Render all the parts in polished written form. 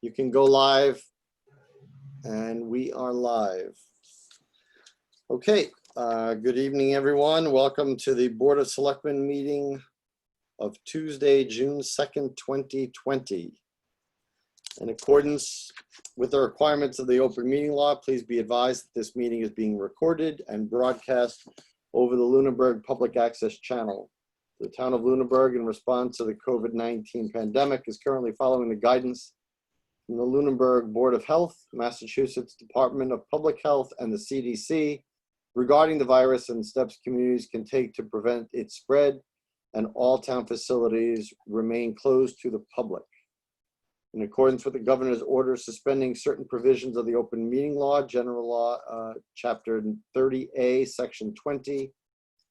You can go live, and we are live. Okay, good evening, everyone. Welcome to the Board of Selectmen meeting of Tuesday, June 2nd, 2020. In accordance with the requirements of the open meeting law, please be advised that this meeting is being recorded and broadcast over the Lunenburg Public Access Channel. The town of Lunenburg, in response to the COVID-19 pandemic, is currently following the guidance from the Lunenburg Board of Health, Massachusetts Department of Public Health, and the CDC regarding the virus and steps communities can take to prevent its spread, and all town facilities remain closed to the public. In accordance with the governor's order suspending certain provisions of the open meeting law, general law, chapter 30A, section 20,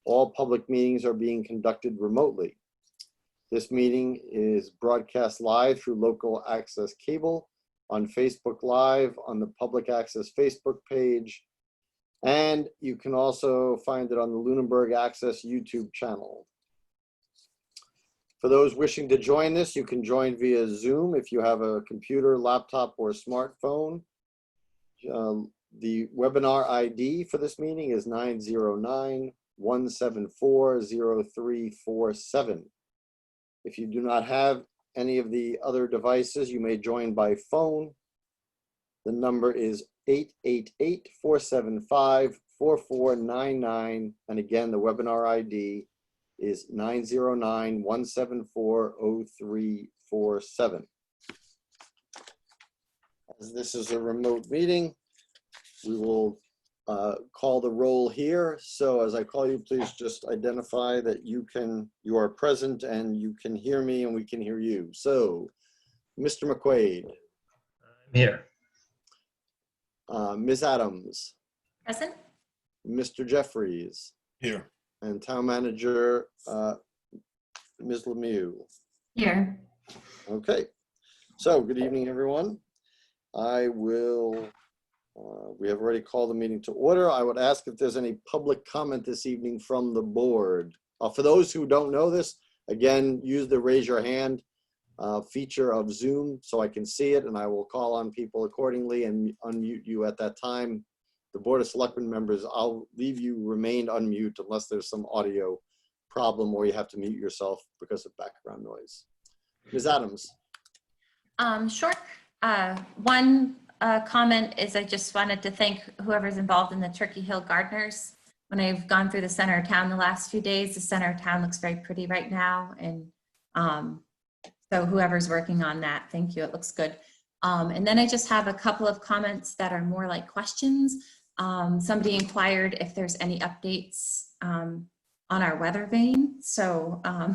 all public meetings are being conducted remotely. This meeting is broadcast live through local access cable, on Facebook Live, on the public access Facebook page, and you can also find it on the Lunenburg Access YouTube channel. For those wishing to join this, you can join via Zoom if you have a computer, laptop, or smartphone. The webinar ID for this meeting is 909-174-0347. If you do not have any of the other devices, you may join by phone. The number is 888-475-4499. And again, the webinar ID is 909-174-0347. As this is a remote meeting, we will call the roll here. So as I call you, please just identify that you are present and you can hear me and we can hear you. So, Mr. McQuaid. I'm here. Ms. Adams. Present. Mr. Jeffries. Here. And Town Manager, Ms. Lemieux. Here. Okay. So, good evening, everyone. We have already called the meeting to order. I would ask if there's any public comment this evening from the board. For those who don't know this, again, use the raise your hand feature of Zoom so I can see it, and I will call on people accordingly and unmute you at that time. The Board of Selectmen members, I'll leave you remain unmute unless there's some audio problem or you have to mute yourself because of background noise. Ms. Adams. Sure. One comment is I just wanted to thank whoever's involved in the Turkey Hill Gardeners. When I've gone through the center of town the last few days, the center of town looks very pretty right now. And so whoever's working on that, thank you, it looks good. And then I just have a couple of comments that are more like questions. Somebody inquired if there's any updates on our weather vane. So I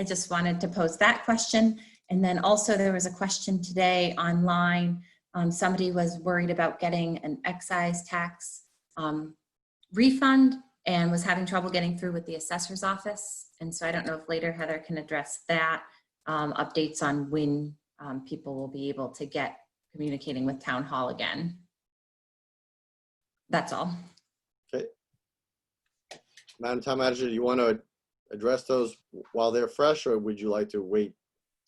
just wanted to pose that question. And then also there was a question today online. Somebody was worried about getting an excise tax refund and was having trouble getting through with the assessor's office. And so I don't know if later Heather can address that, updates on when people will be able to get communicating with Town Hall again. That's all. Okay. Madam Town Manager, do you want to address those while they're fresh, or would you like to wait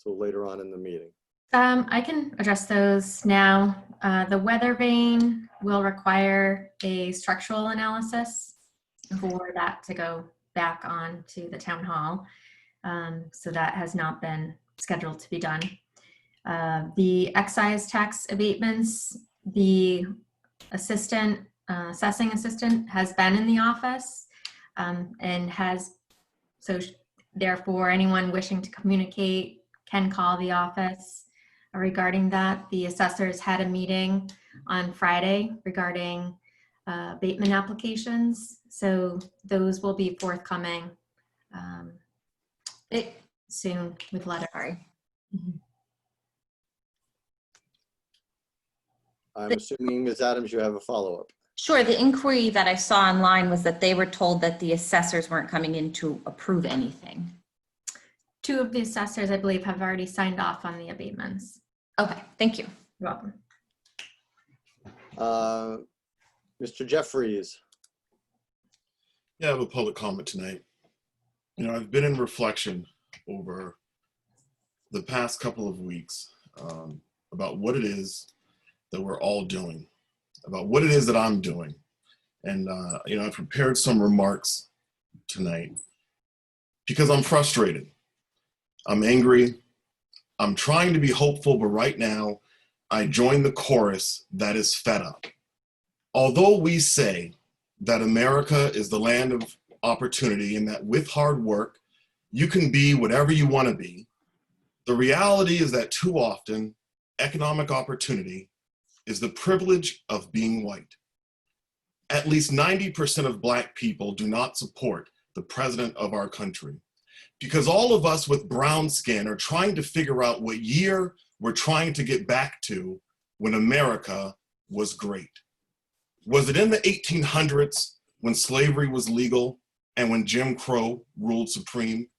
till later on in the meeting? I can address those now. The weather vane will require a structural analysis for that to go back on to the town hall. So that has not been scheduled to be done. The excise tax abatements, the assessing assistant has been in the office and so therefore anyone wishing to communicate can call the office regarding that. The assessors had a meeting on Friday regarding abatement applications. So those will be forthcoming soon with letter. I'm assuming, Ms. Adams, you have a follow-up. Sure. The inquiry that I saw online was that they were told that the assessors weren't coming in to approve anything. Two of the assessors, I believe, have already signed off on the abatements. Okay, thank you. You're welcome. Mr. Jeffries. Yeah, I have a public comment tonight. You know, I've been in reflection over the past couple of weeks. about what it is that we're all doing, about what it is that I'm doing. And, I prepared some remarks tonight because I'm frustrated. I'm angry. I'm trying to be hopeful, but right now I join the chorus that is fed up. Although we say that America is the land of opportunity and that with hard work, you can be whatever you want to be, the reality is that too often, economic opportunity is the privilege of being white. At least 90% of Black people do not support the president of our country because all of us with brown skin are trying to figure out what year we're trying to get back to when America was great. Was it in the 1800s when slavery was legal and when Jim Crow ruled supreme?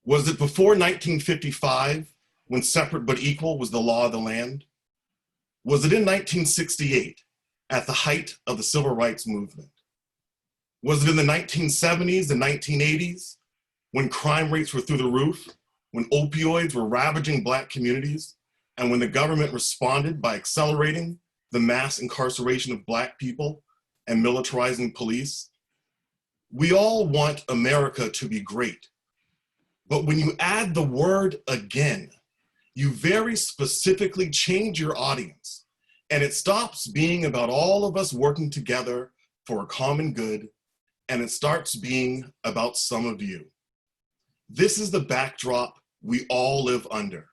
Was it before 1955 when separate but equal was the law of the land? Was it in 1968 at the height of the civil rights movement? Was it in the 1970s and 1980s when crime rates were through the roof, when opioids were ravaging Black communities, and when the government responded by accelerating the mass incarceration of Black people and militarizing police? We all want America to be great. But when you add the word again, you very specifically change your audience, and it stops being about all of us working together for a common good, and it starts being about some of you. This is the backdrop we all live under.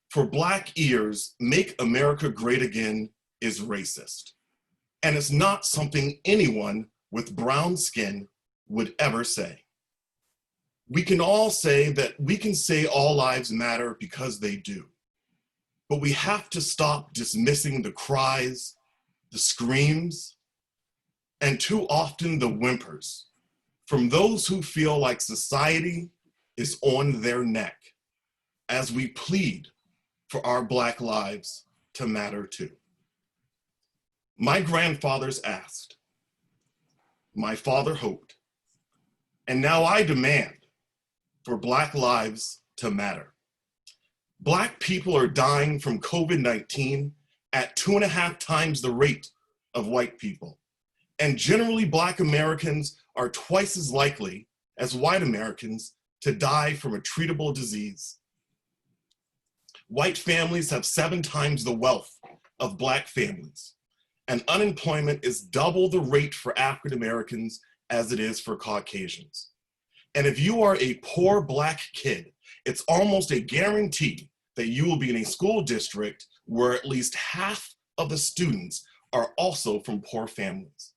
For Black ears, Make America Great Again is racist. And it's not something anyone with brown skin would ever say. We can all say that we can say all lives matter because they do. But we have to stop dismissing the cries, the screams, and too often the whimpers from those who feel like society is on their neck as we plead for our Black lives to matter too. My grandfathers asked, my father hoped, and now I demand for Black lives to matter. Black people are dying from COVID-19 at 2.5 times the rate of white people. And generally, Black Americans are twice as likely as white Americans to die from a treatable disease. White families have 7 times the wealth of Black families, and unemployment is double the rate for African Americans as it is for Caucasians. And if you are a poor Black kid, it's almost a guarantee that you will be in a school district where at least half of the students are also from poor families.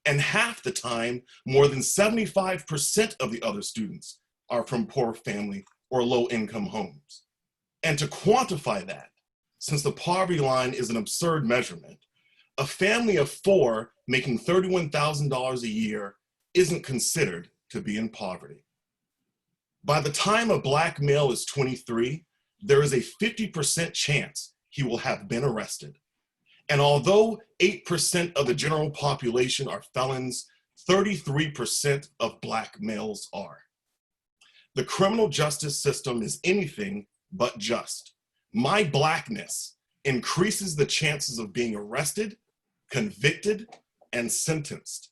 And half the time, more than 75% of the other students are from poor family or low-income homes. And to quantify that, since the poverty line is an absurd measurement, a family of 4 making $31,000 a year isn't considered to be in poverty. By the time a Black male is 23, there is a 50% chance he will have been arrested. And although 8% of the general population are felons, 33% of Black males are. The criminal justice system is anything but just. My Blackness increases the chances of being arrested, convicted, and sentenced.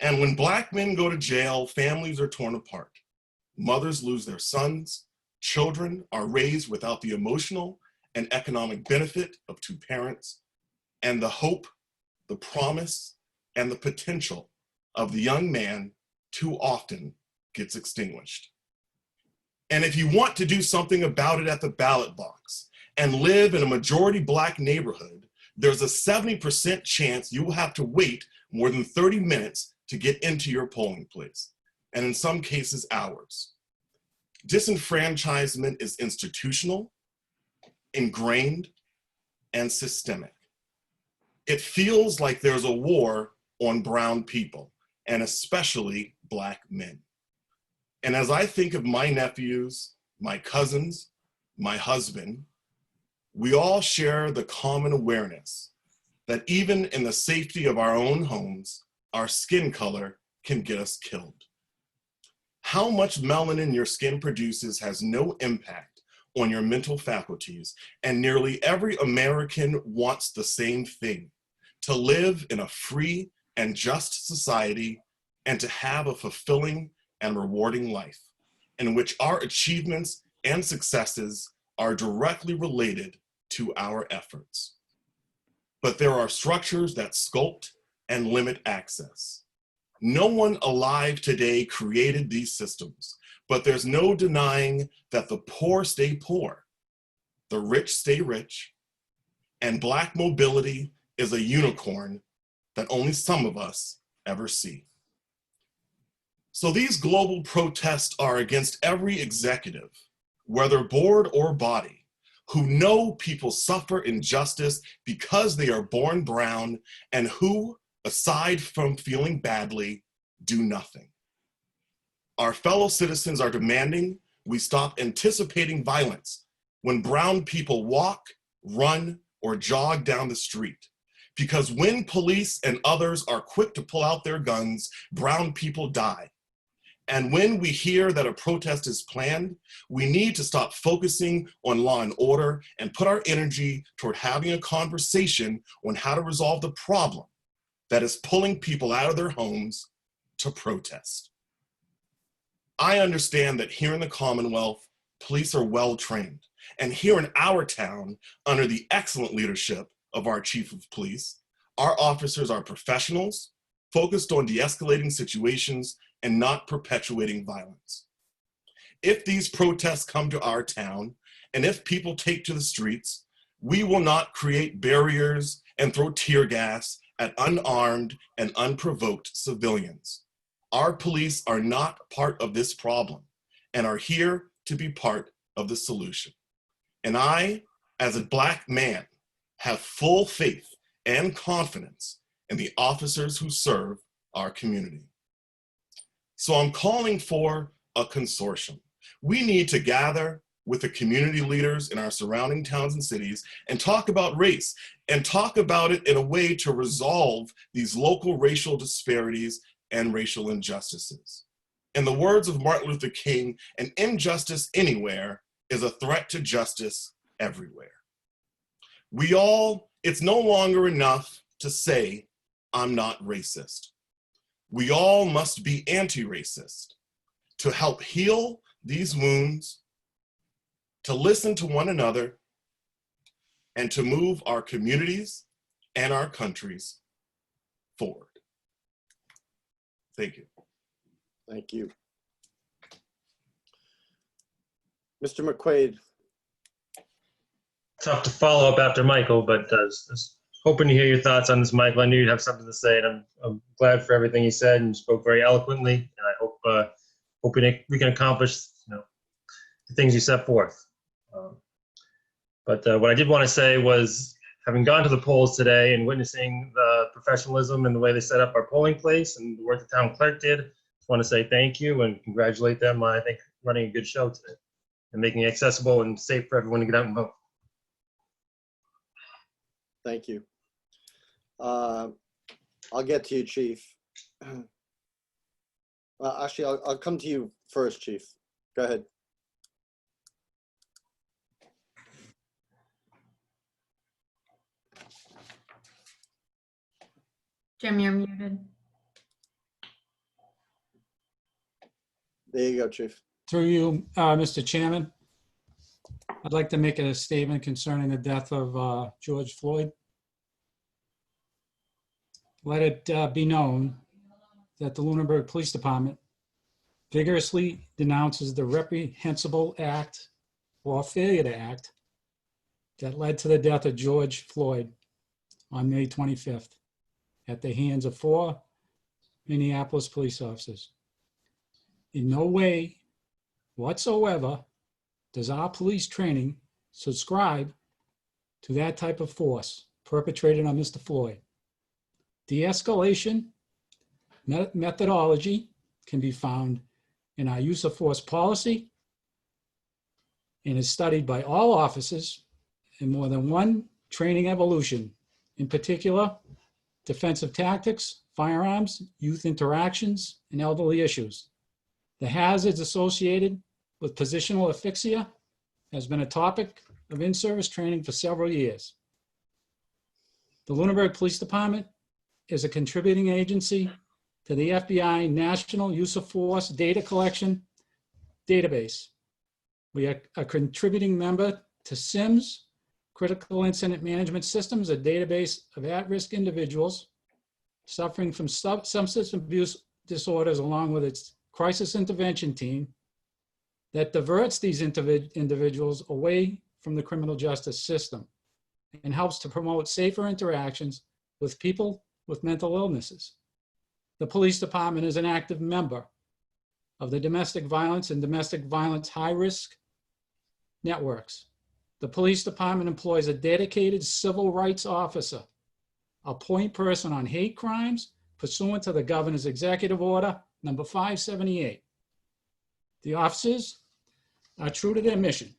And when Black men go to jail, families are torn apart. Mothers lose their sons. Children are raised without the emotional and economic benefit of 2 parents. And the hope, the promise, and the potential of the young man too often gets extinguished. And if you want to do something about it at the ballot box and live in a majority Black neighborhood, there's a 70% chance you will have to wait more than 30 minutes to get into your polling place, and in some cases, hours. Disenfranchisement is institutional, ingrained, and systemic. It feels like there's a war on brown people, and especially Black men. And as I think of my nephews, my cousins, my husband, we all share the common awareness that even in the safety of our own homes, our skin color can get us killed. How much melanin your skin produces has no impact on your mental faculties, and nearly every American wants the same thing: to live in a free and just society and to have a fulfilling and rewarding life in which our achievements and successes are directly related to our efforts. But there are structures that sculpt and limit access. No one alive today created these systems, but there's no denying that the poor stay poor, the rich stay rich, and Black mobility is a unicorn that only some of us ever see. So these global protests are against every executive, whether board or body, who know people suffer injustice because they are born brown and who, aside from feeling badly, do nothing. Our fellow citizens are demanding we stop anticipating violence when brown people walk, run, or jog down the street. Because when police and others are quick to pull out their guns, brown people die. And when we hear that a protest is planned, we need to stop focusing on law and order and put our energy toward having a conversation on how to resolve the problem that is pulling people out of their homes to protest. I understand that here in the Commonwealth, police are well trained. And here in our town, under the excellent leadership of our chief of police, our officers are professionals, focused on de-escalating situations and not perpetuating violence. If these protests come to our town, and if people take to the streets, we will not create barriers and throw tear gas at unarmed and unprovoked civilians. Our police are not part of this problem and are here to be part of the solution. And I, as a Black man, have full faith and confidence in the officers who serve our community. So I'm calling for a consortium. We need to gather with the community leaders in our surrounding towns and cities and talk about race and talk about it in a way to resolve these local racial disparities and racial injustices. In the words of Martin Luther King, an injustice anywhere is a threat to justice everywhere. It's no longer enough to say, I'm not racist. We all must be anti-racist to help heal these wounds, to listen to one another, and to move our communities and our countries forward. Thank you. Thank you. Mr. McQuaid. Tough to follow up after Michael, but just hoping to hear your thoughts on this, Michael. I knew you'd have something to say, and I'm glad for everything you said and spoke very eloquently. And I hope we can accomplish the things you set forth. But what I did want to say was, having gone to the polls today and witnessing the professionalism and the way they set up our polling place and the work the town clerk did, I just want to say thank you and congratulate them on, I think, running a good show today and making it accessible and safe for everyone to get out and vote. Thank you. I'll get to you, Chief. Well, actually, I'll come to you first, Chief. Go ahead. Jim, you're muted. There you go, Chief. Through you, Mr. Chairman, I'd like to make a statement concerning the death of George Floyd. Let it be known that the Lunenburg Police Department vigorously denounces the reprehensible act or failure to act that led to the death of George Floyd on May 25th at the hands of 4 Minneapolis police officers. In no way whatsoever does our police training subscribe to that type of force perpetrated on Mr. Floyd. De-escalation methodology can be found in our use of force policy and is studied by all officers in more than one training evolution, in particular, defensive tactics, firearms, youth interactions, and elderly issues. The hazards associated with positional asphyxia has been a topic of in-service training for several years. The Lunenburg Police Department is a contributing agency to the FBI National Use of Force Data Collection Database. We are a contributing member to SIMS, Critical Incident Management Systems, a database of at-risk individuals suffering from substance abuse disorders, along with its crisis intervention team that diverts these individuals away from the criminal justice system and helps to promote safer interactions with people with mental illnesses. The police department is an active member of the domestic violence and domestic violence high-risk networks. The police department employs a dedicated civil rights officer, a point person on hate crimes pursuant to the governor's executive order number 578. The officers are true to their mission.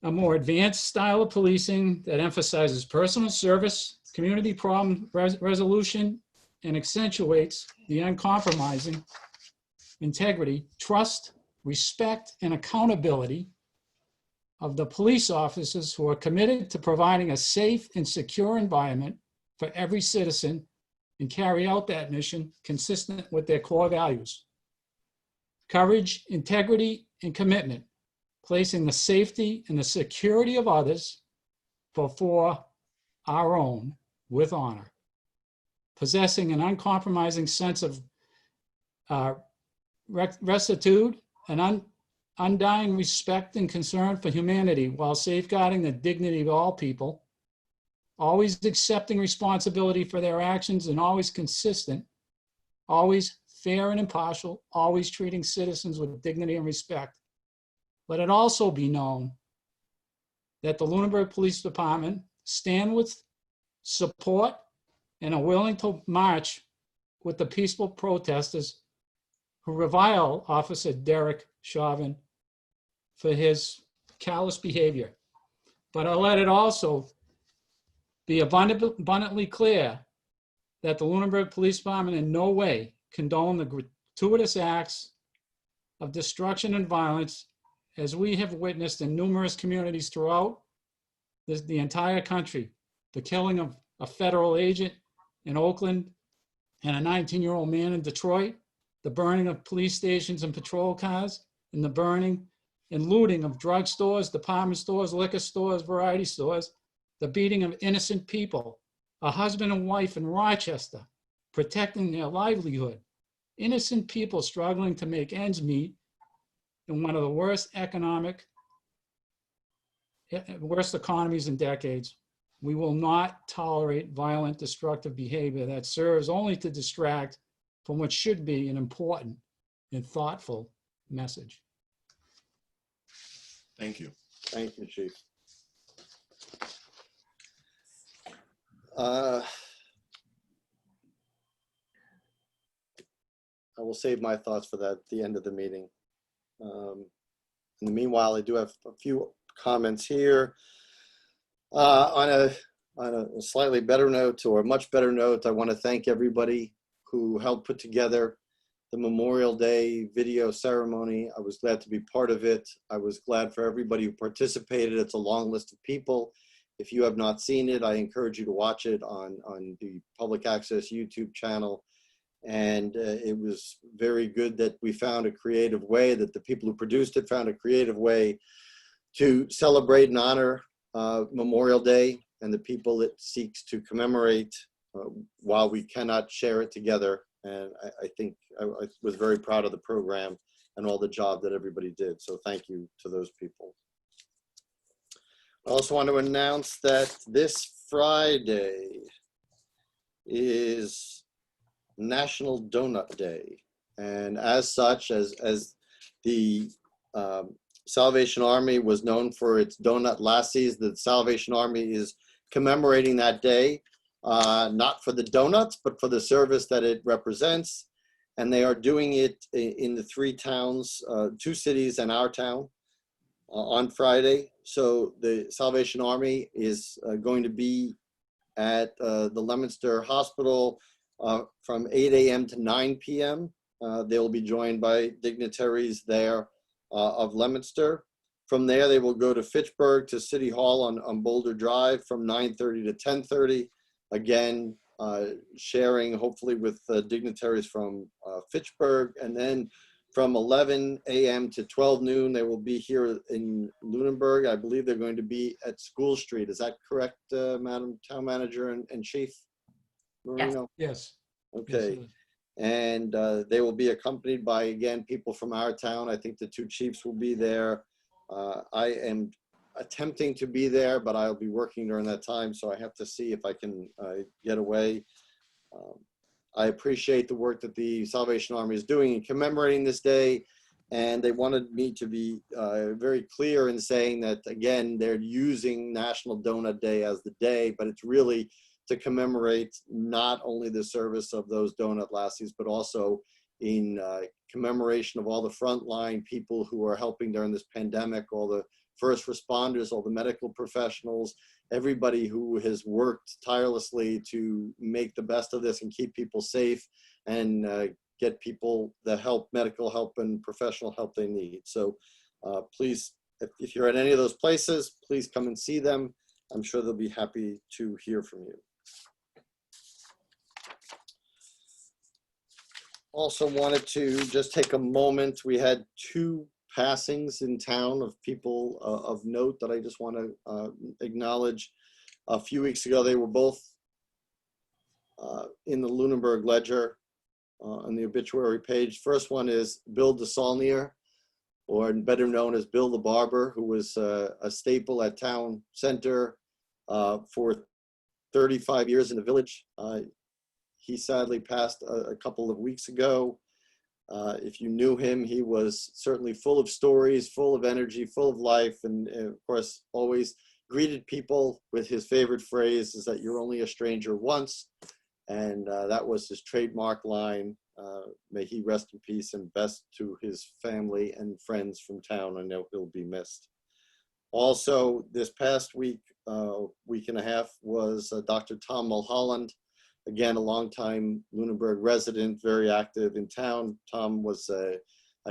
A more advanced style of policing that emphasizes personal service, community problem resolution, and accentuates the uncompromising integrity, trust, respect, and accountability of the police officers who are committed to providing a safe and secure environment for every citizen and carry out that mission consistent with their core values. Courage, integrity, and commitment, placing the safety and the security of others before our own with honor. Possessing an uncompromising sense of rectitude and undying respect and concern for humanity while safeguarding the dignity of all people, always accepting responsibility for their actions and always consistent, always fair and impartial, always treating citizens with dignity and respect. Let it also be known that the Lunenburg Police Department stand with support and are willing to march with the peaceful protesters who revile Officer Derek Chauvin for his callous behavior. But I'll let it also be abundantly clear that the Lunenburg Police Department in no way condone the gratuitous acts of destruction and violence as we have witnessed in numerous communities throughout the entire country. The killing of a federal agent in Oakland and a 19-year-old man in Detroit, the burning of police stations and patrol cars, and the burning and looting of drugstores, department stores, liquor stores, variety stores, the beating of innocent people, a husband and wife in Rochester protecting their livelihood, innocent people struggling to make ends meet in one of the worst economies in decades. We will not tolerate violent, destructive behavior that serves only to distract from what should be an important and thoughtful message. Thank you. Thank you, Chief. I will save my thoughts for that at the end of the meeting. In the meanwhile, I do have a few comments here. On a slightly better note, or a much better note, I want to thank everybody who helped put together the Memorial Day video ceremony. I was glad to be part of it. I was glad for everybody who participated. It's a long list of people. If you have not seen it, I encourage you to watch it on the public access YouTube channel. And it was very good that we found a creative way, that the people who produced it found a creative way to celebrate and honor Memorial Day and the people it seeks to commemorate while we cannot share it together. And I think I was very proud of the program and all the job that everybody did. So thank you to those people. I also want to announce that this Friday is National Donut Day. And as such, as the Salvation Army was known for its donut lassies, the Salvation Army is commemorating that day, not for the donuts, but for the service that it represents. And they are doing it in the 3 towns, 2 cities and our town on Friday. So the Salvation Army is going to be at the Leominster Hospital from 8 a.m. to 9 p.m. They will be joined by dignitaries there of Leominster From there, they will go to Fitchburg to City Hall on Boulder Drive from 9:30 to 10:30. Again, sharing hopefully with dignitaries from Fitchburg. And then from 11 a.m. to 12 noon, they will be here in Lunenburg. I believe they're going to be at School Street. Is that correct, Madam Town Manager and Chief Marino? Yes. Okay. Yes, it is. And they will be accompanied by, again, people from our town. I think the two chiefs will be there. I am attempting to be there, but I'll be working during that time, so I have to see if I can get away. I appreciate the work that the Salvation Army is doing in commemorating this day, and they wanted me to be very clear in saying that, again, they're using National Donut Day as the day, but it's really to commemorate not only the service of those donut lassies, but also in commemoration of all the frontline people who are helping during this pandemic, all the first responders, all the medical professionals, everybody who has worked tirelessly to make the best of this and keep people safe and get people the help, medical help and professional help they need. So please, if you're at any of those places, please come and see them. I'm sure they'll be happy to hear from you. Also wanted to just take a moment. We had two passings in town of people of note that I just want to acknowledge. A few weeks ago, they were both in the Lunenburg Ledger on the obituary page. First one is Bill DeSaulnier, or better known as Bill the Barber, who was a staple at Town Center for 35 years in the village. He sadly passed a couple of weeks ago. If you knew him, he was certainly full of stories, full of energy, full of life, and of course, always greeted people with his favorite phrase is that you're only a stranger once. And that was his trademark line. May he rest in peace, and best to his family and friends from town. I know he'll be missed. Also, this past week, week and a half, was Dr. Tom Mulholland. Again, a longtime Lunenburg resident, very active in town. Tom was a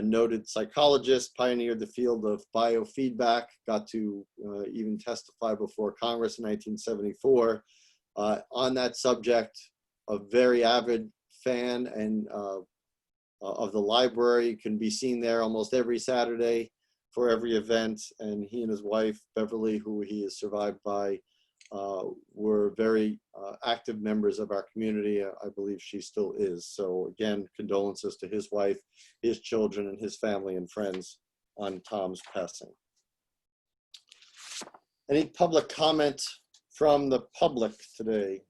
noted psychologist, pioneered the field of biofeedback, got to even testify before Congress in 1974. On that subject, a very avid fan and of the library, can be seen there almost every Saturday for every event. And he and his wife, Beverly, who he is survived by, were very active members of our community. I believe she still is. So again, condolences to his wife, his children, and his family and friends on Tom's passing. Any public comment from the public today?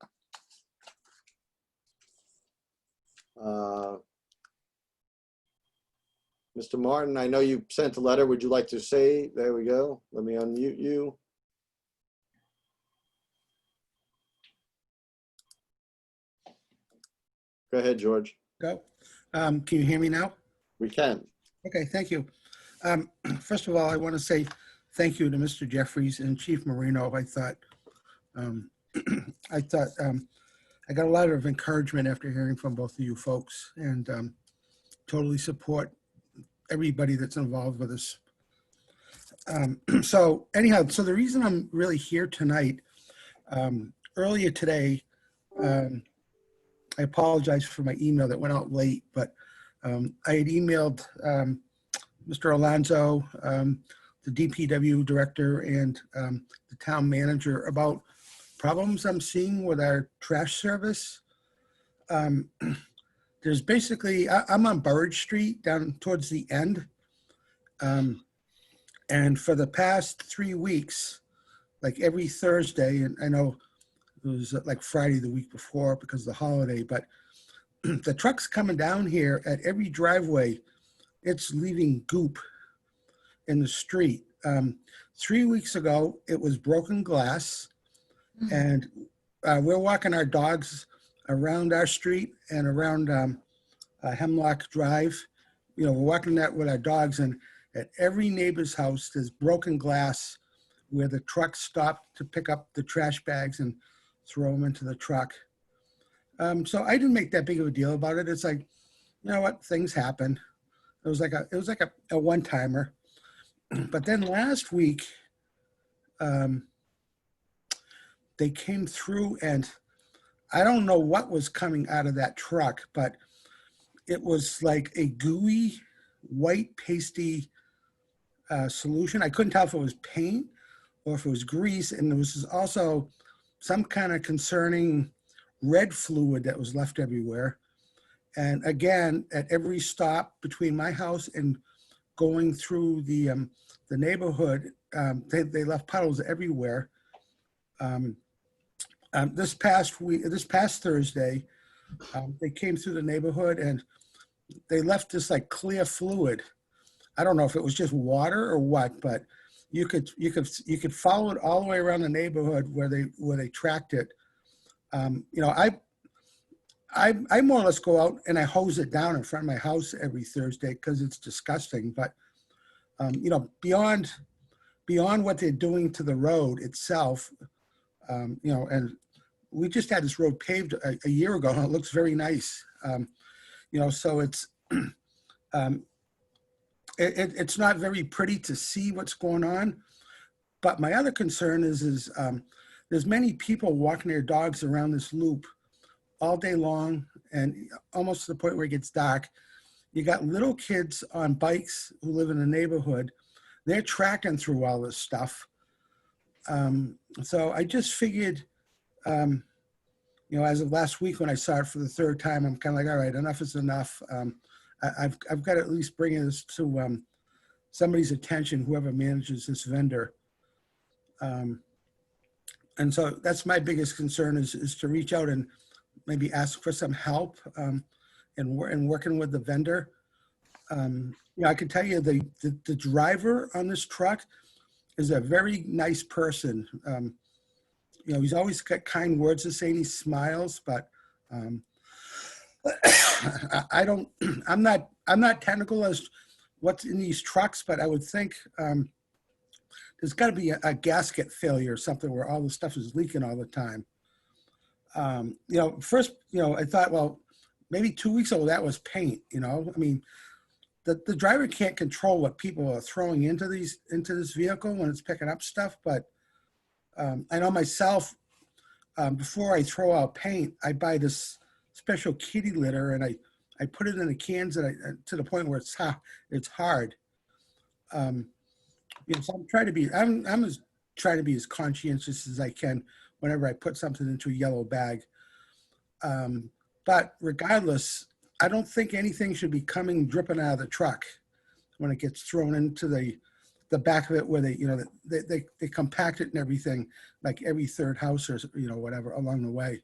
Mr. Martin, I know you sent a letter. Would you like to say? There we go. Let me unmute you. Go ahead, George. Go. Can you hear me now? We can. Okay, thank you. First of all, I want to say thank you to Mr. Jeffries and Chief Marino. I thought I got a lot of encouragement after hearing from both of you folks, and totally support everybody that's involved with us. So anyhow, so the reason I'm really here tonight, earlier today, I apologize for my email that went out late, but I had emailed Mr. Alonzo, the DPW director, and the town manager about problems I'm seeing with our trash service. There's basically, I'm on Burridge Street down towards the end. And for the past 3 weeks, like every Thursday, and I know it was like Friday the week before because of the holiday, but the trucks coming down here at every driveway, it's leaving goop in the street. 3 weeks ago, it was broken glass, and we're walking our dogs around our street and around Hemlock Drive. You know, we're walking that with our dogs, and at every neighbor's house, there's broken glass where the truck stopped to pick up the trash bags and throw them into the truck. So I didn't make that big of a deal about it. It's like, you know what, things happen. It was like a one-timer. But then last week, they came through, and I don't know what was coming out of that truck, but it was like a gooey, white, pasty solution. I couldn't tell if it was paint or if it was grease, and there was also some kind of concerning red fluid that was left everywhere. And again, at every stop between my house and going through the neighborhood, they left puddles everywhere. This past Thursday, they came through the neighborhood and they left this like clear fluid. I don't know if it was just water or what, but you could follow it all the way around the neighborhood where they tracked it. You know, I more or less go out and I hose it down in front of my house every Thursday because it's disgusting. But you know, beyond what they're doing to the road itself, you know, and we just had this road paved a year ago, and it looks very nice. You know, so it's it's not very pretty to see what's going on. But my other concern is there's many people walking their dogs around this loop all day long, and almost to the point where it gets dark. You got little kids on bikes who live in the neighborhood. They're tracking through all this stuff. So I just figured, you know, as of last week when I saw it for the third time, I'm kind of like, all right, enough is enough. I've got to at least bring this to somebody's attention, whoever manages this vendor. And so that's my biggest concern is to reach out and maybe ask for some help in working with the vendor. You know, I can tell you the driver on this truck is a very nice person. You know, he's always got kind words to say and he smiles, but I'm not technical as what's in these trucks, but I would think there's got to be a gasket failure or something where all the stuff is leaking all the time. You know, first, you know, I thought, well, maybe 2 weeks ago that was paint. You know, I mean, the driver can't control what people are throwing into this vehicle when it's picking up stuff. But I know myself, before I throw out paint, I buy this special kitty litter and I put it in the cans that to the point where it's hard. You know, so I'm trying to be as conscientious as I can whenever I put something into a yellow bag. But regardless, I don't think anything should be dripping out of the truck when it gets thrown into the back of it where they compact it and everything, like every third house or, you know, whatever along the way.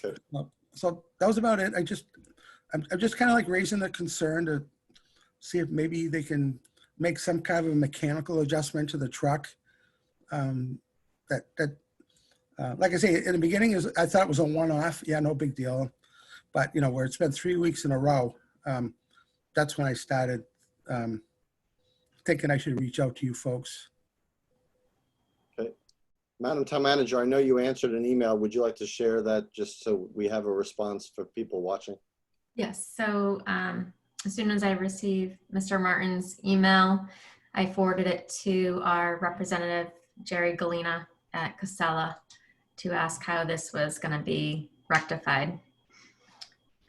Okay. So that was about it. I'm just kind of like raising the concern to see if maybe they can make some kind of a mechanical adjustment to the truck. Like I say, in the beginning, I thought it was a one-off. Yeah, no big deal. But, you know, where it's been 3 weeks in a row, that's when I started thinking I should reach out to you folks. Okay. Madam Town Manager, I know you answered an email. Would you like to share that just so we have a response for people watching? Yes, so as soon as I received Mr. Martin's email, I forwarded it to our representative, Jerry Galena at Casella, to ask how this was going to be rectified.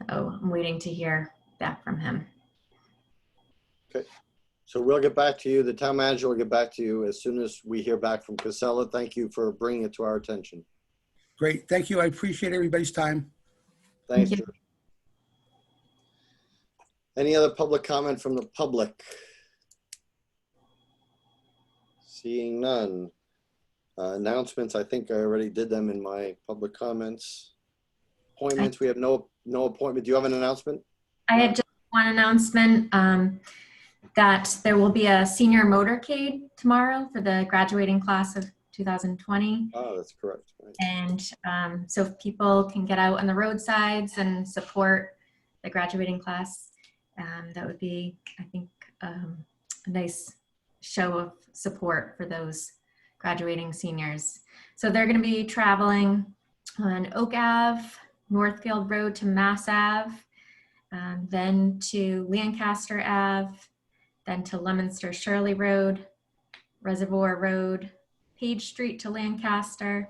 So I'm waiting to hear back from him. Okay. So we'll get back to you. The town manager will get back to you as soon as we hear back from Casella. Thank you for bringing it to our attention. Great. Thank you. I appreciate everybody's time. Thanks. Thank you. George. Any other public comment from the public? Seeing none. Announcements, I think I already did them in my public comments. Appointments, we have no appointment. Do you have an announcement? I had just one announcement that there will be a senior motorcade tomorrow for the graduating class of 2020. Oh, that's correct. Right. And so if people can get out on the roadsides and support the graduating class, that would be, I think, a nice show of support for those graduating seniors. So they're going to be traveling on Oak Ave, Northfield Road to Mass Ave, then to Lancaster Ave, then to Leominster Shirley Road, Reservoir Road, Page Street to Lancaster,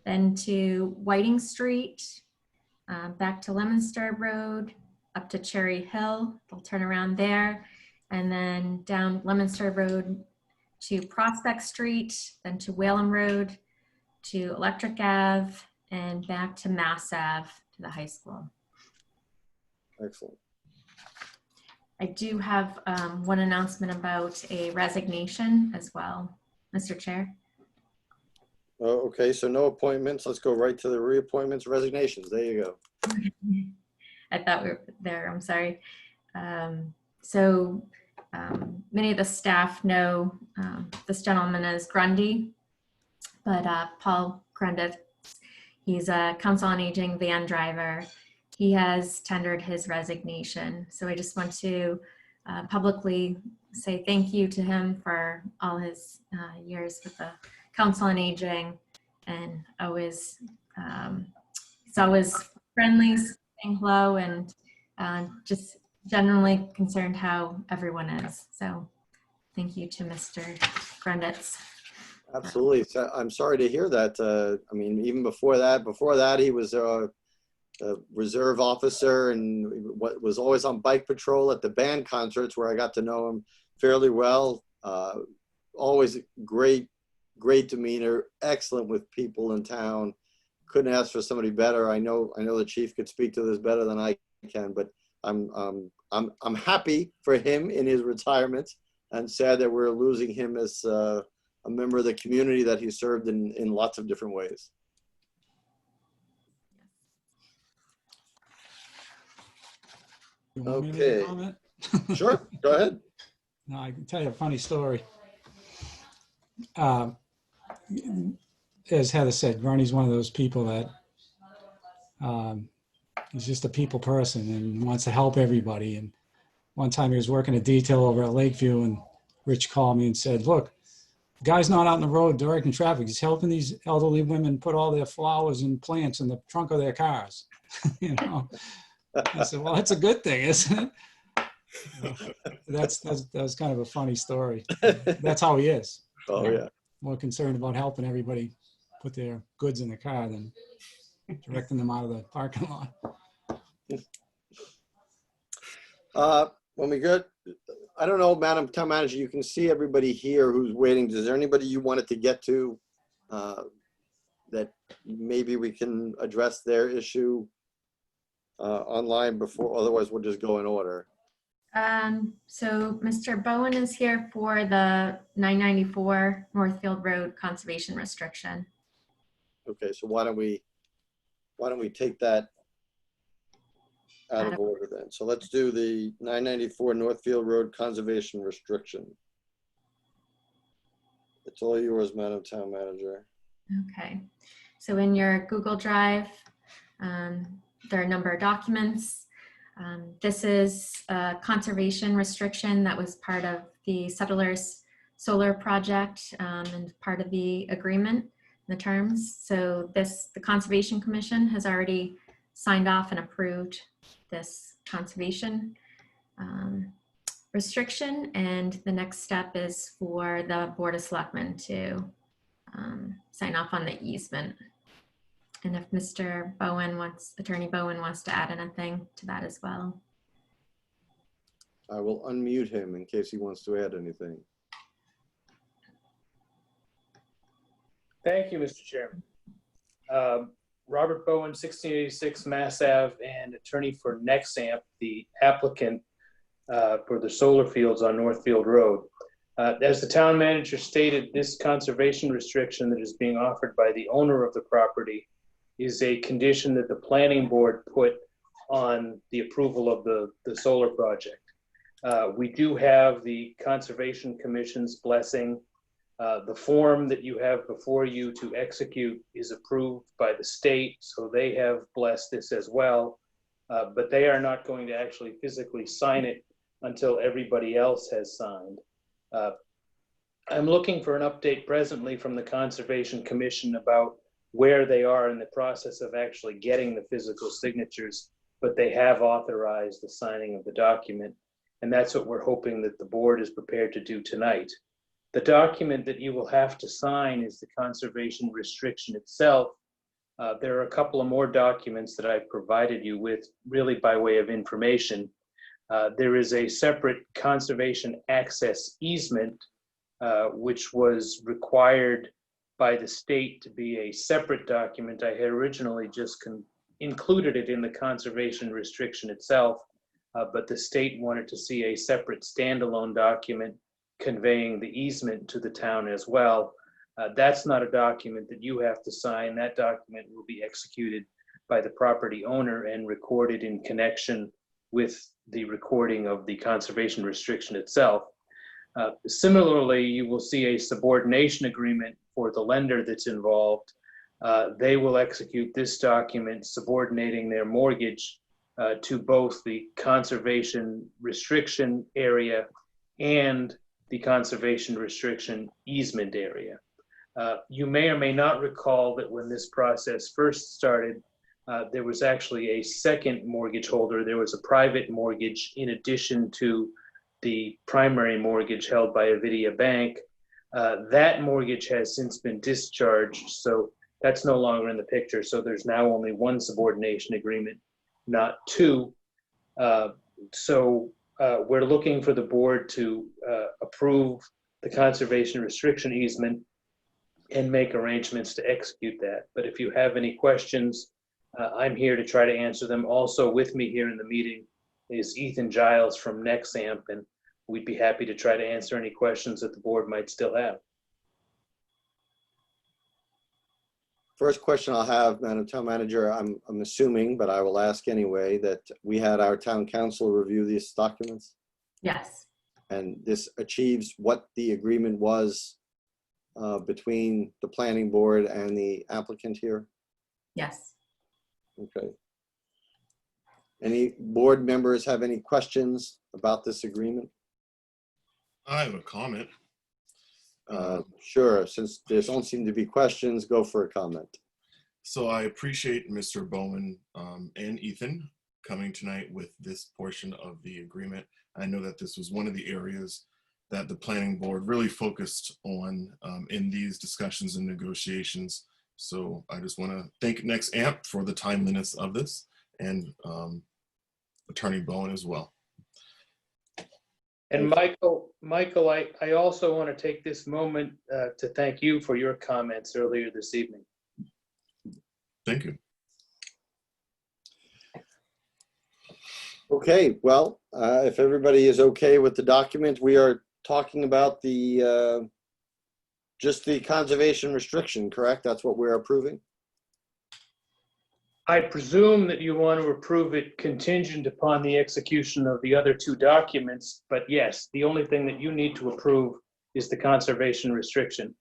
then to Whiting Street, back to Leominster Road, up to Cherry Hill. They'll turn around there, and then down Leominster Road to Prospect Street, then to Whalum Road, to Electric Ave, and back to Mass Ave to the high school. Excellent. I do have one announcement about a resignation as well, Mr. Chair. Oh, okay, so no appointments. Let's go right to the reappointments, resignations. There you go. I thought we were there, I'm sorry. So many of the staff know this gentleman is Grundy, but Paul Grundy, he's a Council on Aging van driver. He has tendered his resignation. So I just want to publicly say thank you to him for all his years with the Council on Aging, and always, he's always friendly, saying hello, and just generally concerned how everyone is. So thank you to Mr. Grunditz. Absolutely. So I'm sorry to hear that. I mean, even before that, he was a reserve officer and was always on bike patrol at the band concerts where I got to know him fairly well. Always great demeanor, excellent with people in town. Couldn't ask for somebody better. I know the chief could speak to this better than I can, but I'm happy for him in his retirement, and sad that we're losing him as a member of the community that he served in lots of different ways. You want me to make a Okay. comment? Sure, go ahead. No, I can tell you a funny story. As Heather said, Ronnie's one of those people that he's just a people person and wants to help everybody. And one time he was working a detail over at Lakeview, and Rich called me and said, "Look, the guy's not out on the road directing traffic. He's helping these elderly women put all their flowers and plants in the trunk of their cars." You know, I said, "Well, that's a good thing, isn't it?" That was kind of a funny story. That's how he is. Oh yeah. More concerned about helping everybody put their goods in the car than directing them out of the parking lot. When we get, I don't know, Madam Town Manager, you can see everybody here who's waiting. Is there anybody you wanted to get to that maybe we can address their issue online before? Otherwise, we'll just go in order. So Mr. Bowen is here for the 994 Northfield Road conservation restriction. Okay, so why don't we take that out of order then? So let's do the 994 Northfield Road conservation restriction. It's all yours, Madam Town Manager. Okay, so in your Google Drive, there are a number of documents. This is a conservation restriction that was part of the Settlers Solar Project and part of the agreement, the terms. So the Conservation Commission has already signed off and approved this conservation restriction, and the next step is for the Board of Selectmen to sign off on the easement. And if Mr. Bowen Attorney Bowen wants to add anything to that as well. I will unmute him in case he wants to add anything. Thank you, Mr. Chairman. Robert Bowen, 1686 Mass Ave, and attorney for Nexamp, the applicant for the solar fields on Northfield Road. As the town manager stated, this conservation restriction that is being offered by the owner of the property is a condition that the planning board put on the approval of the solar project. We do have the Conservation Commission's blessing. The form that you have before you to execute is approved by the state, so they have blessed this as well, but they are not going to actually physically sign it until everybody else has signed. I'm looking for an update presently from the Conservation Commission about where they are in the process of actually getting the physical signatures, but they have authorized the signing of the document. and that's what we're hoping that the board is prepared to do tonight. The document that you will have to sign is the conservation restriction itself. There are a couple of more documents that I provided you with, really by way of information. There is a separate conservation access easement, which was required by the state to be a separate document. I had originally just included it in the conservation restriction itself, but the state wanted to see a separate standalone document conveying the easement to the town as well. That's not a document that you have to sign. That document will be executed by the property owner and recorded in connection with the recording of the conservation restriction itself. Similarly, you will see a subordination agreement for the lender that's involved. They will execute this document subordinating their mortgage to both the conservation restriction area and the conservation restriction easement area. You may or may not recall that when this process first started, there was actually a second mortgage holder. There was a private mortgage in addition to the primary mortgage held by Avidia Bank. That mortgage has since been discharged, so that's no longer in the picture. So there's now only one subordination agreement, not two. We're looking for the board to approve the conservation restriction easement and make arrangements to execute that. But if you have any questions, I'm here to try to answer them. Also with me here in the meeting is Ethan Giles from Nexamp, and we'd be happy to try to answer any questions that the board might still have. First question I'll have, Madam Town Manager, I'm assuming, but I will ask anyway, that we had our town council review these documents, Yes. and this achieves what the agreement was between the planning board and the applicant here? Yes. Okay. Any board members have any questions about this agreement? I have a comment. Sure, since there don't seem to be questions, go for a comment. So I appreciate Mr. Bowen and Ethan coming tonight with this portion of the agreement. I know that this was one of the areas that the planning board really focused on in these discussions and negotiations. So I just want to thank Nexamp for the timeliness of this, and Attorney Bowen as well. And Michael, I also want to take this moment to thank you for your comments earlier this evening. Thank you. Okay, well, if everybody is okay with the document, we are talking about the just the conservation restriction, correct? That's what we're approving? I presume that you want to approve it contingent upon the execution of the other two documents, but yes, the only thing that you need to approve is the conservation restriction.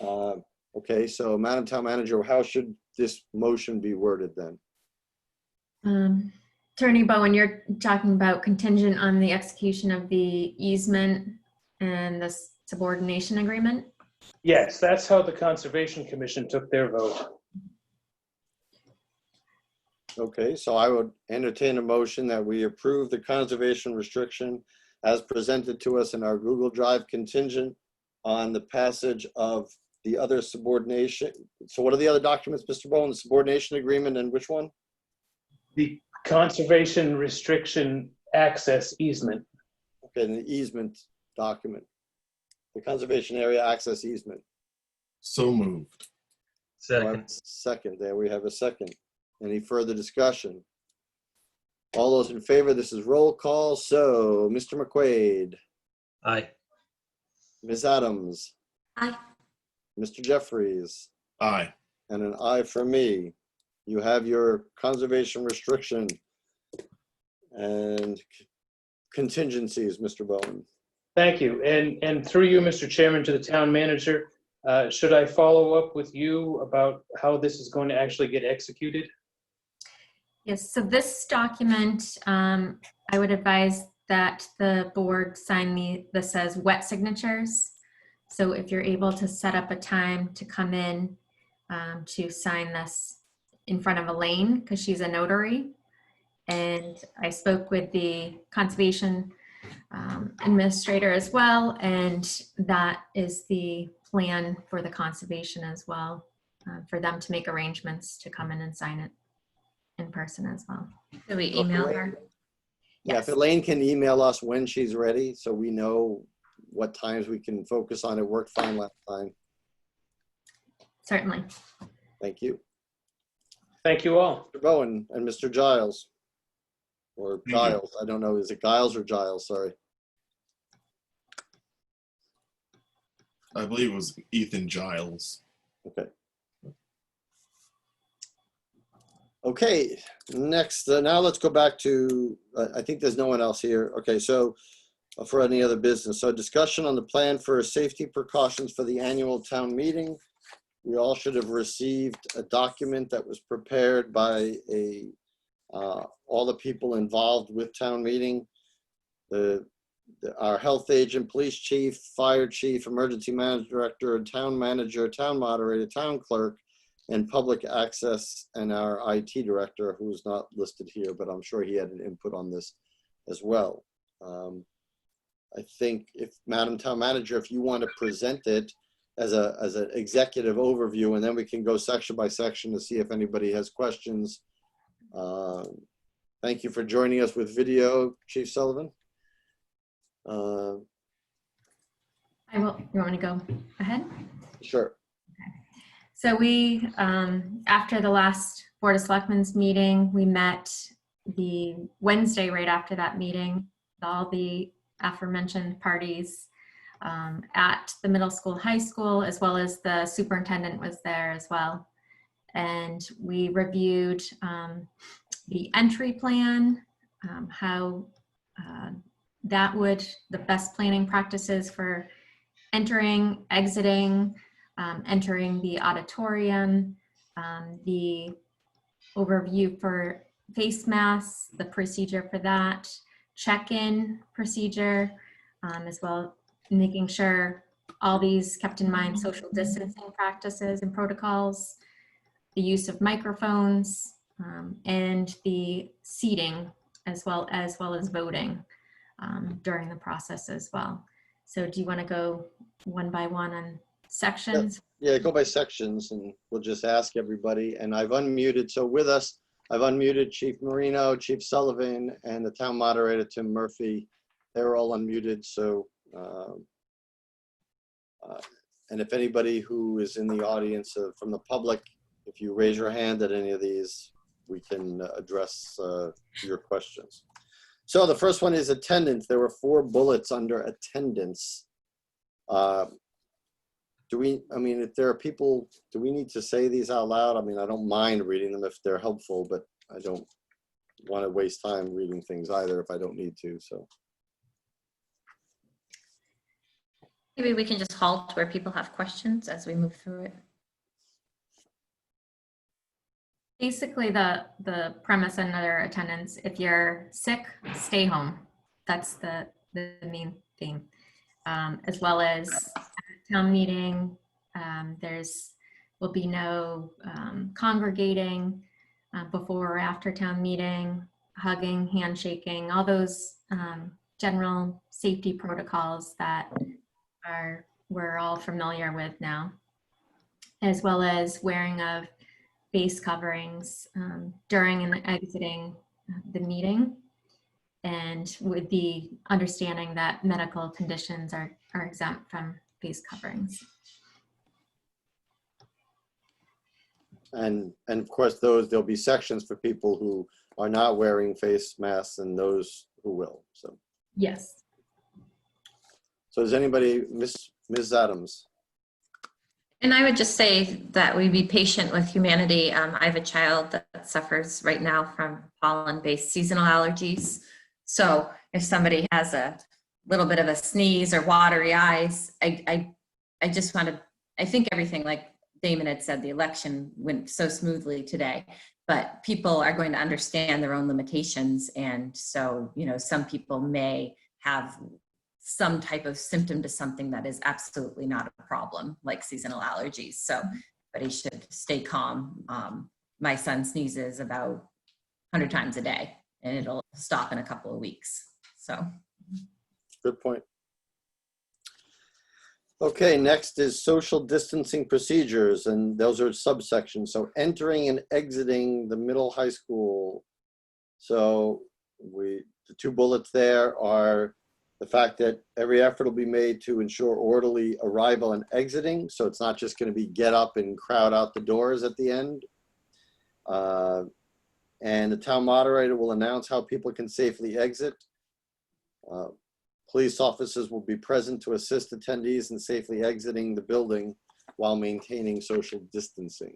Okay, so Madam Town Manager, how should this motion be worded then? Attorney Bowen, you're talking about contingent on the execution of the easement and the subordination agreement? Yes, that's how the Conservation Commission took their vote. Okay, so I would entertain a motion that we approve the conservation restriction as presented to us in our Google Drive, contingent on the passage of the other subordination. So what are the other documents, Mr. Bowen? The subordination agreement and which one? The conservation restriction access easement. Okay, and the easement document. The conservation area access easement. So moved. Second. Second, there we have a second. Any further discussion? All those in favor, this is roll call. So, Mr. McQuaid, Aye. Ms. Adams, Aye. Mr. Jeffries, Aye. and an aye for me. You have your conservation restriction and contingencies, Mr. Bowen. Thank you. And through you, Mr. Chairman, to the town manager, should I follow up with you about how this is going to actually get executed? Yes, so this document, I would advise that the board sign this as wet signatures. So if you're able to set up a time to come in to sign this in front of Elaine, because she's a notary, And I spoke with the conservation administrator as well, and that is the plan for the conservation as well, for them to make arrangements to come in and sign it in person as well. Do we email her? Yeah, if Yes. Elaine can email us when she's ready, so we know what times we can focus on. It worked fine last time. Certainly. Thank you. Thank you all. Mr. Bowen and Mr. Giles. Or Thank you. Giles, I don't know, is it Giles or Giles, sorry. I believe it was Ethan Giles. Okay. Okay, next, now let's go back to, I think there's no one else here. Okay, so for any other business. So discussion on the plan for safety precautions for the annual town meeting. We all should have received a document that was prepared by all the people involved with town meeting. Our health agent, police chief, fire chief, emergency management director, town manager, town moderator, town clerk, and public access, and our IT director, who's not listed here, but I'm sure he had an input on this as well. I think if Madam Town Manager, if you want to present it as an executive overview, and then we can go section by section to see if anybody has questions. Thank you for joining us with video, Chief Sullivan. I will. You want me to go ahead? Sure. So we, after the last Board of Selectmen's meeting, we met the Wednesday right after that meeting, all the aforementioned parties at the middle school, high school, as well as the superintendent was there as well. And we reviewed the entry plan, how the best planning practices for entering, exiting, entering the auditorium, the overview for face masks, the procedure for that, check-in procedure, as well making sure all these kept in mind social distancing practices and protocols, the use of microphones, and the seating as well as voting during the process as well. So do you want to go one by one on sections? Yeah, go by sections and we'll just ask everybody. And I've unmuted, so with us, I've unmuted Chief Marino, Chief Sullivan, and the town moderator, Tim Murphy. They're all unmuted, so, and if anybody who is in the audience from the public, if you raise your hand at any of these, we can address your questions. So the first one is attendance. There were 4 bullets under attendance. If there are people, do we need to say these out loud? I mean, I don't mind reading them if they're helpful, but I don't want to waste time reading things either if I don't need to, so. Maybe we can just halt where people have questions as we move through it. Basically, the premise under attendance, if you're sick, stay home. That's the main theme. As well as at town meeting, will be no congregating before or after town meeting, hugging, handshaking, all those general safety protocols that we're all familiar with now, as well as wearing of face coverings during and exiting the meeting, and with the understanding that medical conditions are exempt from face coverings. And of course, there'll be sections for people who are not wearing face masks and those who will, so. Yes. So is anybody, Ms. Adams? And I would just say that we be patient with humanity. I have a child that suffers right now from pollen-based seasonal allergies. So if somebody has a little bit of a sneeze or watery eyes, I just want to, I think everything, like Damon had said, the election went so smoothly today, but people are going to understand their own limitations. And so, some people may have some type of symptom to something that is absolutely not a problem, like seasonal allergies. So, but he should stay calm. My son sneezes about 100 times a day, and it'll stop in a couple of weeks. So. Good point. Okay, next is social distancing procedures, and those are subsections. So entering and exiting the middle high school. So the two bullets there are the fact that every effort will be made to ensure orderly arrival and exiting. So it's not just going to be get up and crowd out the doors at the end. And the town moderator will announce how people can safely exit. Police officers will be present to assist attendees in safely exiting the building while maintaining social distancing.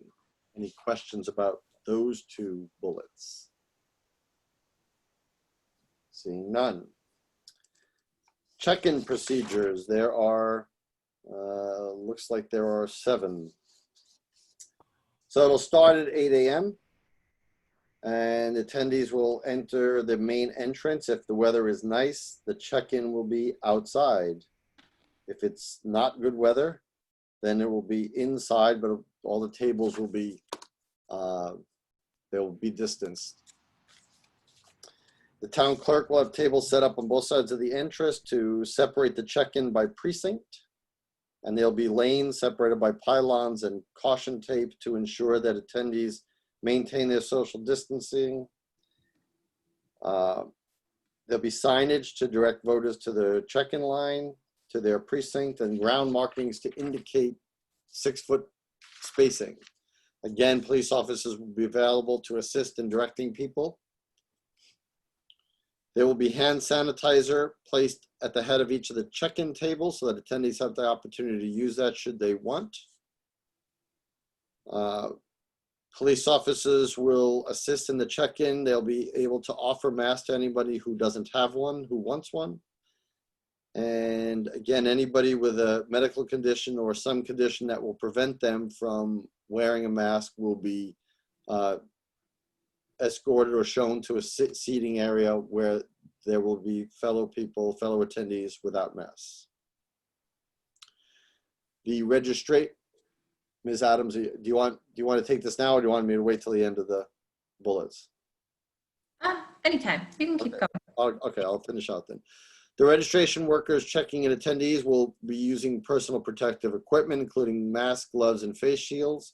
Any questions about those two bullets? Seeing none. Check-in procedures. There are, looks like there are 7. So it'll start at 8 a.m. and attendees will enter the main entrance. If the weather is nice, the check-in will be outside. If it's not good weather, then it will be inside, but all the tables will be, they will be distanced. The town clerk will have tables set up on both sides of the entrance to separate the check-in by precinct. And there'll be lanes separated by pylons and caution tape to ensure that attendees maintain their social distancing. There'll be signage to direct voters to the check-in line, to their precinct, and ground markings to indicate 6-foot spacing. Again, police officers will be available to assist in directing people. There will be hand sanitizer placed at the head of each of the check-in tables so that attendees have the opportunity to use that should they want. Police officers will assist in the check-in. They'll be able to offer masks to anybody who doesn't have one, who wants one. And again, anybody with a medical condition or some condition that will prevent them from wearing a mask will be escorted or shown to a seating area where there will be fellow attendees without masks. The registration, Ms. Adams, do you want to take this now, or do you want me to wait till the end of the bullets? Anytime, you can keep going. Okay, I'll finish out then. The registration workers checking in attendees will be using personal protective equipment, including masks, gloves, and face shields.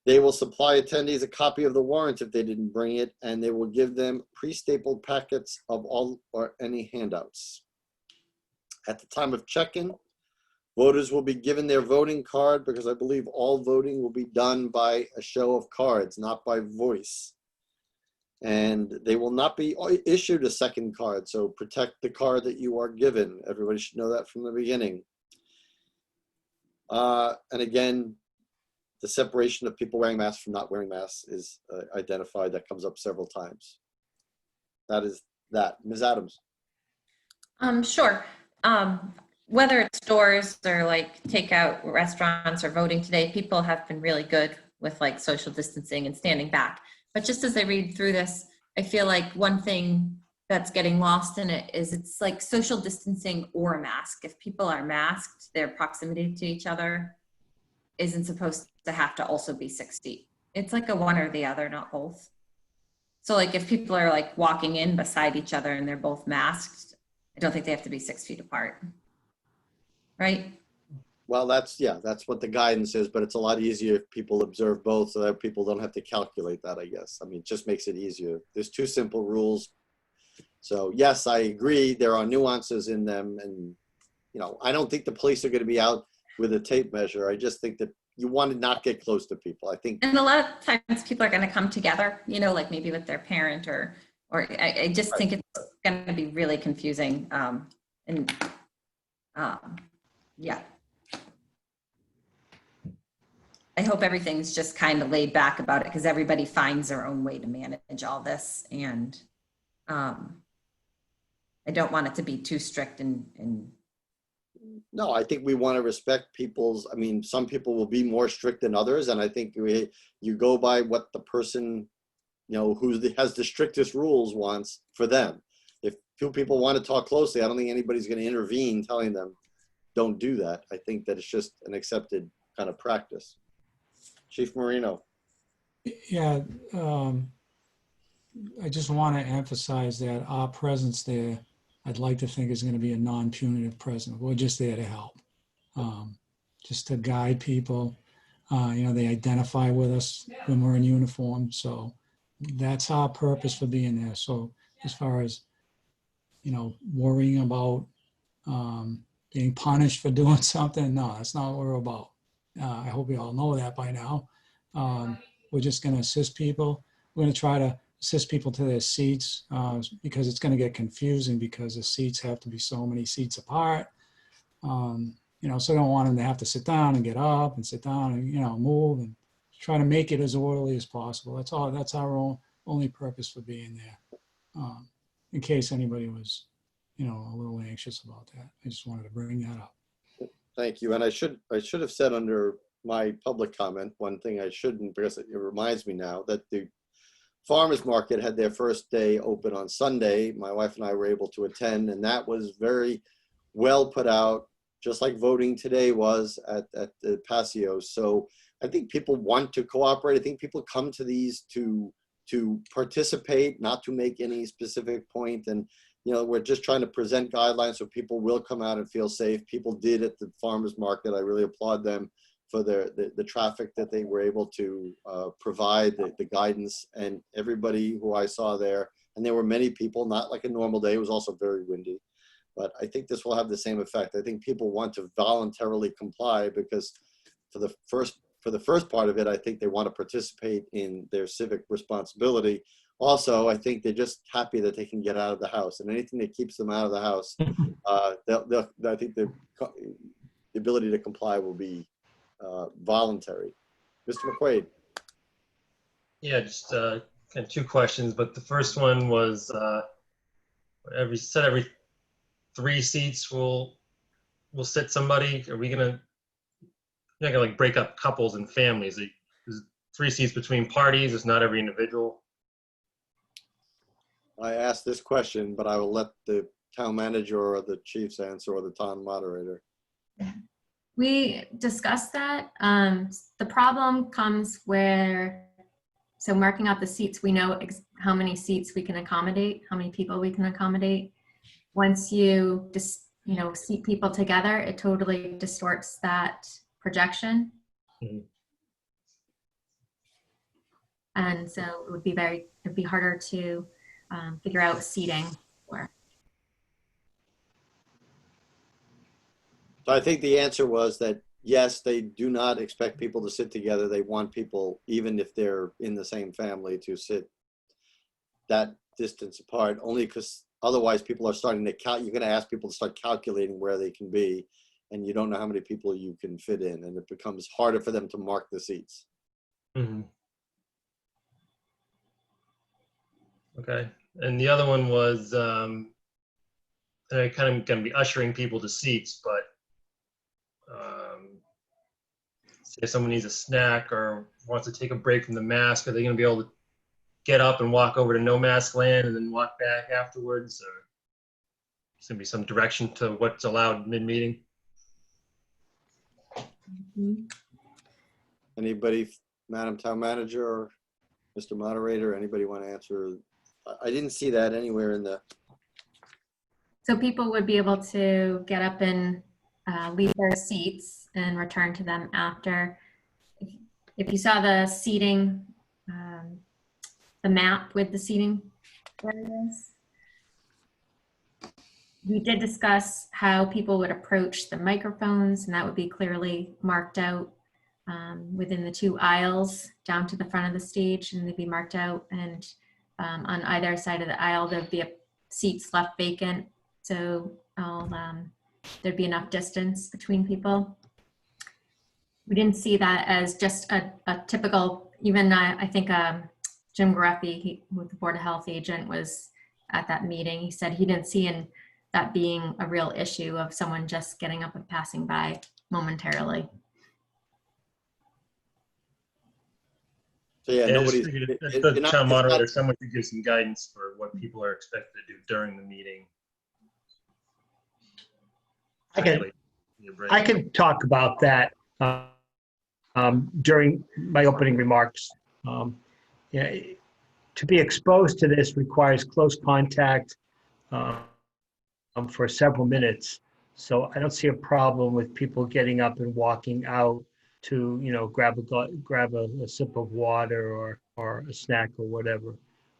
They will supply attendees a copy of the warrant if they didn't bring it, and they will give them pre-stapled packets of all or any handouts. At the time of check-in, voters will be given their voting card, because I believe all voting will be done by a show of cards, not by voice. And they will not be issued a second card, so protect the card that you are given. Everybody should know that from the beginning. And again, the separation of people wearing masks from not wearing masks is identified. That comes up several times. That is that. Ms. Adams. Sure. Whether it's stores or like takeout restaurants or voting today, people have been really good with like social distancing and standing back. But just as I read through this, I feel like one thing that's getting lost in it is it's like social distancing or a mask. If people are masked, their proximity to each other isn't supposed to have to also be 6 feet. It's like a one or the other, not both. So like if people are like walking in beside each other and they're both masked, I don't think they have to be 6 feet apart. Right? Well, that's what the guidance is, but it's a lot easier if people observe both so that people don't have to calculate that, I guess. I mean, it just makes it easier. There's 2 simple rules. So yes, I agree. There are nuances in them. And, you know, I don't think the police are going to be out with a tape measure. I just think that you want to not get close to people. I think. And a lot of times people are going to come together, you know, like maybe with their parent or I just think it's going to be really confusing. Yeah. I hope everything's just kind of laid back about it because everybody finds their own way to manage all this. And I don't want it to be too strict and No, I think we want to respect people's, I mean, some people will be more strict than others. And I think you go by what the person, you know, who has the strictest rules wants for them. If 2 people want to talk closely, I don't think anybody's going to intervene telling them, don't do that. I think that it's just an accepted kind of practice. Chief Marino. Yeah, I just want to emphasize that our presence there, I'd like to think is going to be a non-punitive presence. We're just there to help, just to guide people. They identify with us when we're in uniform. So that's our purpose for being there. So as far as, worrying about being punished for doing something, no, that's not what we're about. I hope you all know that by now. We're just going to assist people. We're going to try to assist people to their seats because it's going to get confusing because the seats have to be so many seats apart. So I don't want them to have to sit down and get up and sit down and, move and try to make it as orderly as possible. That's all. That's our only purpose for being there. In case anybody was, a little anxious about that. I just wanted to bring that up. Thank you. And I should have said under my public comment, one thing I shouldn't, because it reminds me now that the farmers market had their first day open on Sunday. My wife and I were able to attend, and that was very well put out, just like voting today was at the Passios. So I think people want to cooperate. I think people come to these to participate, not to make any specific point. And we're just trying to present guidelines so people will come out and feel safe. People did at the farmers market. I really applaud them for the traffic that they were able to provide, the guidance, and everybody who I saw there. And there were many people, not like a normal day. It was also very windy. But I think this will have the same effect. I think people want to voluntarily comply because for the first part of it, I think they want to participate in their civic responsibility. Also, I think they're just happy that they can get out of the house, and anything that keeps them out of the house, I think the ability to comply will be voluntary. Mr. McQuaid. Yeah, just kind of two questions, but the first one was every 3 seats we'll sit somebody. Are we gonna? You're not gonna like break up couples and families. There's 3 seats between parties. It's not every individual. I asked this question, but I will let the town manager or the chiefs answer or the town moderator. We discussed that. The problem comes where, so marking out the seats, we know how many seats we can accommodate, how many people we can accommodate. Once you just, seat people together, it totally distorts that projection. Mm-hmm. And so it'd be harder to figure out seating for. So I think the answer was that, yes, they do not expect people to sit together. They want people, even if they're in the same family, to sit that distance apart, only because otherwise people are starting to you're going to ask people to start calculating where they can be, and you don't know how many people you can fit in, and it becomes harder for them to mark the seats. Mm-hmm. Okay. And the other one was, they're kind of going to be ushering people to seats, but say someone needs a snack or wants to take a break from the mask, are they going to be able to get up and walk over to no mask land and then walk back afterwards? Or there's going to be some direction to what's allowed mid-meeting? Anybody, Madam Town Manager or Mr. Moderator, anybody want to answer? I didn't see that anywhere in the. So people would be able to get up and leave their seats and return to them after. If you saw the seating, the map with the seating areas, we did discuss how people would approach the microphones, and that would be clearly marked out within the 2 aisles down to the front of the stage, and they'd be marked out. And on either side of the aisle, there'd be seats left vacant. So there'd be enough distance between people. We didn't see that as just a typical, even I think Jim Greffy, with the Board of Health agent, was at that meeting. He said he didn't see that being a real issue of someone just getting up and passing by momentarily. So yeah, Yeah, nobody's. the town moderator, someone could give some guidance for what people are expected to do during the meeting. I can talk about that during my opening remarks. Yeah, to be exposed to this requires close contact for several minutes. So I don't see a problem with people getting up and walking out to, grab a sip of water or a snack or whatever.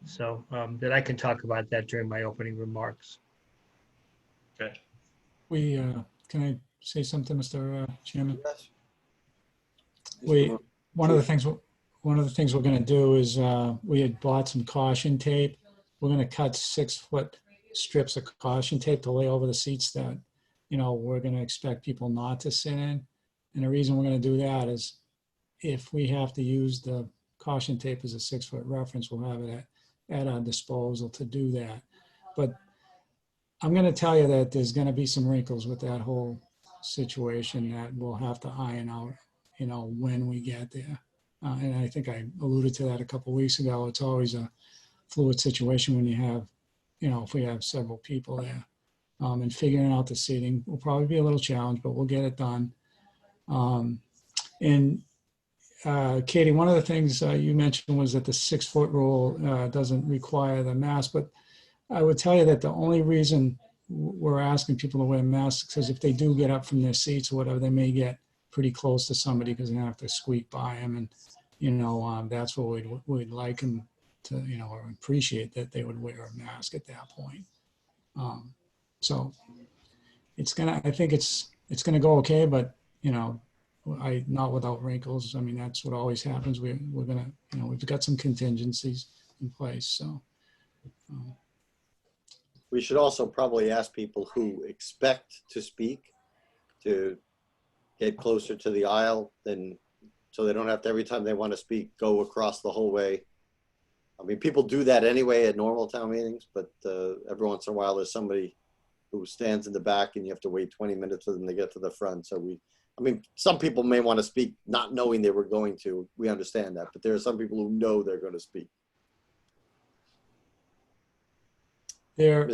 So that I can talk about that during my opening remarks. Okay. Can I say something, Mr. Chairman? Yes. One of the things we're going to do is we had bought some caution tape. We're going to cut 6-foot strips of caution tape to lay over the seats that, we're going to expect people not to sit in. And the reason we're going to do that is if we have to use the caution tape as a 6-foot reference, we'll have it at our disposal to do that. But I'm going to tell you that there's going to be some wrinkles with that whole situation that we'll have to iron out, when we get there. And I think I alluded to that a couple of weeks ago. It's always a fluid situation when you have, if we have several people there. And figuring out the seating will probably be a little challenge, but we'll get it done. And Katey, one of the things you mentioned was that the 6-foot rule doesn't require the mask, but I would tell you that the only reason we're asking people to wear masks is if they do get up from their seats or whatever, they may get pretty close to somebody because they have to squeak by them. And, that's what we'd like them to, or appreciate that they would wear a mask at that point. So I think it's gonna go okay, but, not without wrinkles. I mean, that's what always happens. We're gonna, we've got some contingencies in place, so. We should also probably ask people who expect to speak to get closer to the aisle so they don't have to, every time they want to speak, go across the whole way. I mean, people do that anyway at normal town meetings, but every once in a while there's somebody who stands in the back and you have to wait 20 minutes for them to get to the front. So some people may want to speak not knowing they were going to. We understand that, but there are some people who know they're going to speak. There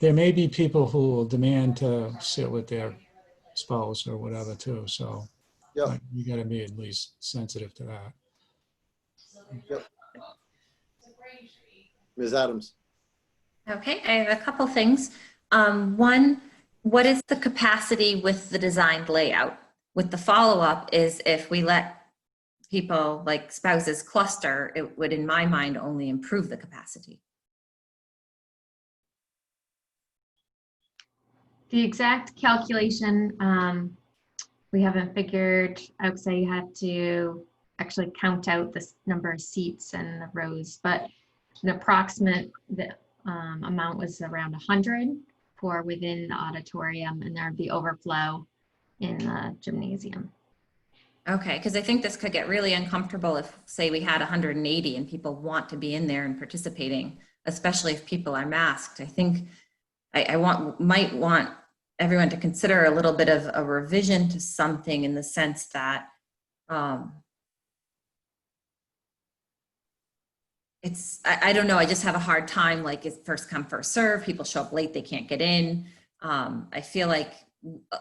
may be people who will demand to sit with their spouse or whatever too. So Yep. You got to be at least sensitive to that. Yep. Ms. Adams. Okay, I have a couple things. One, what is the capacity with the designed layout? With the follow-up is if we let people like spouses cluster, it would, in my mind, only improve the capacity. The exact calculation, we haven't figured out because I had to actually count out the number of seats and the rows, but an approximate amount was around 100 for within the auditorium, and there'd be overflow in the gymnasium. Okay, because I think this could get really uncomfortable if, say, we had 180 and people want to be in there and participating, especially if people are masked. I think I might want everyone to consider a little bit of a revision to something in the sense that I don't know, I just have a hard time, like it's first come, first serve, people show up late, they can't get in. I feel like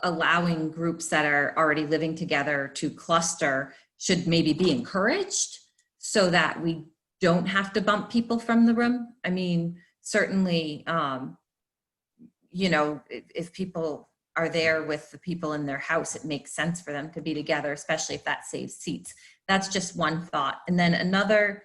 allowing groups that are already living together to cluster should maybe be encouraged so that we don't have to bump people from the room. I mean, certainly, if people are there with the people in their house, it makes sense for them to be together, especially if that saves seats. That's just one thought. And then another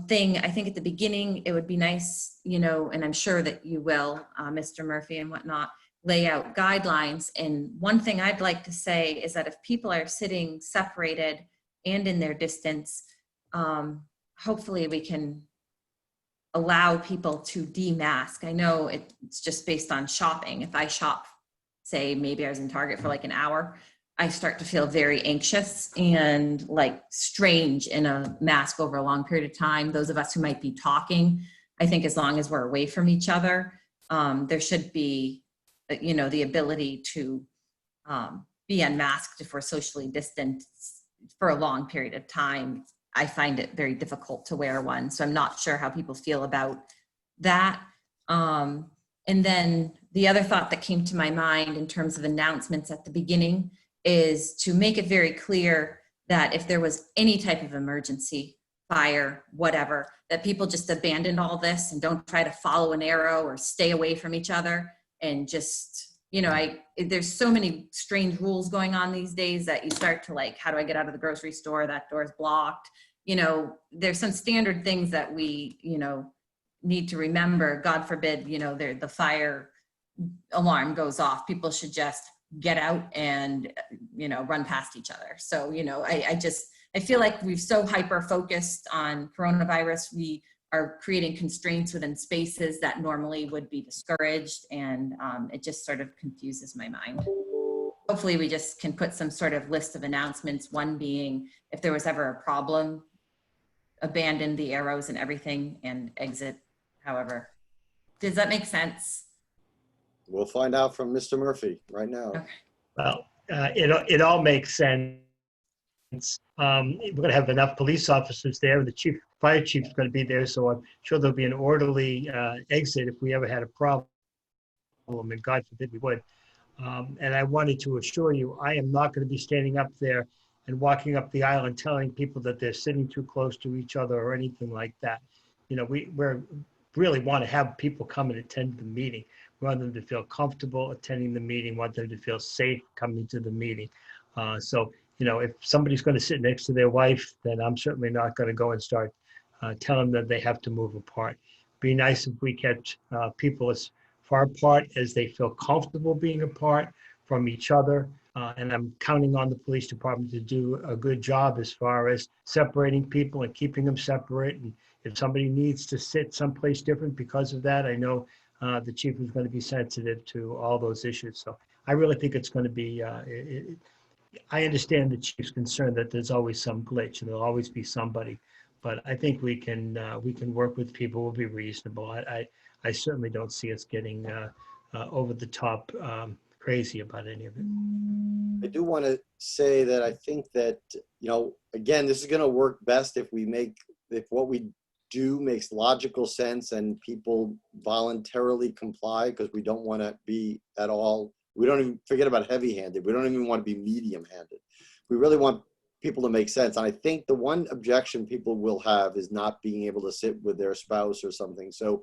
thing, I think at the beginning, it would be nice, and I'm sure that you will, Mr. Murphy and whatnot, lay out guidelines. And one thing I'd like to say is that if people are sitting separated and in their distance, hopefully we can allow people to demask. I know it's just based on shopping. If I shop, say maybe I was in Target for like an hour, I start to feel very anxious and like strange in a mask over a long period of time. Those of us who might be talking, I think as long as we're away from each other, there should be, the ability to be unmasked if we're socially distant for a long period of time. I find it very difficult to wear one. So I'm not sure how people feel about that. And then the other thought that came to my mind in terms of announcements at the beginning is to make it very clear that if there was any type of emergency, fire, whatever, that people just abandon all this and don't try to follow an arrow or stay away from each other and just, you know, there's so many strange rules going on these days that you start to like, how do I get out of the grocery store? That door's blocked. You know, there's some standard things that we, you know, need to remember. God forbid, you know, the fire alarm goes off. People should just get out and, you know, run past each other. So, you know, I feel like we've so hyper focused on coronavirus. We are creating constraints within spaces that normally would be discouraged. And it just sort of confuses my mind. Hopefully we just can put some sort of list of announcements. One being, if there was ever a problem, abandon the arrows and everything and exit. However, does that make sense? We'll find out from Mr. Murphy right now. Okay. Well, it all makes sense. We're going to have enough police officers there. The fire chief is going to be there, so I'm sure there'll be an orderly exit if we ever had a problem, and God forbid we would. And I wanted to assure you, I am not going to be standing up there and walking up the aisle and telling people that they're sitting too close to each other or anything like that. You know, we really want to have people come and attend the meeting. We want them to feel comfortable attending the meeting, want them to feel safe coming to the meeting. So, you know, if somebody's going to sit next to their wife, then I'm certainly not going to go and start telling them that they have to move apart. Be nice if we kept people as far apart as they feel comfortable being apart from each other. And I'm counting on the police department to do a good job as far as separating people and keeping them separate. And if somebody needs to sit someplace different because of that, I know the chief is going to be sensitive to all those issues. So I really think it's going to be, I understand the chief's concern that there's always some glitch and there'll always be somebody, but I think we can work with people. We'll be reasonable. I certainly don't see us getting over the top crazy about any of it. I do want to say that I think that, you know, again, this is going to work best if what we do makes logical sense and people voluntarily comply, because we don't want to be at all, we don't even forget about heavy-handed. We don't even want to be medium-handed. We really want people to make sense. And I think the one objection people will have is not being able to sit with their spouse or something. So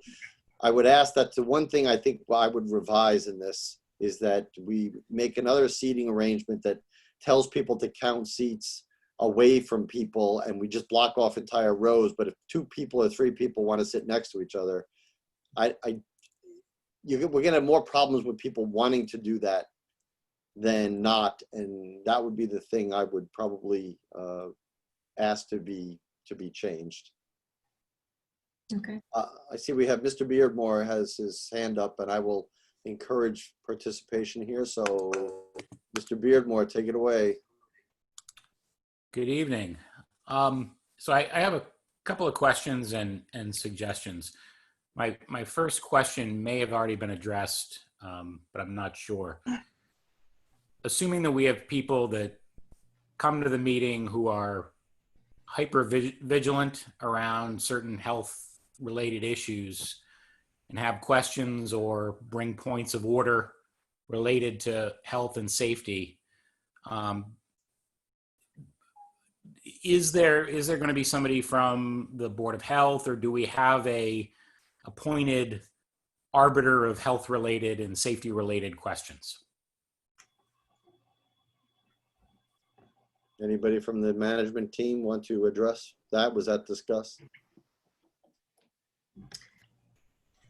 I would ask that the one thing I think I would revise in this is that we make another seating arrangement that tells people to count seats away from people, and we just block off entire rows. But if 2 people or 3 people want to sit next to each other, we're going to have more problems with people wanting to do that than not. And that would be the thing I would probably ask to be changed. Okay. I see we have Mr. Beardmore has his hand up, and I will encourage participation here. So Mr. Beardmore, take it away. Good evening. So I have a couple of questions and suggestions. My first question may have already been addressed, but I'm not sure. Assuming that we have people that come to the meeting who are hyper vigilant around certain health related issues and have questions or bring points of order related to health and safety, is there going to be somebody from the Board of Health, or do we have a appointed arbiter of health related and safety related questions? Anybody from the management team want to address that? Was that discussed?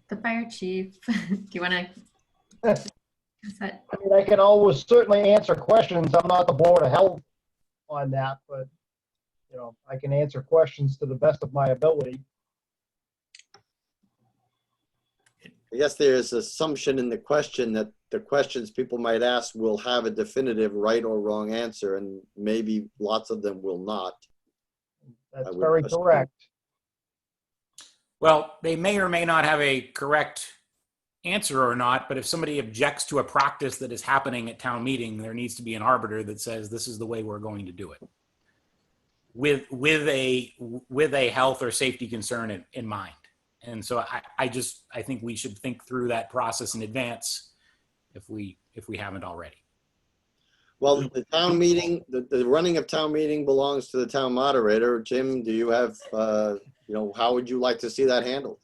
The fire chief, do you want to? I mean, I can always certainly answer questions. I'm not the Board of Health on that, but, you know, I can answer questions to the best of my ability. I guess there's assumption in the question that the questions people might ask will have a definitive right or wrong answer, and maybe lots of them will not. That's very correct. Well, they may or may not have a correct answer or not, but if somebody objects to a practice that is happening at town meeting, there needs to be an arbiter that says this is the way we're going to do it, with a health or safety concern in mind. And so I think we should think through that process in advance if we haven't already. Well, the town meeting, the running of town meeting belongs to the town moderator. Jim, do you have, how would you like to see that handled?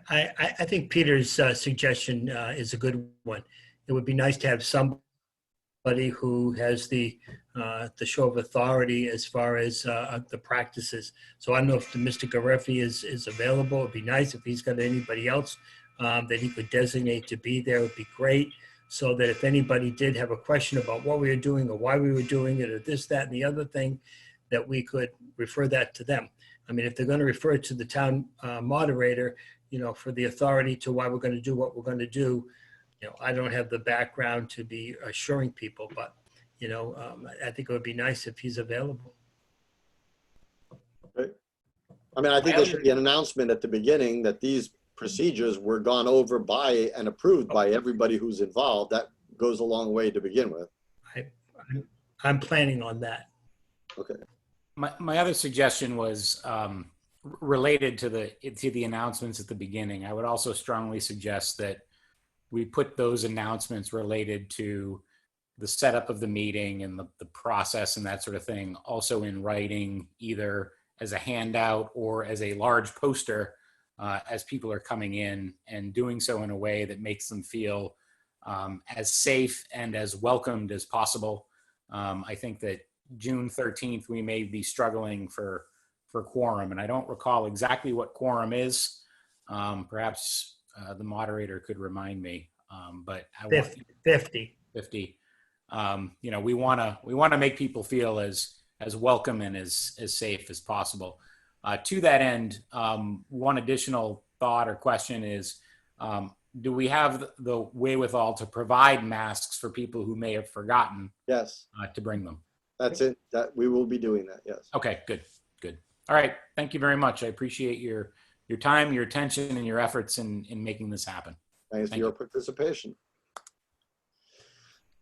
I think Peter's suggestion is a good one. It would be nice to have somebody who has the show of authority as far as the practices. So I don't know if Mr. Gareffi is available. It'd be nice if he's got anybody else that he could designate to be there. It would be great. So that if anybody did have a question about what we were doing or why we were doing it or this, that, and the other thing, that we could refer that to them. I mean, if they're going to refer it to the town moderator, for the authority to why we're going to do what we're going to do, I don't have the background to be assuring people, but, I think it would be nice if he's available. Right. I mean, I think there should be an announcement at the beginning that these procedures were gone over by and approved by everybody who's involved. That goes a long way to begin with. I'm planning on that. Okay. My other suggestion was related to the announcements at the beginning. I would also strongly suggest that we put those announcements related to the setup of the meeting and the process and that sort of thing also in writing, either as a handout or as a large poster as people are coming in, and doing so in a way that makes them feel as safe and as welcomed as possible. I think that June 13th, we may be struggling for quorum, and I don't recall exactly what quorum is. Perhaps the moderator could remind me, but I 50. 50. We want to make people feel as welcome and as safe as possible. To that end, one additional thought or question is, do we have the wherewithal to provide masks for people who may have forgotten? Yes. To bring them? That's it. That we will be doing that. Yes. Okay, good. All right. Thank you very much. I appreciate your time, your attention, and your efforts in making this happen. Thanks for your participation.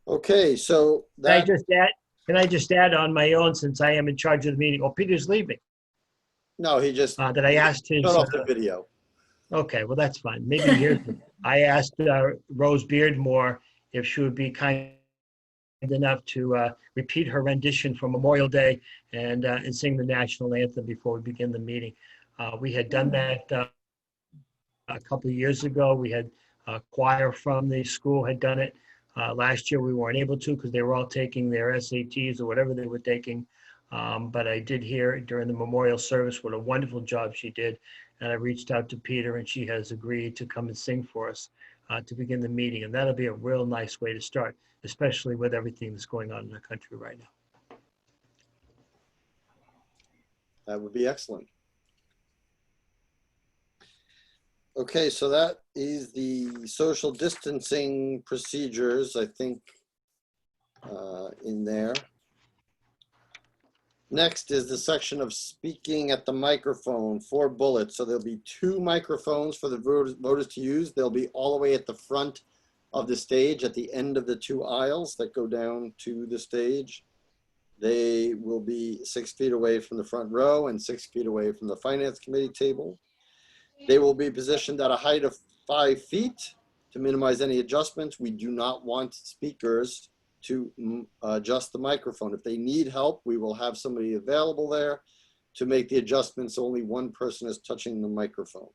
Okay, so Can I just add on my own, since I am in charge of the meeting? Oh, Peter's leaving. No, he just That I asked his. Turn off the video. Okay, well, that's fine. Maybe here's. I asked Rose Beardmore if she would be kind enough to repeat her rendition from Memorial Day and sing the national anthem before we begin the meeting. We had done that a couple of years ago. We had a choir from the school had done it. Last year we weren't able to because they were all taking their SATs or whatever they were taking. But I did hear during the memorial service what a wonderful job she did. And I reached out to Peter, and she has agreed to come and sing for us to begin the meeting. And that'll be a real nice way to start, especially with everything that's going on in the country right now. That would be excellent. Okay, so that is the social distancing procedures, I think, in there. Next is the section of speaking at the microphone, 4 bullets. So there'll be 2 microphones for the voters to use. They'll be all the way at the front of the stage at the end of the 2 aisles that go down to the stage. They will be 6 feet away from the front row and 6 feet away from the finance committee table. They will be positioned at a height of 5 feet to minimize any adjustments. We do not want speakers to adjust the microphone. If they need help, we will have somebody available there to make the adjustments. Only one person is touching the microphone.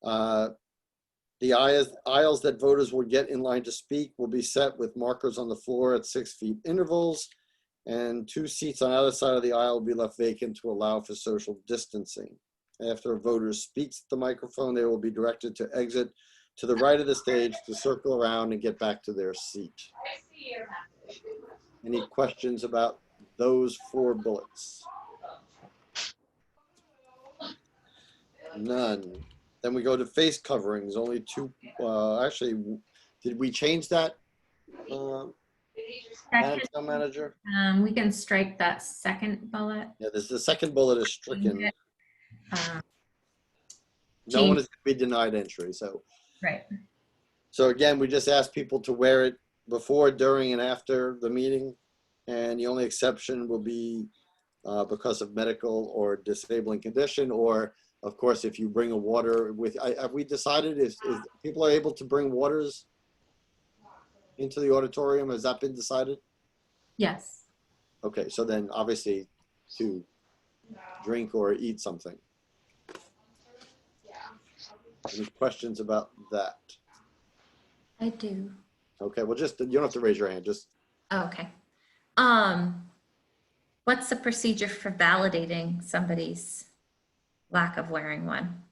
The aisles that voters will get in line to speak will be set with markers on the floor at 6 feet intervals, and 2 seats on either side of the aisle will be left vacant to allow for social distancing. After a voter speaks at the microphone, they will be directed to exit to the right of the stage to circle around and get back to their seat. Any questions about those 4 bullets? None. Then we go to face coverings, only 2. Actually, did we change that, Town Manager? We can strike that second bullet. Yeah, the second bullet is stricken. No one is going to be denied entry. So, right. So again, we just ask people to wear it before, during, and after the meeting. And the only exception will be because of medical or disabling condition, or of course, if you bring a water with, have we decided if people are able to bring waters? into the auditorium? Has that been decided? Yes. Okay, so then obviously to drink or eat something. Any questions about that? I do. Okay, well, just, you don't have to raise your hand, just, Oh, okay. What's the procedure for validating somebody's lack of wearing one?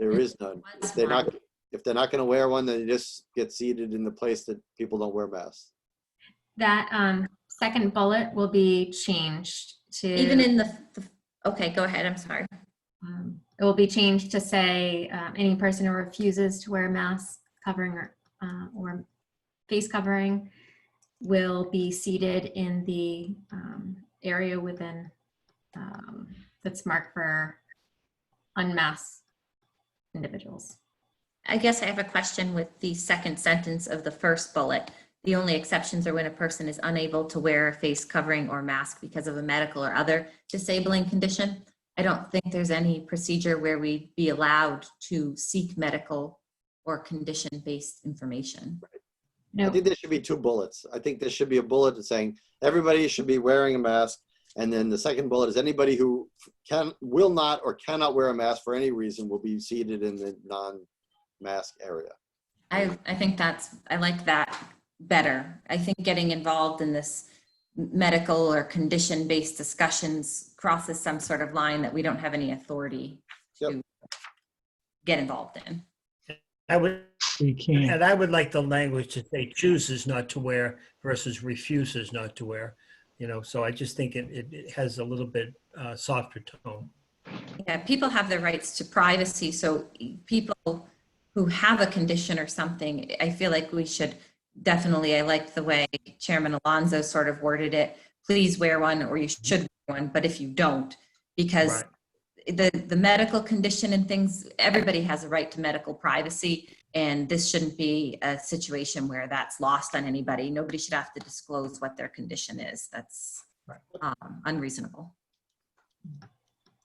there is none. What's If they're not gonna wear one, then you just get seated in the place that people don't wear masks. That second bullet will be changed to. Even in okay, go ahead, I'm sorry. It will be changed to say any person who refuses to wear a mask covering or face covering will be seated in the area within that's marked for unmasked individuals. I guess I have a question with the second sentence of the first bullet. The only exceptions are when a person is unable to wear a face covering or mask because of a medical or other disabling condition. I don't think there's any procedure where we'd be allowed to seek medical or condition-based information. No. I think there should be two bullets. I think there should be a bullet saying everybody should be wearing a mask. And then the second bullet is anybody who will not or cannot wear a mask for any reason will be seated in the non-mask area. I think I like that better. I think getting involved in this medical or condition-based discussions crosses some sort of line that we don't have any authority to get involved in. I would, We can't. and I would like the language to say chooses not to wear versus refuses not to wear, so I just think it has a little bit softer tone. Yeah, people have their rights to privacy. So people who have a condition or something, I feel like we should definitely, I like the way Chairman Alonzo sort of worded it, please wear one or you should wear one, but if you don't, because the medical condition and things, everybody has a right to medical privacy, and this shouldn't be a situation where that's lost on anybody. Nobody should have to disclose what their condition is. That's unreasonable.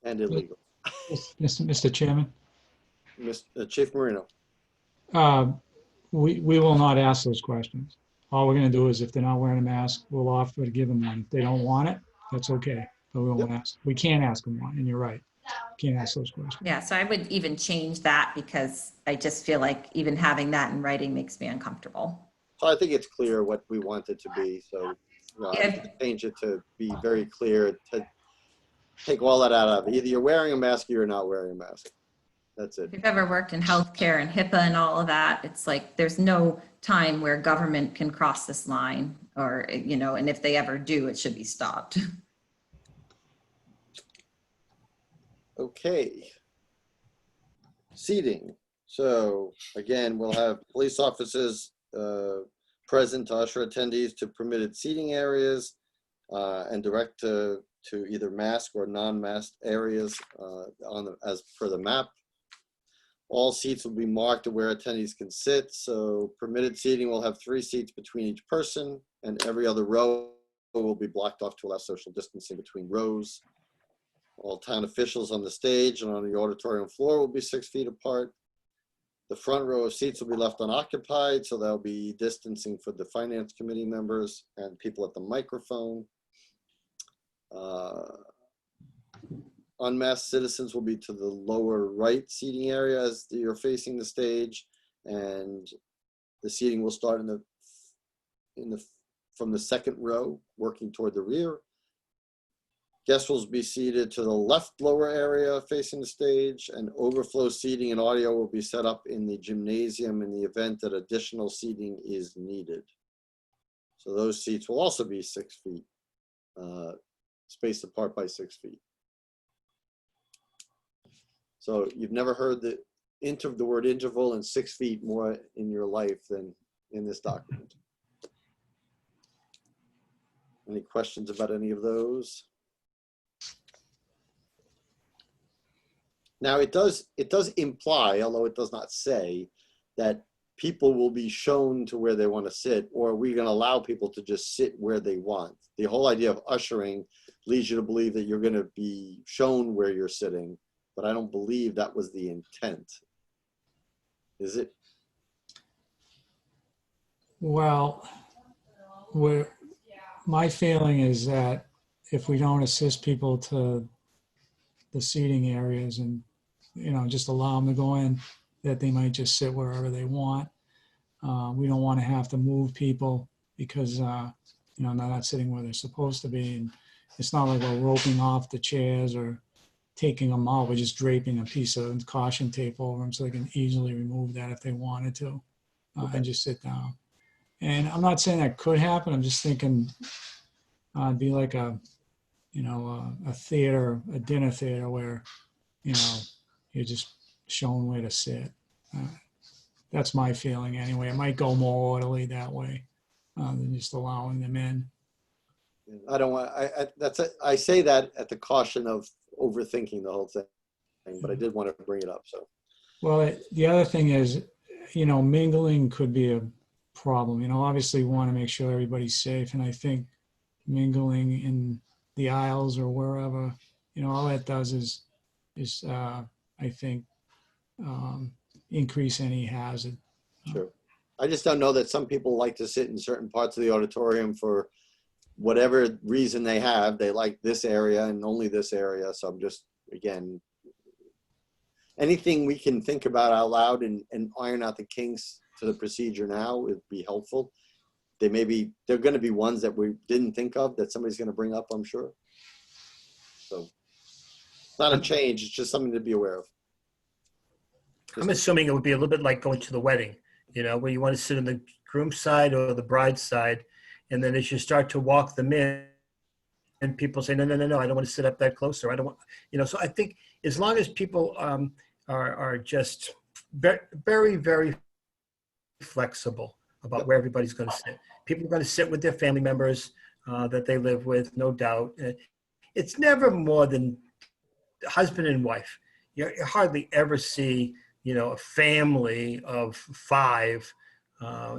And illegal. Mr. Chairman, Chief Marino. we will not ask those questions. All we're going to do is if they're not wearing a mask, we'll offer to give them one. If they don't want it, that's okay. But we won't ask. We can't ask them one, and you're right. Can't ask those questions. Yeah, so I would even change that because I just feel like even having that in writing makes me uncomfortable. So I think it's clear what we want it to be. So change it to be very clear, to take all that out of it. Either you're wearing a mask or you're not wearing a mask. That's it. If you've ever worked in healthcare and HIPAA and all of that, it's like there's no time where government can cross this line or, and if they ever do, it should be stopped. Okay. Seating. So again, we'll have police officers present to usher attendees to permitted seating areas and direct to either mask or non-masked areas as per the map. All seats will be marked to where attendees can sit. So permitted seating will have 3 seats between each person, and every other row will be blocked off to allow social distancing between rows. All town officials on the stage and on the auditorium floor will be 6 feet apart. The front row of seats will be left unoccupied, so there'll be distancing for the finance committee members and people at the microphone. Unmasked citizens will be to the lower right seating area as you're facing the stage, and the seating will start from the second row, working toward the rear. Guests will be seated to the left lower area facing the stage, and overflow seating and audio will be set up in the gymnasium in the event that additional seating is needed. So those seats will also be 6 feet, spaced apart by 6 feet. So you've never heard the word interval and 6 feet more in your life than in this document. Any questions about any of those? Now it does imply, although it does not say, that people will be shown to where they want to sit, or are we going to allow people to just sit where they want? The whole idea of ushering leads you to believe that you're going to be shown where you're sitting, but I don't believe that was the intent. Is it? Well, my feeling is that if we don't assist people to the seating areas and, just allow them to go in, that they might just sit wherever they want. We don't want to have to move people because, they're not sitting where they're supposed to be. And it's not like we're roping off the chairs or taking them out. We're just draping a piece of caution tape over them so they can easily remove that if they wanted to and just sit down. And I'm not saying that could happen. I'm just thinking it'd be like a theater, a dinner theater where, you're just shown where to sit. That's my feeling anyway. It might go more orderly that way than just allowing them in. I don't want, I say that at the caution of overthinking the whole thing, but I did want to bring it up, so. Well, the other thing is, mingling could be a problem. Obviously we want to make sure everybody's safe. And I think mingling in the aisles or wherever, all that does is I think, increase any hazard. Sure. I just don't know that some people like to sit in certain parts of the auditorium for whatever reason they have. They like this area and only this area. So I'm just, again, anything we can think about out loud and iron out the kinks to the procedure now would be helpful. They're going to be ones that we didn't think of that somebody's going to bring up, I'm sure. So it's not a change. It's just something to be aware of. I'm assuming it would be a little bit like going to the wedding, where you want to sit on the groom's side or the bride's side. And then as you start to walk them in, and people say, no, I don't want to sit up that close, or I don't want, so I think as long as people are just very, very flexible about where everybody's going to sit. People are going to sit with their family members that they live with, no doubt. It's never more than husband and wife. You hardly ever see, a family of 5,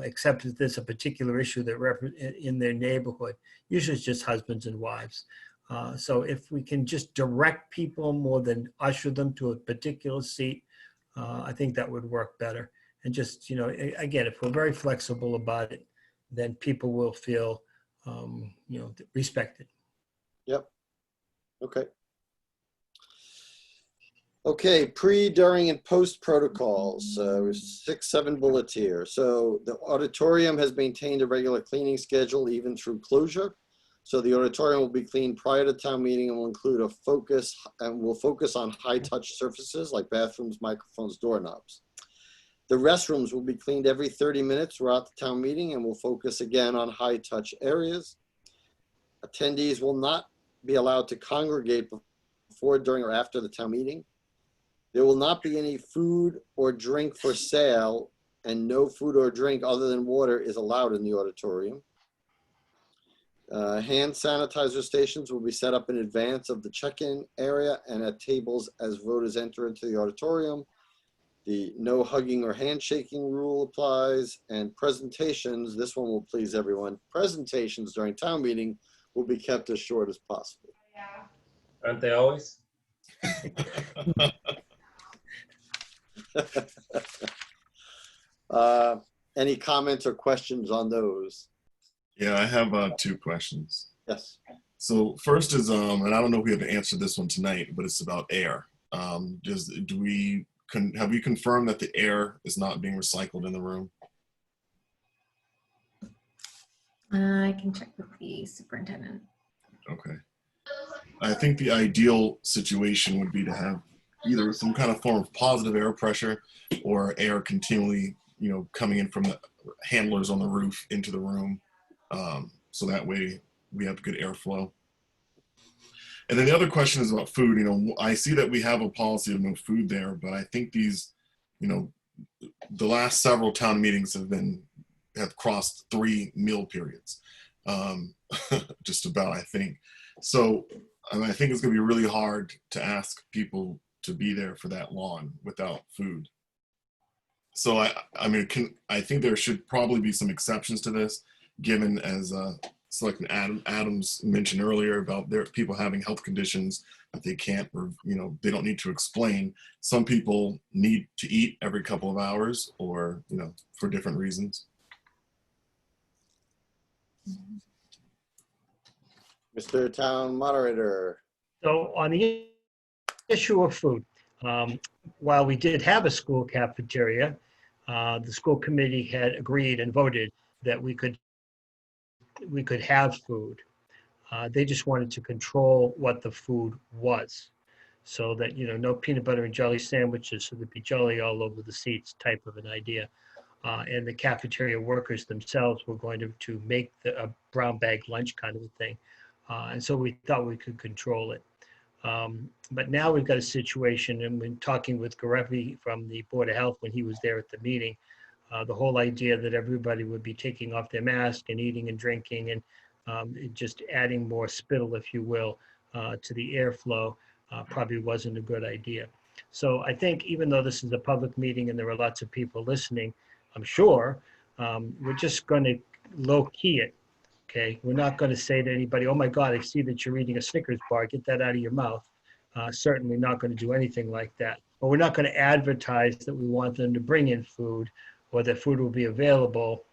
except if there's a particular issue that in their neighborhood. Usually it's just husbands and wives. So if we can just direct people more than usher them to a particular seat, I think that would work better. And just, again, if we're very flexible about it, then people will feel, respected. Yep. Okay. Okay, pre, during, and post protocols, 6-7 bullets here. So the auditorium has maintained a regular cleaning schedule even through closure. So the auditorium will be cleaned prior to town meeting and will include a focus on high touch surfaces like bathrooms, microphones, doorknobs. The restrooms will be cleaned every 30 minutes throughout the town meeting and will focus again on high touch areas. Attendees will not be allowed to congregate before, during, or after the town meeting. There will not be any food or drink for sale, and no food or drink other than water is allowed in the auditorium. Hand sanitizer stations will be set up in advance of the check-in area and at tables as voters enter into the auditorium. The no hugging or handshaking rule applies, and presentations, this one will please everyone, presentations during town meeting will be kept as short as possible. Aren't they always? Any comments or questions on those? Yeah, I have 2 questions. Yes. So first is, and I don't know if we have to answer this one tonight, but it's about air. Have we confirmed that the air is not being recycled in the room? I can check with the superintendent. Okay. I think the ideal situation would be to have either some kind of form of positive air pressure or air continually, coming in from the handlers on the roof into the room. So that way we have good airflow. And then the other question is about food. I see that we have a policy of no food there, but I think these, the last several town meetings have crossed 3 meal periods, just about, I think. So I think it's going to be really hard to ask people to be there for that long without food. So I think there should probably be some exceptions to this, given as Selectman Adams mentioned earlier about their people having health conditions that they can't, or they don't need to explain. Some people need to eat every couple of hours, or for different reasons. Mr. Town Moderator. So on the issue of food, while we did have a school cafeteria, the school committee had agreed and voted that we could have food. They just wanted to control what the food was, so that, you know, no peanut butter and jelly sandwiches, so there'd be jelly all over the seats type of an idea. And the cafeteria workers themselves were going to make a brown bag lunch kind of a thing. And so we thought we could control it. But now we've got a situation, and when talking with Garevi from the Board of Health when he was there at the meeting, the whole idea that everybody would be taking off their mask and eating and drinking and just adding more spittle, if you will, to the airflow probably wasn't a good idea. So I think even though this is a public meeting and there are lots of people listening, I'm sure, we're just going to low key it. Okay, we're not going to say to anybody, oh my God, I see that you're eating a Snickers bar, get that out of your mouth. Certainly not going to do anything like that. But we're not going to advertise that we want them to bring in food or that food will be available.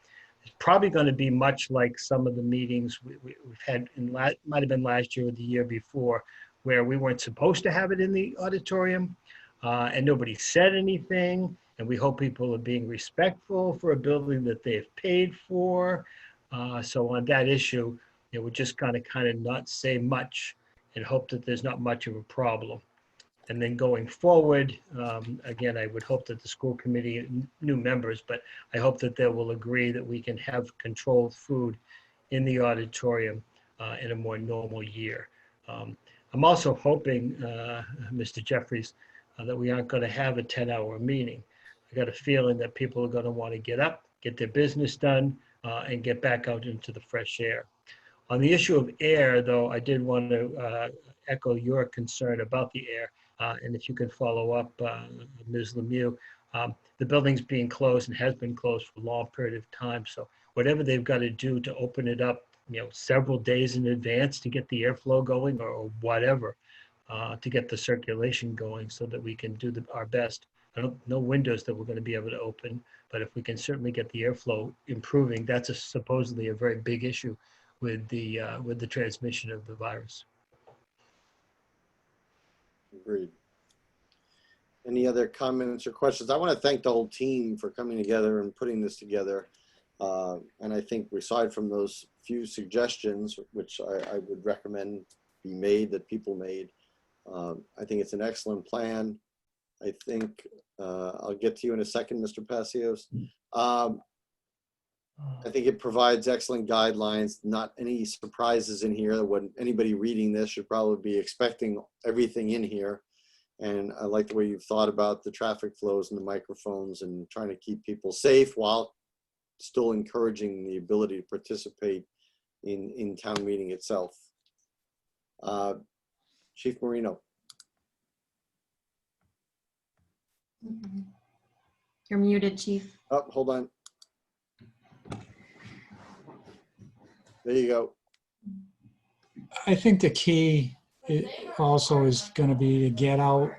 It's probably going to be much like some of the meetings we've had, might have been last year or the year before, where we weren't supposed to have it in the auditorium and nobody said anything. And we hope people are being respectful for a building that they have paid for. So on that issue, you know, we're just kind of not say much and hope that there's not much of a problem. And then going forward, again, I would hope that the school committee, new members, but I hope that they will agree that we can have controlled food in the auditorium in a more normal year. I'm also hoping, Mr. Jeffries, that we aren't going to have a 10-hour meeting. I got a feeling that people are going to want to get up, get their business done, and get back out into the fresh air. On the issue of air, though, I did want to echo your concern about the air. And if you could follow up, Ms. Lemieux, the building's being closed and has been closed for a long period of time. So whatever they've got to do to open it up, you know, several days in advance to get the airflow going or whatever, to get the circulation going so that we can do our best. No windows that we're going to be able to open, but if we can certainly get the airflow improving, that's supposedly a very big issue with the transmission of the virus. Agreed. Any other comments or questions? I want to thank the whole team for coming together and putting this together. And I think aside from those few suggestions, which I would recommend be made, that people made, I think it's an excellent plan. I think I'll get to you in a second, Mr. Passios. I think it provides excellent guidelines, not any surprises in here. When anybody reading this should probably be expecting everything in here. And I like the way you've thought about the traffic flows and the microphones and trying to keep people safe while still encouraging the ability to participate in town meeting itself. Chief Marino. You're muted, Chief. Oh, hold on. There you go. I think the key also is going to be to get out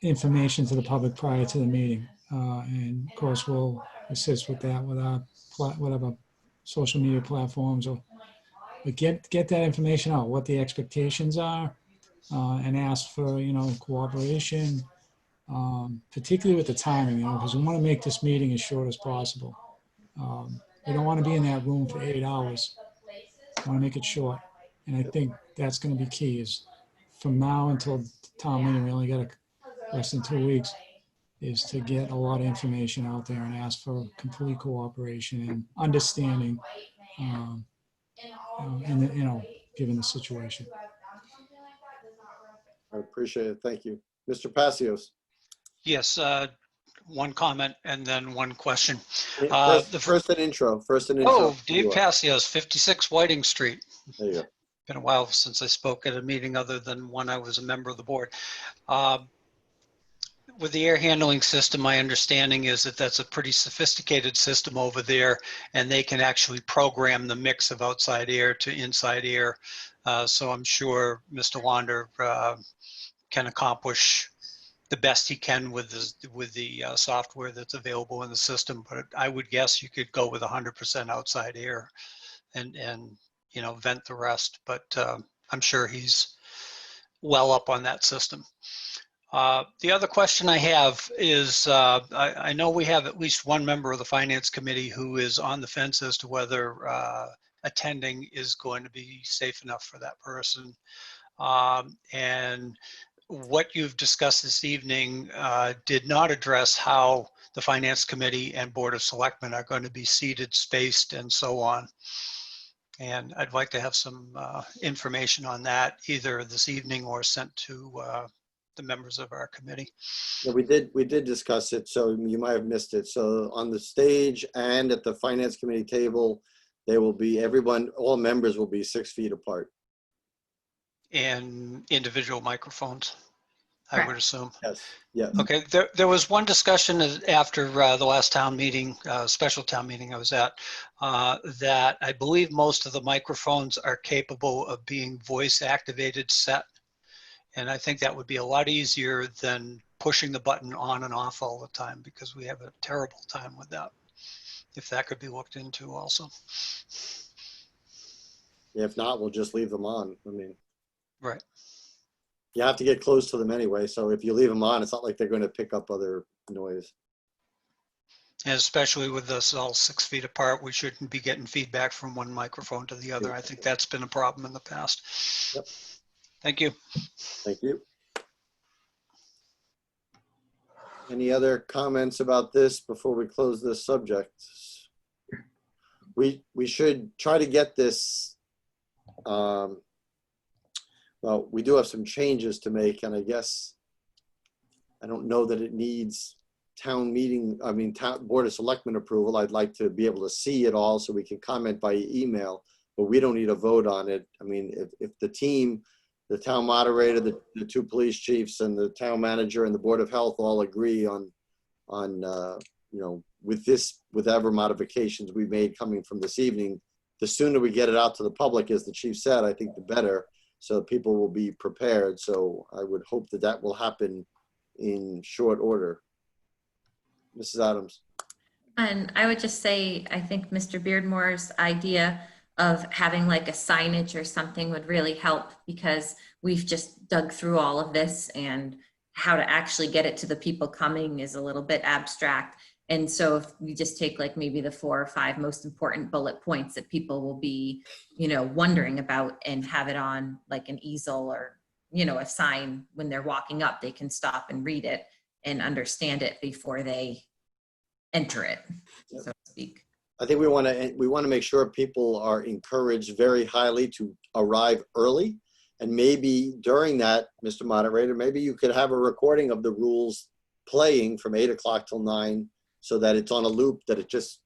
information to the public prior to the meeting. And of course, we'll assist with that with our whatever social media platforms, but get that information out, what the expectations are, and ask for, you know, cooperation, particularly with the timing, you know, because we want to make this meeting as short as possible. We don't want to be in that room for 8 hours. We want to make it short. And I think that's going to be key, is from now until the town meeting, we only got less than 2 weeks, is to get a lot of information out there and ask for complete cooperation and understanding, and, you know, given the situation. I appreciate it. Thank you. Mr. Passios. Yes, one comment and then one question. First an intro. Oh, Dave Passios, 56 Whiting Street. There you go. Been a while since I spoke at a meeting other than when I was a member of the board. With the air handling system, my understanding is that that's a pretty sophisticated system over there, and they can actually program the mix of outside air to inside air. So I'm sure Mr. Wander can accomplish the best he can with the software that's available in the system. But I would guess you could go with 100% outside air and vent the rest. But I'm sure he's well up on that system. The other question I have is, I know we have at least one member of the Finance Committee who is on the fence as to whether attending is going to be safe enough for that person. And what you've discussed this evening did not address how the Finance Committee and Board of Selectmen are going to be seated, spaced, and so on. And I'd like to have some information on that either this evening or sent to the members of our committee. Yeah, we did discuss it, so you might have missed it. So on the stage and at the Finance Committee table, they will be, all members will be 6 feet apart. And individual microphones, I Correct. would assume. Yes, yes. Okay, there was one discussion after the last town meeting, special town meeting I was at, that I believe most of the microphones are capable of being voice activated set. And I think that would be a lot easier than pushing the button on and off all the time, because we have a terrible time with that. If that could be looked into also. Yeah, if not, we'll just leave them on. I mean, Right. you have to get close to them anyway. So if you leave them on, it's not like they're going to pick up other noise. And especially with us all 6 feet apart, we shouldn't be getting feedback from one microphone to the other. I think that's been a problem in the past. Yep. Thank you. Thank you. Any other comments about this before we close this subject? We should try to get this. Well, we do have some changes to make, and I guess I don't know that it needs town meeting, Board of Selectmen approval. I'd like to be able to see it all so we can comment by email, but we don't need a vote on it. I mean, if the team, the town moderator, the 2 police chiefs, and the town manager and the Board of Health all agree on with whatever modifications we made coming from this evening, the sooner we get it out to the public, as the chief said, I think the better, so people will be prepared. So I would hope that that will happen in short order. Mrs. Adams. And I would just say, I think Mr. Beardmore's idea of having like a signage or something would really help, because we've just dug through all of this, and how to actually get it to the people coming is a little bit abstract. And so if we just take like maybe the 4 or 5 most important bullet points that people will be, wondering about, and have it on like an easel or, a sign when they're walking up, they can stop and read it and understand it before they enter it, so to speak. I think we want to make sure people are encouraged very highly to arrive early. And maybe during that, Mr. Moderator, maybe you could have a recording of the rules playing from 8 o'clock till 9, so that it's on a loop, that it just,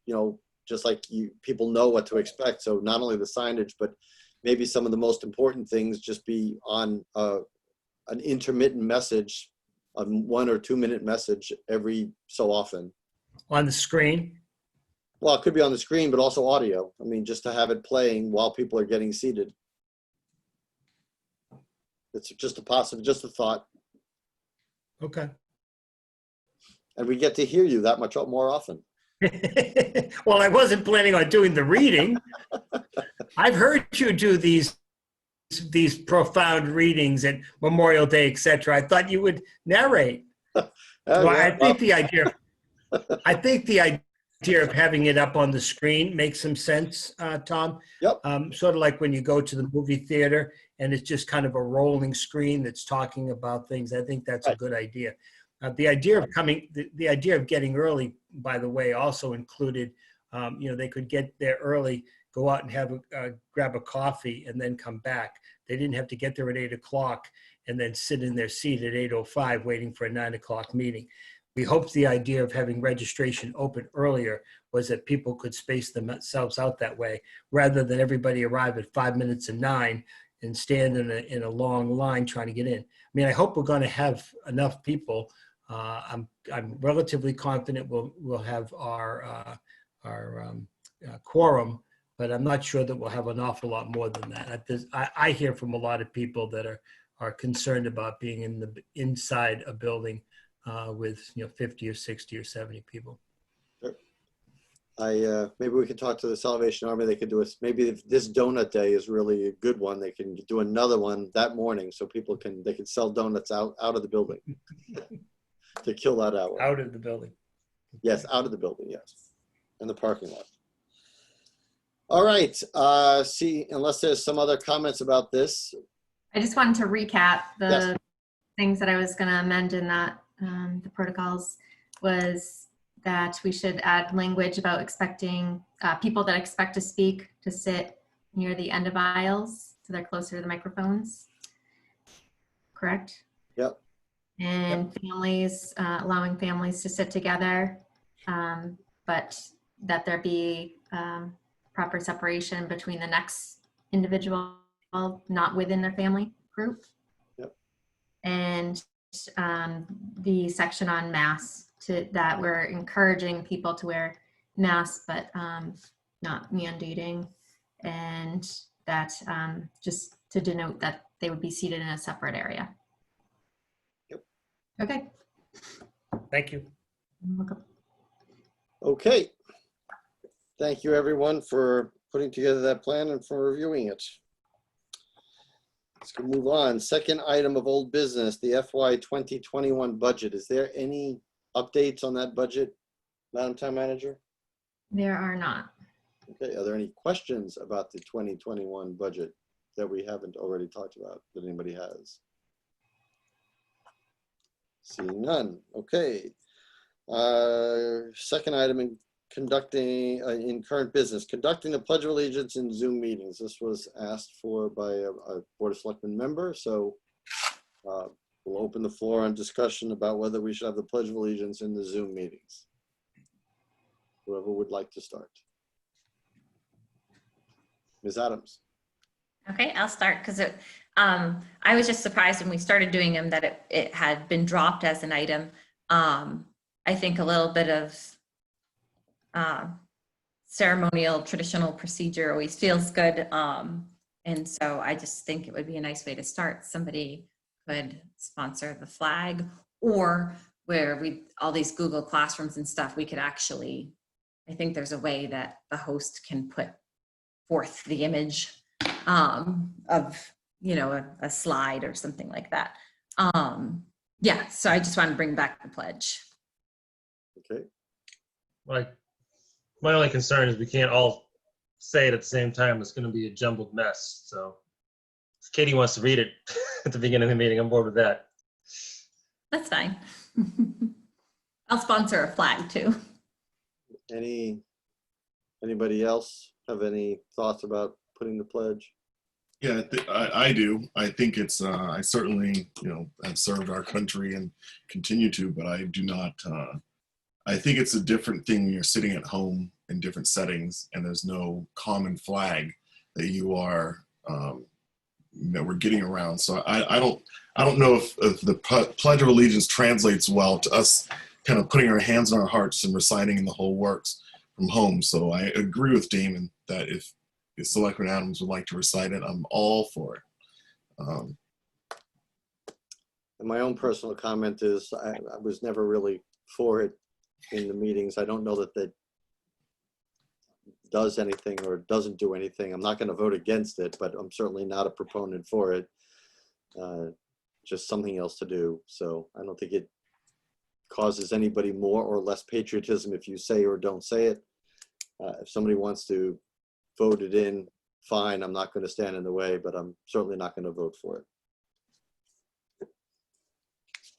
just like people know what to expect. So not only the signage, but maybe some of the most important things just be on an intermittent message, a 1 or 2 minute message every so often. On the screen? Well, it could be on the screen, but also audio. I mean, just to have it playing while people are getting seated. It's just a thought. Okay. And we get to hear you that much more often. Well, I wasn't planning on doing the reading. I've heard you do these profound readings at Memorial Day, etc. I thought you would narrate. I think the idea of having it up on the screen makes some sense, Tom. Yep. Sort of like when you go to the movie theater and it's just kind of a rolling screen that's talking about things. I think that's a good idea. The idea of getting early, by the way, also included, they could get there early, go out and grab a coffee and then come back. They didn't have to get there at 8 o'clock and then sit in their seat at 8:05 waiting for a 9 o'clock meeting. We hoped the idea of having registration open earlier was that people could space themselves out that way, rather than everybody arrive at 5 minutes to 9 and stand in a long line trying to get in. I mean, I hope we're going to have enough people. I'm relatively confident we'll have our quorum, but I'm not sure that we'll have an awful lot more than that. I hear from a lot of people that are are concerned about being inside a building with 50 or 60 or 70 people. Maybe we could talk to the Salvation Army. They could do us, maybe if this donut day is really a good one, they can do another one that morning so people can sell donuts out of the building to kill that hour. Out of the building. Yes, out of the building, yes. In the parking lot. All right, unless there's some other comments about this. I just wanted to recap the Yes. things that I was going to amend in that, the protocols was that we should add language about expecting people that expect to speak to sit near the end of aisles so they're closer to the microphones. Correct? Yep. And families, allowing families to sit together, but that there be proper separation between the next individual not within their family group. Yep. And the section on masks, that we're encouraging people to wear masks, but not mandating, and that just to denote that they would be seated in a separate area. Yep. Okay. Thank you. Welcome. Okay. Thank you, everyone, for putting together that plan and for reviewing it. Let's go move on. Second item of old business, the FY 2021 budget. Is there any updates on that budget, Madam Town Manager? There are not. Okay, are there any questions about the 2021 budget that we haven't already talked about, that anybody has? Seeing none, okay. Second item in current business, conducting the Pledge of Allegiance in Zoom meetings. This was asked for by a Board of Selectmen member, so we'll open the floor on discussion about whether we should have the Pledge of Allegiance in the Zoom meetings. Whoever would like to start. Ms. Adams. Okay, I'll start because I was just surprised when we started doing them that it had been dropped as an item. I think a little bit of ceremonial traditional procedure always feels good. And so I just think it would be a nice way to start. Somebody could sponsor the flag, or where all these Google Classrooms and stuff, we could actually, I think there's a way that the host can put forth the image of, a slide or something like that. Yeah, so I just want to bring back the pledge. Okay. My only concern is we can't all say it at the same time. It's going to be a jumbled mess. So if Katey wants to read it at the beginning of the meeting, I'm bored with that. That's fine. I'll sponsor a flag too. Anybody else have any thoughts about putting the pledge? Yeah, I do. I think it's, I certainly, have served our country and continue to, but I do not, I think it's a different thing when you're sitting at home in different settings and there's no common flag that you are, that we're getting around. So I don't know if the Pledge of Allegiance translates well to us kind of putting our hands on our hearts and reciting in the whole works from home. So I agree with Damon that if Selectman Adams would like to recite it, I'm all for it. And my own personal comment is I was never really for it in the meetings. I don't know that that does anything or doesn't do anything. I'm not going to vote against it, but I'm certainly not a proponent for it. Just something else to do. So I don't think it causes anybody more or less patriotism if you say or don't say it. If somebody wants to vote it in, fine. I'm not going to stand in the way, but I'm certainly not going to vote for it.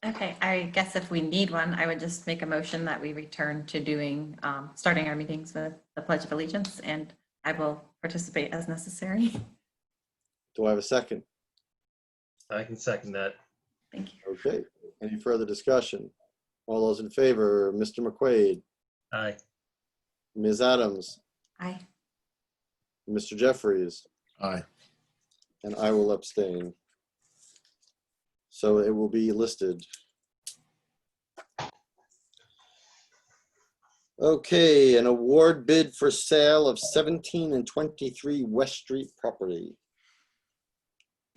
Okay, I guess if we need one, I would just make a motion that we return to doing, starting our meetings with the Pledge of Allegiance, and I will participate as necessary. Do I have a second? I can second that. Thank you. Okay. Any further discussion? All those in favor, Mr. McQuaid, Aye. Ms. Adams, Aye. Mr. Jeffries, Aye. and I will abstain. So it will be listed. Okay, an award bid for sale of 17 and 23 West Street property.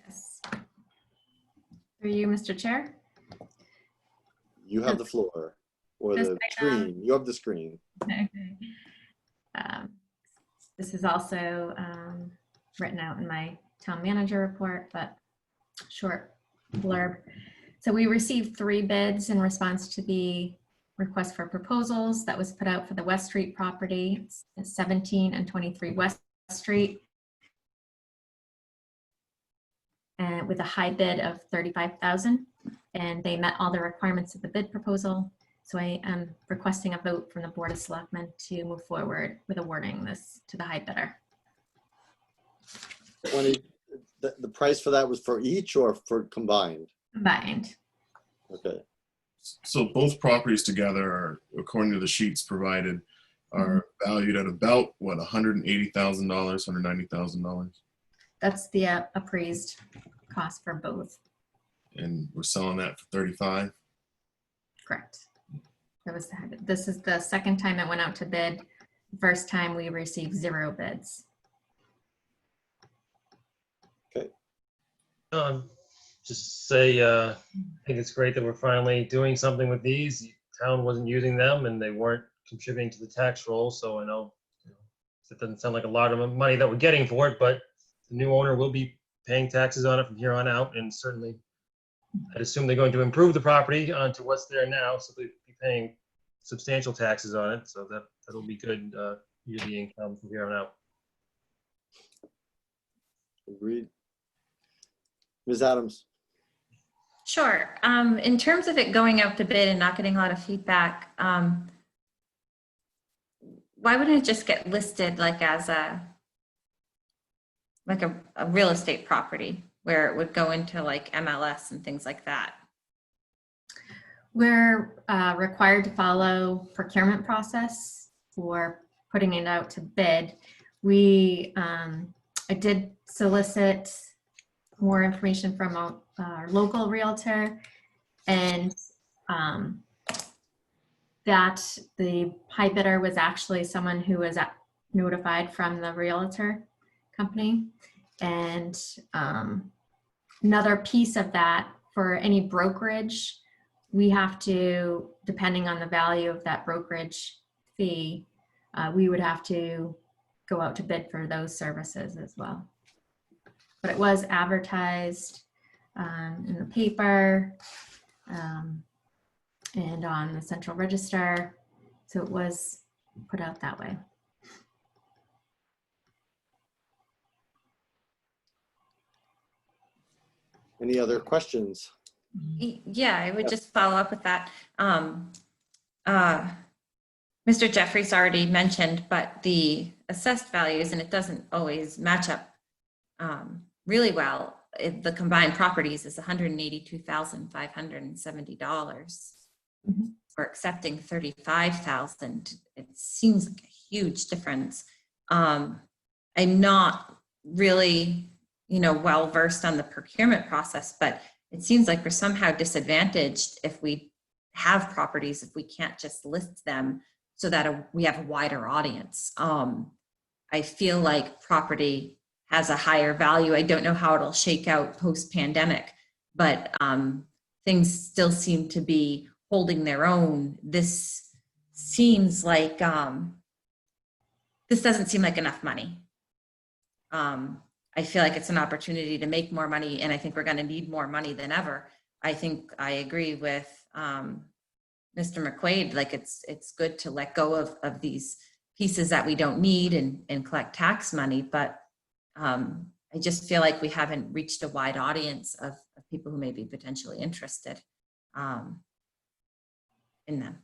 Yes. Through you, Mr. Chair. You have the floor, or Just the like, screen. You have the screen. Okay. This is also written out in my town manager report, but short blurb. So we received 3 bids in response to the request for proposals that was put out for the West Street property. It's 17 and 23 West Street. And with a high bid of $35,000, and they met all the requirements of the bid proposal. So I am requesting a vote from the Board of Selectmen to move forward with awarding this to the high bidder. The price for that was for each or for combined? Combined. Okay. So both properties together are, according to the sheets provided, are valued at about, what, $180,000, $190,000? That's the appraised cost for both. And we're selling that for 35. Correct. That was this is the second time it went out to bid. First time we received 0 bids. Just say, I think it's great that we're finally doing something with these. The town wasn't using them and they weren't contributing to the tax roll. So I know, it doesn't sound like a lot of money that we're getting for it, but the new owner will be paying taxes on it from here on out. And certainly, I'd assume they're going to improve the property onto what's there now. So they'll be paying substantial taxes on it. So that'll be good yearly income from here on out. Agreed. Ms. Adams. Sure. In terms of it going out to bid and not getting a lot of feedback, why wouldn't it just get listed like as a real estate property where it would go into like MLS and things like that? We're required to follow procurement process for putting it out to bid. I did solicit more information from our local realtor, and that the high bidder was actually someone who was notified from the realtor company. And another piece of that, for any brokerage, we have to, depending on the value of that brokerage fee, we would have to go out to bid for those services as well. But it was advertised in the paper and on the Central Register. So it was put out that way. Any other questions? Yeah, I would just follow up with that. Mr. Jeffries already mentioned, but the assessed values, and it doesn't always match up really well. The combined properties is $182,570. We're accepting $35,000. It seems like a huge difference. I'm not really, well versed on the procurement process, but it seems like we're somehow disadvantaged if we have properties, if we can't just list them so that we have a wider audience. I feel like property has a higher value. I don't know how it'll shake out post-pandemic, but things still seem to be holding their own. This seems like, this doesn't seem like enough money. I feel like it's an opportunity to make more money, and I think we're going to need more money than ever. I think I agree with Mr. McQuaid. Like it's good to let go of these pieces that we don't need and collect tax money, but I just feel like we haven't reached a wide audience of people who may be potentially interested in them.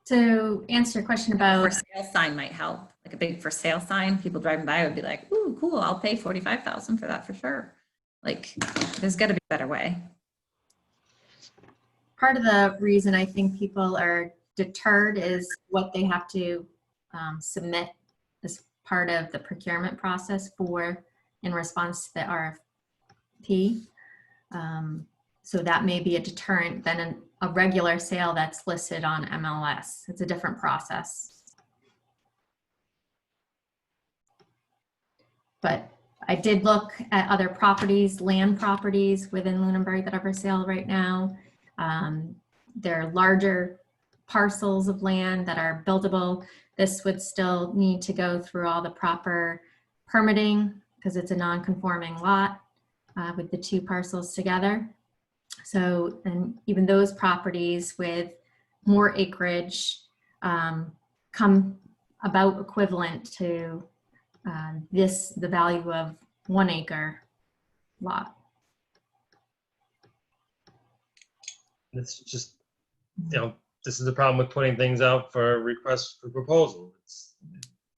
To answer your question about For sale sign might help, like a big for sale sign. People driving by would be like, "Ooh, cool! I'll pay $45,000 for that for sure." Like, there's got to be a better way. part of the reason I think people are deterred is what they have to submit as part of the procurement process in response to the RFP. So that may be a deterrent than a regular sale that's listed on MLS. It's a different process. But I did look at other properties, land properties within Lunenburg that are for sale right now. There are larger parcels of land that are buildable. This would still need to go through all the proper permitting because it's a non-conforming lot with the two parcels together. So, and even those properties with more acreage come about equivalent to the value of 1 acre lot. It's just, this is the problem with putting things out for requests for proposal. It's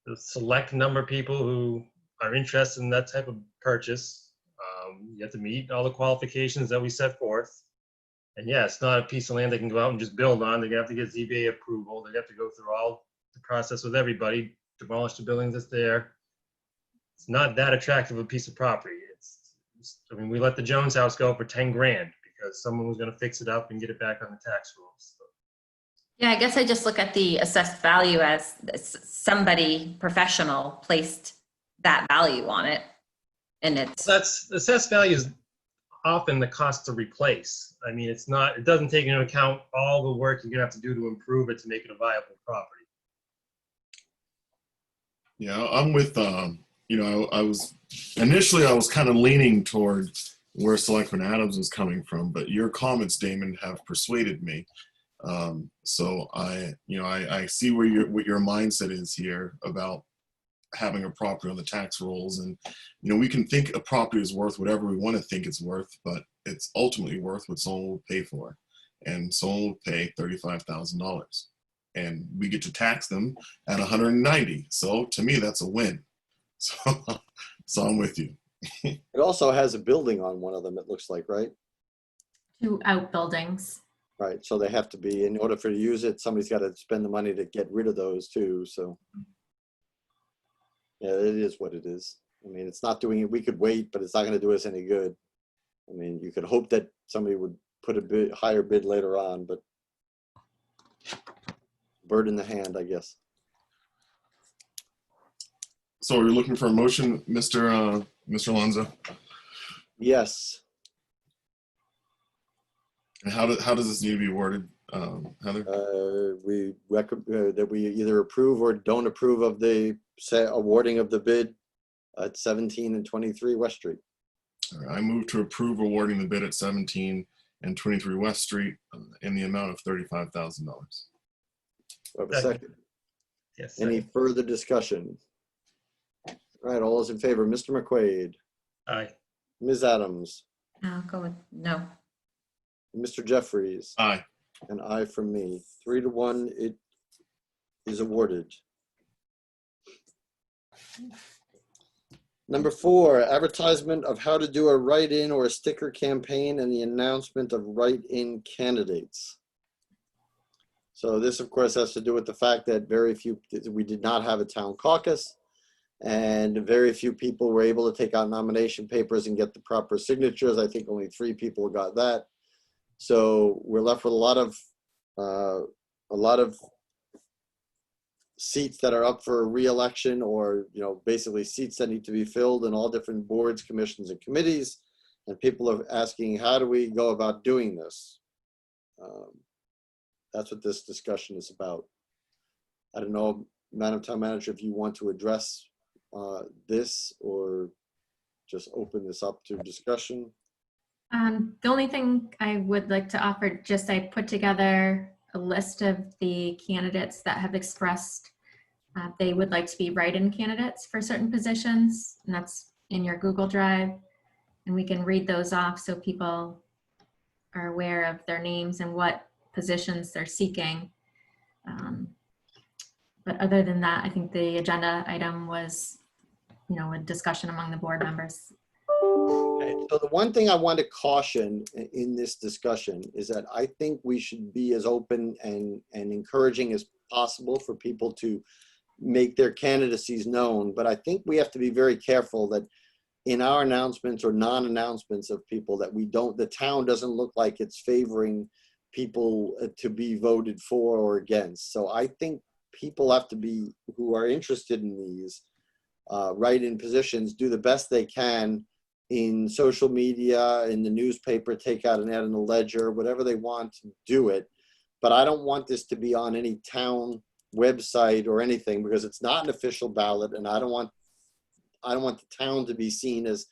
the select number of people who are interested in that type of purchase. You have to meet all the qualifications that we set forth. And yeah, it's not a piece of land they can go out and just build on. They're gonna have to get ZBA approval. They have to go through all the process with everybody, demolish the buildings that's there. It's not that attractive a piece of property. I mean, we let the Jones house go for 10 grand because someone was gonna fix it up and get it back on the tax rolls. So, Yeah, I guess I just look at the assessed value as somebody professional placed that value on it. And it's, that's, assessed value is often the cost to replace. I mean, it doesn't take into account all the work you're gonna have to do to improve it to make it a viable property. Yeah, I'm with, I was kind of leaning toward where Selectman Adams was coming from, but your comments, Damon, have persuaded me. So I see what your mindset is here about having a property on the tax rolls, and we can think a property is worth whatever we want to think it's worth, but it's ultimately worth what someone will pay for, and someone will pay $35,000, and we get to tax them at 190. So to me, that's a win. So I'm with you. It also has a building on one of them, it looks like, right? 2 outbuildings. Right, so they have to be, in order for you to use it, somebody's got to spend the money to get rid of those too, so. Yeah, it is what it is. I mean, it's not doing it, we could wait, but it's not gonna do us any good. I mean, you could hope that somebody would put a bit higher bid later on, but bird in the hand, I guess. So are you looking for a motion, Mr. Alonzo? Yes, And how does this need to be worded, Heather? we recommend that we either approve or don't approve of the awarding of the bid at 17 and 23 West Street. All right, I move to approve awarding the bid at 17 and 23 West Street in the amount of $35,000. Have a second. Yes. Any further discussion? All right, all those in favor, Mr. McQuaid, Aye. Ms. Adams, I'll go with no. Mr. Jeffries, Aye. and I from me. 3-1, it is awarded. Number 4, advertisement of how to do a write-in or a sticker campaign and the announcement of write-in candidates. So this, of course, has to do with the fact that we did not have a town caucus, and very few people were able to take out nomination papers and get the proper signatures. I think only 3 people got that. So we're left with a lot of seats that are up for re-election, or basically seats that need to be filled in all different boards, commissions, and committees. And people are asking, how do we go about doing this? That's what this discussion is about. I don't know, Madam Town Manager, if you want to address this or just open this up to discussion. The only thing I would like to offer, I put together a list of the candidates that have expressed they would like to be write-in candidates for certain positions, and that's in your Google Drive. And we can read those off so people are aware of their names and what positions they're seeking. But other than that, I think the agenda item was, a discussion among the board members. So the one thing I want to caution in this discussion is that I think we should be as open and encouraging as possible for people to make their candidacies known. But I think we have to be very careful that in our announcements or non-announcements of people that the town doesn't look like it's favoring people to be voted for or against. So I think people have to be, who are interested in these, write-in positions do the best they can in social media, in the newspaper, take out an ad in the ledger, whatever they want to do it. But I don't want this to be on any town website or anything, because it's not an official ballot, and I don't want the town to be seen as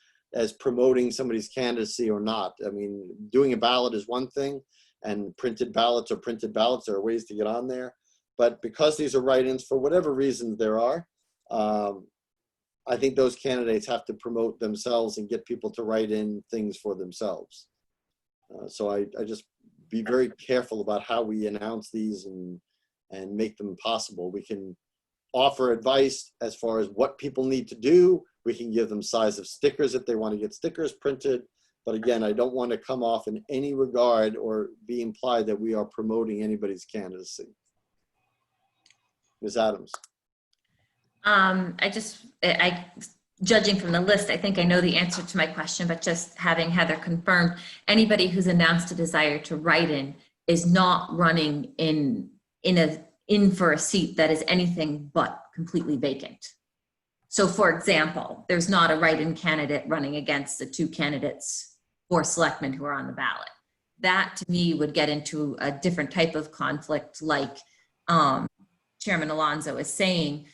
promoting somebody's candidacy or not. I mean, doing a ballot is one thing, and printed ballots are ways to get on there. But because these are write-ins, for whatever reasons there are, I think those candidates have to promote themselves and get people to write in things for themselves. So I just be very careful about how we announce these and make them possible. We can offer advice as far as what people need to do. We can give them size of stickers if they want to get stickers printed. But again, I don't want to come off in any regard or be implied that we are promoting anybody's candidacy. Ms. Adams. Judging from the list, I think I know the answer to my question, but just having Heather confirmed, anybody who's announced a desire to write in is not running in for a seat that is anything but completely vacant. So for example, there's not a write-in candidate running against the two candidates for selectmen who are on the ballot. That to me would get into a different type of conflict, like Chairman Alonzo is saying.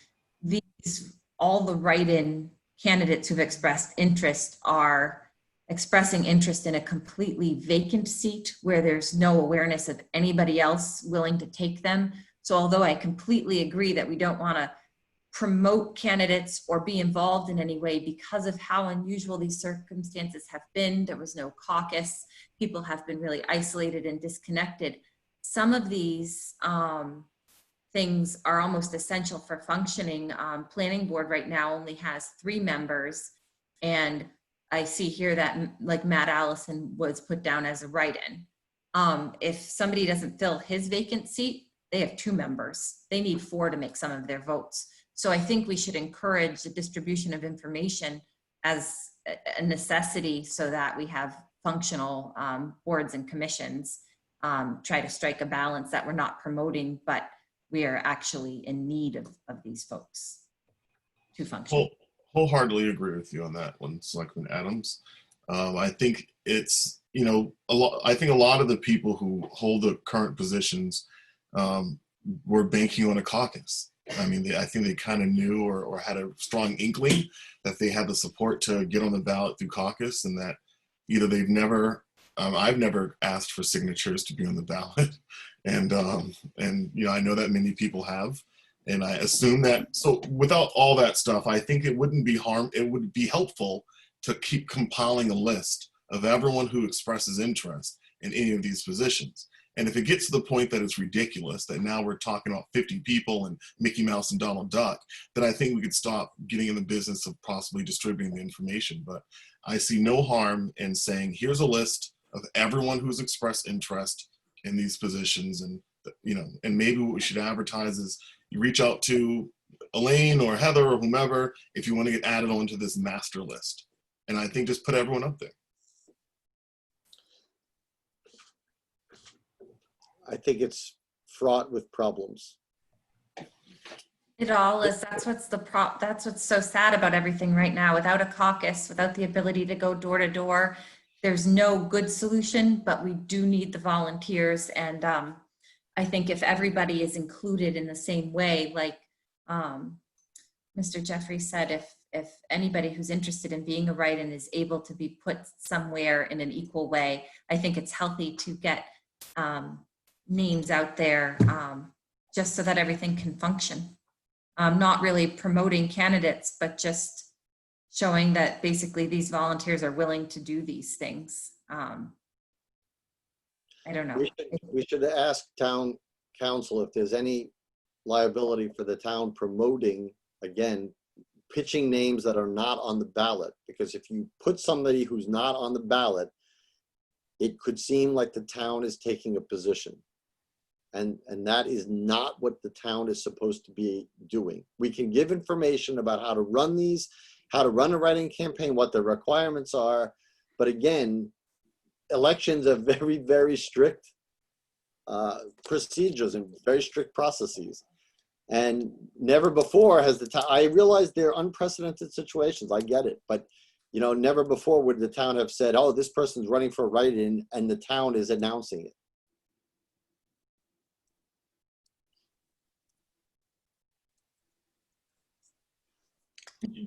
All the write-in candidates who've expressed interest are expressing interest in a completely vacant seat where there's no awareness of anybody else willing to take them. So although I completely agree that we don't want to promote candidates or be involved in any way because of how unusual these circumstances have been, there was no caucus, people have been really isolated and disconnected. Some of these things are almost essential for functioning. Planning board right now only has 3 members, and I see here that like Matt Allison was put down as a write-in. If somebody doesn't fill his vacant seat, they have 2 members. They need 4 to make some of their votes. So I think we should encourage the distribution of information as a necessity so that we have functional boards and commissions. Try to strike a balance that we're not promoting, but we are actually in need of these folks to function. Wholeheartedly agree with you on that one, Selectman Adams. I think it's, I think a lot of the people who hold the current positions were banking on a caucus. I mean, I think they kind of knew or had a strong inkling that they had the support to get on the ballot through caucus, and that either I've never asked for signatures to be on the ballot. And I know that many people have, and I assume that. So without all that stuff, I think it would be helpful to keep compiling a list of everyone who expresses interest in any of these positions. And if it gets to the point that it's ridiculous, that now we're talking about 50 people and Mickey Mouse and Donald Duck, then I think we could stop getting in the business of possibly distributing the information. But I see no harm in saying, here's a list of everyone who's expressed interest in these positions, and and maybe what we should advertise is you reach out to Elaine or Heather or whomever if you want to get added onto this master list. And I think just put everyone up there. I think it's fraught with problems. It all is. That's what's so sad about everything right now. Without a caucus, without the ability to go door to door, there's no good solution, but we do need the volunteers. And I think if everybody is included in the same way, like Mr. Jeffrey said, if anybody who's interested in being a write-in is able to be put somewhere in an equal way, I think it's healthy to get names out there just so that everything can function. Not really promoting candidates, but just showing that basically these volunteers are willing to do these things. I don't know. We should ask town council if there's any liability for the town promoting, again, pitching names that are not on the ballot. Because if you put somebody who's not on the ballot, it could seem like the town is taking a position. And that is not what the town is supposed to be doing. We can give information about how to run these, how to run a write-in campaign, what the requirements are. But again, elections are very, very strict procedures and very strict processes. And never before has the town, I realize they're unprecedented situations, I get it, but you know, never before would the town have said, oh, this person's running for a write-in and the town is announcing it.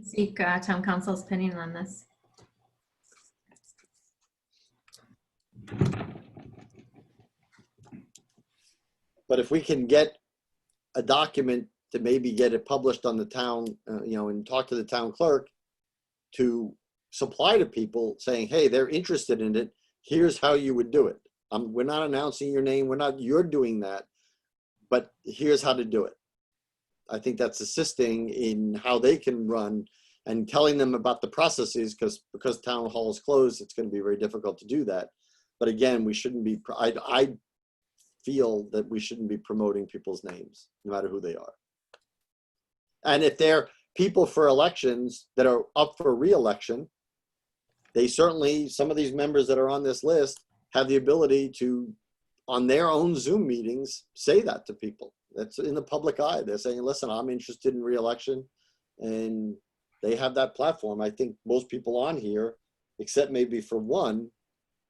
Seek town council's opinion on this. But if we can get a document to maybe get it published on the town, you know, and talk to the town clerk to supply to people saying, hey, they're interested in it. Here's how you would do it. We're not announcing your name. You're doing that, but here's how to do it. I think that's assisting in how they can run and telling them about the processes, because town hall is closed, it's going to be very difficult to do that. But again, we shouldn't be, I feel that we shouldn't be promoting people's names, no matter who they are. And if they're people for elections that are up for re-election, they certainly, some of these members that are on this list have the ability to, on their own Zoom meetings, say that to people. That's in the public eye. They're saying, listen, I'm interested in re-election, and they have that platform. I think most people on here, except maybe for one,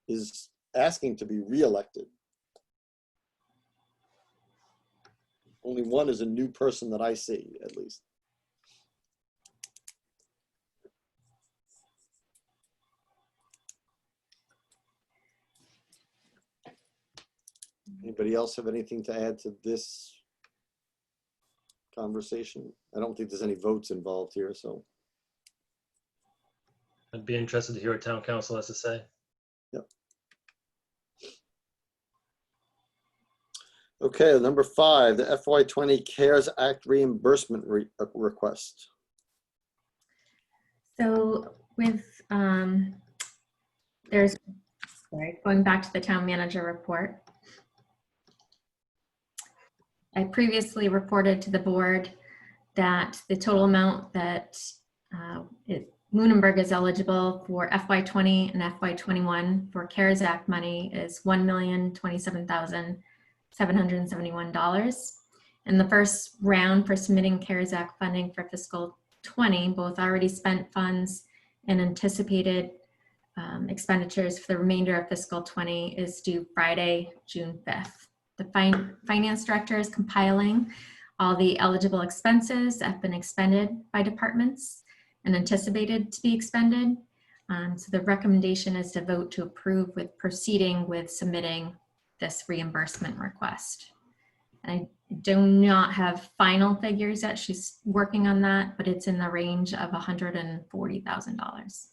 is asking to be re-elected. Only one is a new person that I see, at least. Anybody else have anything to add to this conversation? I don't think there's any votes involved here, so. I'd be interested to hear what town council has to say. Yep. Okay, number 5, the FY20 CARES Act reimbursement request. So with, going back to the town manager report. I previously reported to the board that the total amount that Lunenburg is eligible for FY20 and FY21 for CARES Act money is $1,027,771. And the first round for submitting CARES Act funding for fiscal 20, both already spent funds and anticipated expenditures for the remainder of fiscal 20 is due Friday, June 5th. The finance director is compiling all the eligible expenses that have been expended by departments and anticipated to be expended. So the recommendation is to vote to approve with proceeding with submitting this reimbursement request. I do not have final figures yet. She's working on that, but it's in the range of $140,000.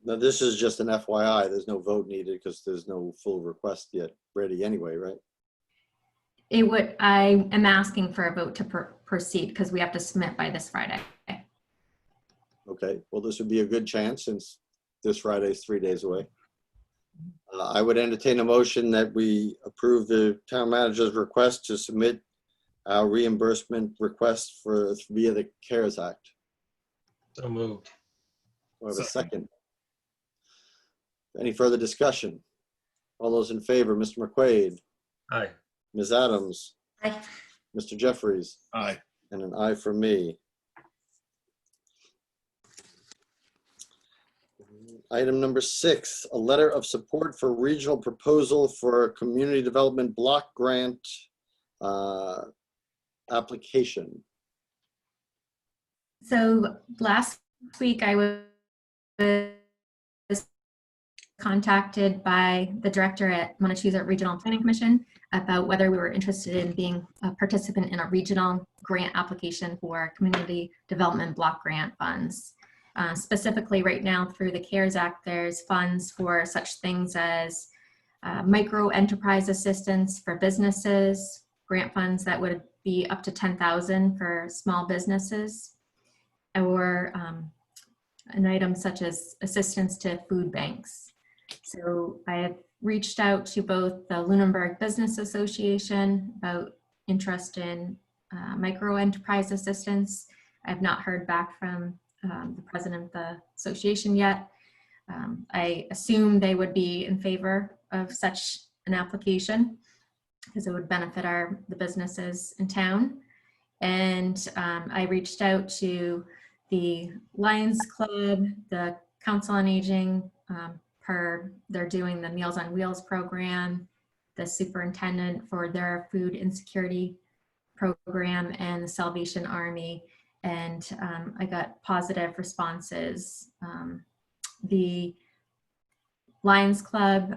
Now, this is just an FYI. There's no vote needed because there's no full request yet ready anyway, right? I am asking for a vote to proceed because we have to submit by this Friday. Okay, well, this would be a good chance since this Friday is 3 days away. I would entertain a motion that we approve the town manager's request to submit our reimbursement request via the CARES Act. So moved. Do I have a second? Any further discussion? All those in favor, Mr. McQuaid, Aye. Ms. Adams, Aye. Mr. Jeffries, Aye. and an aye for me. Item number 6, a letter of support for regional proposal for a community development block grant application. So last week I was contacted by the director at Montechusett Regional Planning Commission about whether we were interested in being a participant in a regional grant application for community development block grant funds. Specifically right now through the CARES Act, there's funds for such things as micro enterprise assistance for businesses, grant funds that would be up to $10,000 for small businesses, or an item such as assistance to food banks. So I have reached out to both the Lunenburg Business Association about interest in micro enterprise assistance. I have not heard back from the president of the association yet. I assume they would be in favor of such an application. because it would benefit the businesses in town. And I reached out to the Lions Club, the Council on Aging, they're doing the Meals on Wheels program, the superintendent for their food insecurity program, and the Salvation Army. And I got positive responses. The Lions Club,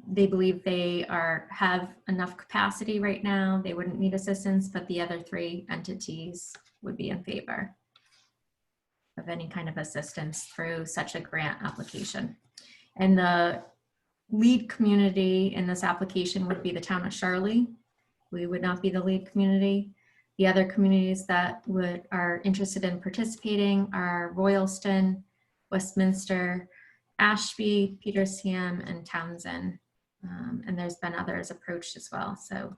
they believe they have enough capacity right now. They wouldn't need assistance, but the other 3 entities would be in favor of any kind of assistance through such a grant application. And the lead community in this application would be the town of Shirley. We would not be the lead community. The other communities that are interested in participating are Royalston, Westminster, Ashby, Petersham, and Townsend. And there's been others approached as well. So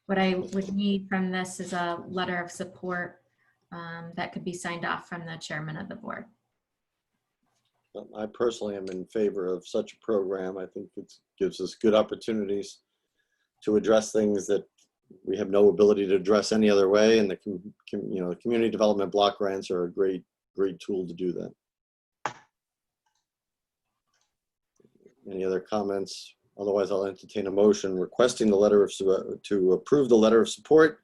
what I would need from this is a letter of support that could be signed off from the chairman of the board. I personally am in favor of such a program. I think it gives us good opportunities to address things that we have no ability to address any other way. And the community development block grants are a great tool to do that. Any other comments? Otherwise, I'll entertain a motion requesting to approve the letter of support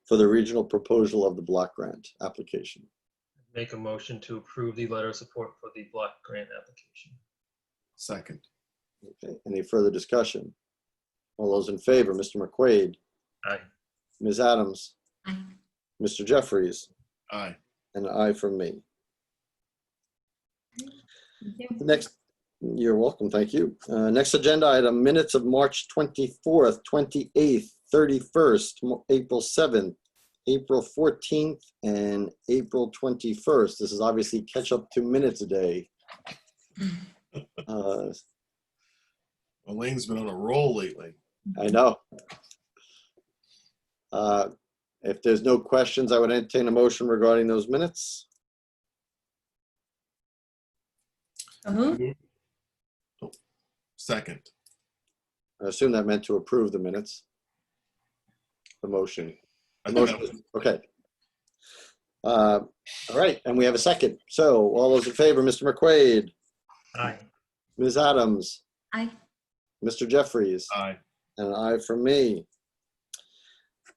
for the regional proposal of the block grant application. Make a motion to approve the letter of support for the block grant application. Second. Okay, any further discussion? All those in favor, Mr. McQuaid, Aye. Ms. Adams, Aye. Mr. Jeffries, Aye. and aye from me. Thank you. The next, you're welcome, thank you. Next agenda item, minutes of March 24th, 28th, 31st, April 7th, April 14th, and April 21st. This is obviously catch up 2 minutes a day. Elaine's been on a roll lately. I know. If there's no questions, I would entertain a motion regarding those minutes. Second. I assume that meant to approve the minutes. The motion. Okay. All right, and we have a second. So all those in favor, Mr. McQuaid, Aye. Ms. Adams, Aye. Mr. Jeffries, Aye. and an aye from me.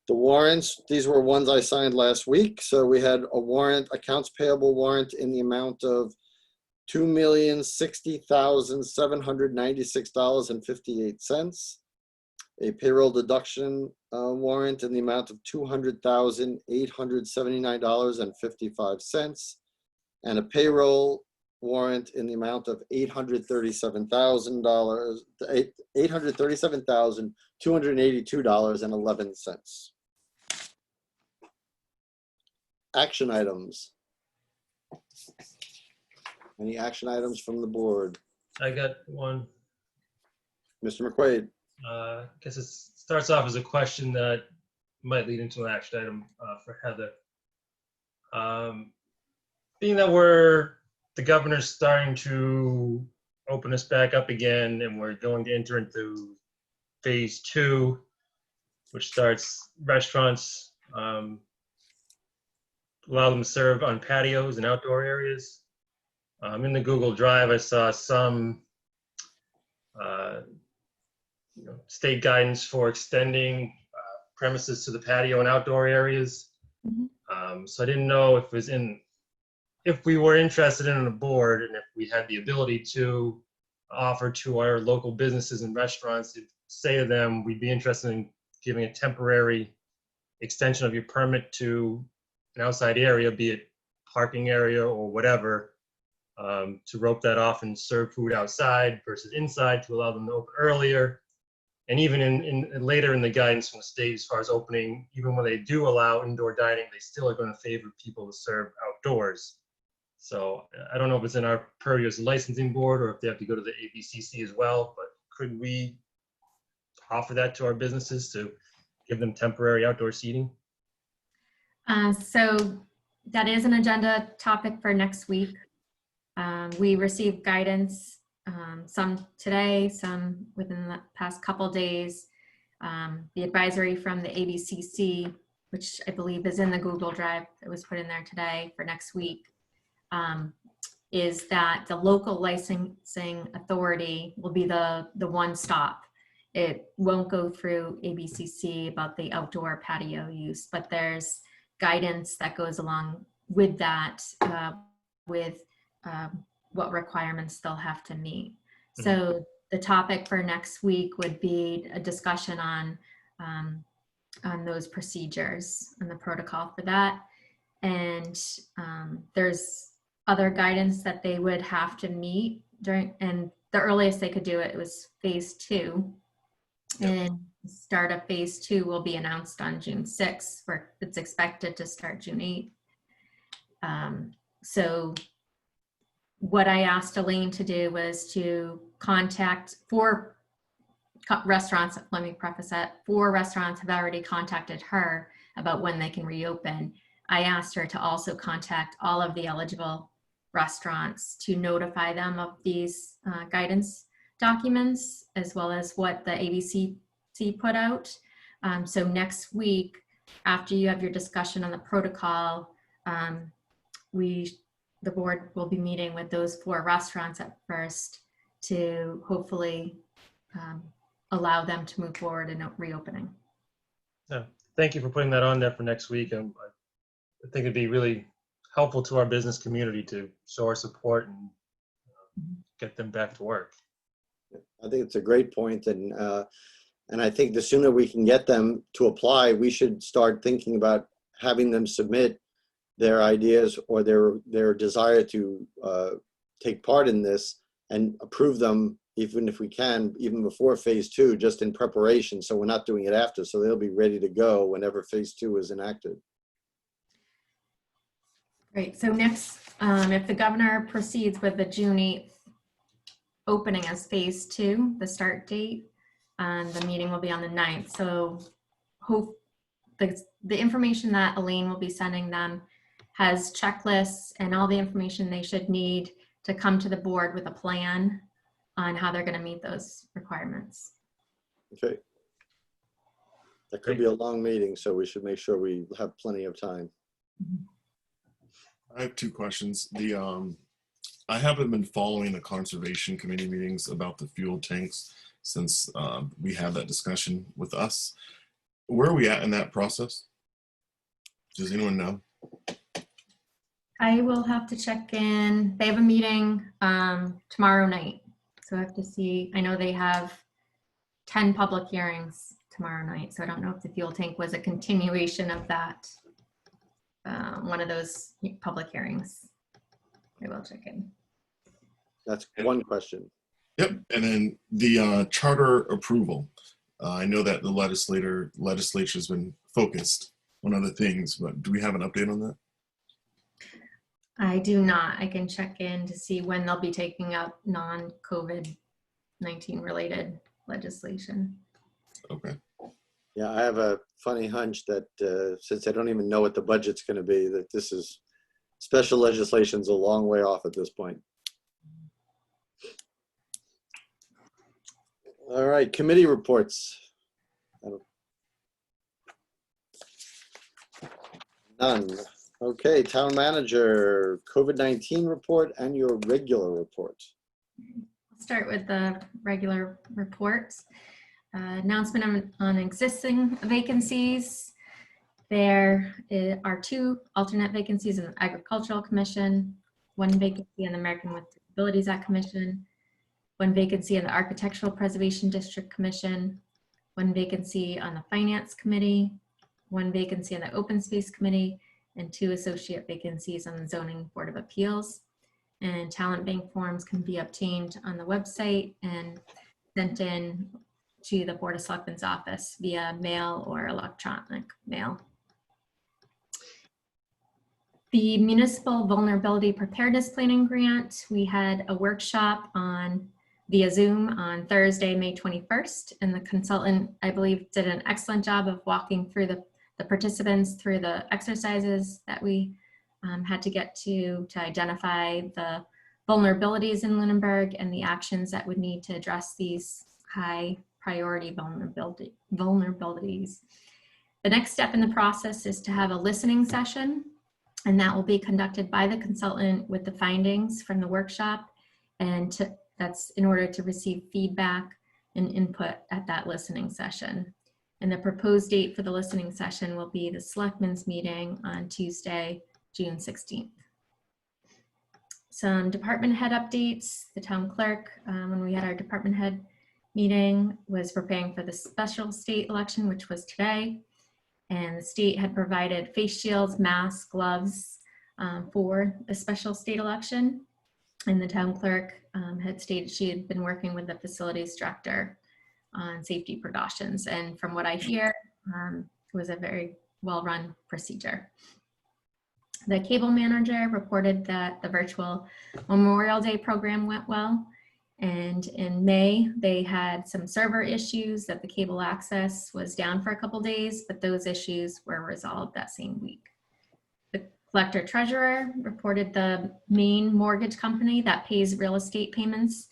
The warrants, these were ones I signed last week. So we had a warrant, accounts payable warrant in the amount of $2,060,796.58. A payroll deduction warrant in the amount of $200,879.55, and a payroll warrant in the amount of $837,282.11. Action items. Any action items from the board? I got one. Mr. McQuaid. I guess it starts off as a question that might lead into an action item for Heather. Being that the governor's starting to open us back up again, and we're going to enter into phase 2, which starts restaurants, allow them to serve on patios and outdoor areas. In the Google Drive, I saw some state guidance for extending premises to the patio and outdoor areas. So I didn't know if we were interested in a board, and if we had the ability to offer to our local businesses and restaurants, to say to them, we'd be interested in giving a temporary extension of your permit to an outside area, be it parking area or whatever, to rope that off and serve food outside versus inside, to allow them to open earlier. And even in later in the guidance from the state, as far as opening, even when they do allow indoor dining, they still are going to favor people to serve outdoors. So I don't know if it's in our purview as a licensing board or if they have to go to the ABCC as well, but could we offer that to our businesses to give them temporary outdoor seating? So that is an agenda topic for next week. We received guidance, some today, some within the past couple days. The advisory from the ABCC, which I believe is in the Google Drive that was put in there today for next week, is that the local licensing authority will be the one stop. It won't go through ABCC about the outdoor patio use, but there's guidance that goes along with that, with what requirements they'll have to meet. So the topic for next week would be a discussion on those procedures and the protocol for that. And there's other guidance that they would have to meet during, and the earliest they could do it was phase 2. And the start of phase 2 will be announced on June 6th, where it's expected to start June 8th. So what I asked Elaine to do was to contact 4 restaurants. Let me preface that 4 restaurants have already contacted her about when they can reopen. I asked her to also contact all of the eligible restaurants to notify them of these guidance documents, as well as what the ABCC put out. So next week, after you have your discussion on the protocol, the board will be meeting with those 4 restaurants at first to hopefully allow them to move forward in reopening. Yeah, thank you for putting that on there for next week. I think it'd be really helpful to our business community to show our support and get them back to work. I think it's a great point, and I think the sooner we can get them to apply, we should start thinking about having them submit their ideas or their desire to take part in this and approve them, even if we can, even before phase 2, just in preparation. So we're not doing it after, so they'll be ready to go whenever phase 2 is enacted. Great. So next, if the governor proceeds with the June 8th opening as phase 2, the start date, the meeting will be on the 9th. So the information that Elaine will be sending them has checklists and all the information they should need to come to the board with a plan on how they're going to meet those requirements. Okay. That could be a long meeting, so we should make sure we have plenty of time. I have 2 questions. I haven't been following the conservation committee meetings about the fuel tanks since we had that discussion with us. Where are we at in that process? Does anyone know? I will have to check in. They have a meeting tomorrow night. So I have to see, I know they have 10 public hearings tomorrow night. So I don't know if the fuel tank was a continuation of that, one of those public hearings. I will check in. That's one question. Yep. And then the charter approval. I know that the legislature's been focused on other things, but do we have an update on that? I do not. I can check in to see when they'll be taking up non-COVID-19 related legislation. Okay. Yeah, I have a funny hunch that since I don't even know what the budget's going to be, that this is special legislation's a long way off at this point. All right, committee reports. None. Okay, town manager, COVID-19 report and your regular report. I'll start with the regular reports. Announcement on existing vacancies. There are 2 alternate vacancies in the Agricultural Commission, 1 vacancy in the American with Disabilities Act Commission, 1 vacancy in the Architectural Preservation District Commission, 1 vacancy on the Finance Committee, 1 vacancy on the Open Space Committee, and 2 associate vacancies on the Zoning Board of Appeals. And talent bank forms can be obtained on the website and sent in to the Board of Selectmen's office via mail or electronic mail. The Municipal Vulnerability Preparedness Planning Grant, we had a workshop via Zoom on Thursday, May 21st, and the consultant, I believe, did an excellent job of walking through the participants through the exercises that we had to get to identify the vulnerabilities in Lunenburg and the actions that would need to address these high priority vulnerabilities. The next step in the process is to have a listening session, and that will be conducted by the consultant with the findings from the workshop, and that's in order to receive feedback and input at that listening session. And the proposed date for the listening session will be the Selectmen's Meeting on Tuesday, June 16th. Some department head updates. The town clerk, when we had our department head meeting, was preparing for the special state election, which was today. And the state had provided face shields, masks, gloves for the special state election. And the town clerk had stated she had been working with the facilities director on safety precautions. And from what I hear, it was a very well-run procedure. The cable manager reported that the virtual Memorial Day program went well. And in May, they had some server issues that the cable access was down for a couple days, but those issues were resolved that same week. The collector treasurer reported the main mortgage company that pays real estate payments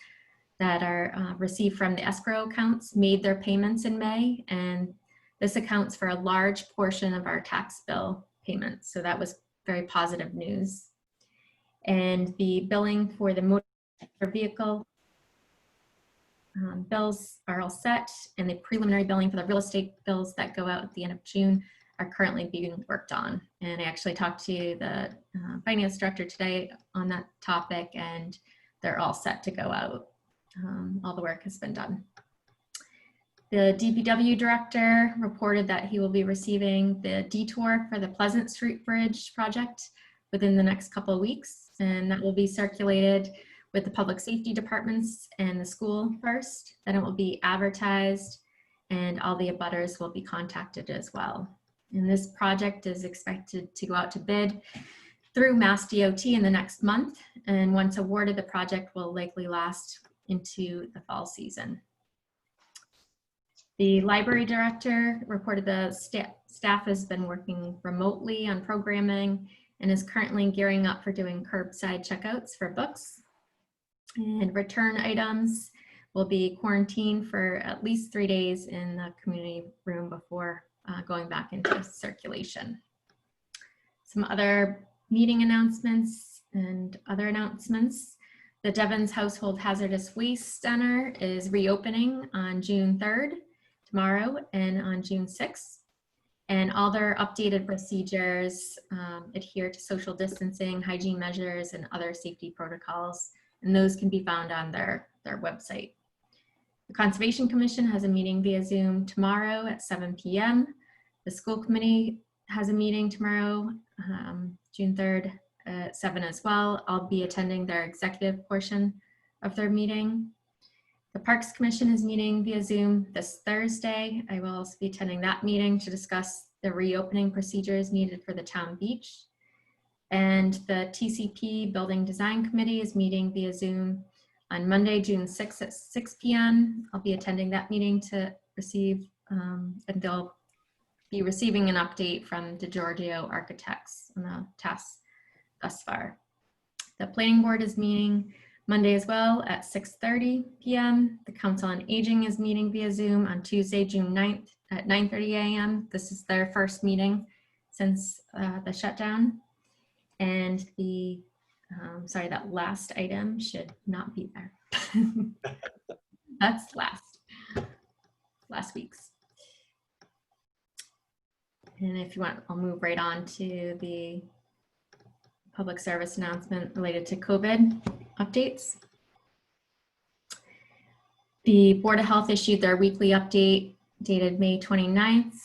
that are received from the escrow accounts made their payments in May, and this accounts for a large portion of our tax bill payments. So that was very positive news. And the billing for the motor vehicle bills are all set, and the preliminary billing for the real estate bills that go out at the end of June are currently being worked on. And I actually talked to the finance director today on that topic, and they're all set to go out. All the work has been done. The DPW director reported that he will be receiving the detour for the Pleasant Street Bridge project within the next couple of weeks, and that will be circulated with the public safety departments and the school first. Then it will be advertised, and all the abutters will be contacted as well. And this project is expected to go out to bid through Mass DOT in the next month, and once awarded, the project will likely last into the fall season. The library director reported the staff has been working remotely on programming and is currently gearing up for doing curbside checkouts for books. And return items will be quarantined for at least 3 days in the community room before going back into circulation. Some other meeting announcements and other announcements. The Devon's Household Hazardous Waste Center is reopening on June 3rd, tomorrow, and on June 6th. And all their updated procedures adhere to social distancing, hygiene measures, and other safety protocols. And those can be found on their website. The Conservation Commission has a meeting via Zoom tomorrow at 7 p.m. The school committee has a meeting tomorrow, June 3rd at 7 as well. I'll be attending their executive portion of their meeting. The Parks Commission is meeting via Zoom this Thursday. I will also be attending that meeting to discuss the reopening procedures needed for the town beach. And the TCP Building Design Committee is meeting via Zoom on Monday, June 6th at 6 p.m. I'll be attending that meeting to receive, and they'll be receiving an update from DeGiorgio Architects on the tasks thus far. The Planning Board is meeting Monday as well at 6:30 p.m. The Council on Aging is meeting via Zoom on Tuesday, June 9th at 9:30 a.m. This is their first meeting since the shutdown. And the, sorry, that last item should not be there. That's last week's. And if you want, I'll move right on to the public service announcement related to COVID updates. The Board of Health issued their weekly update dated May 29th.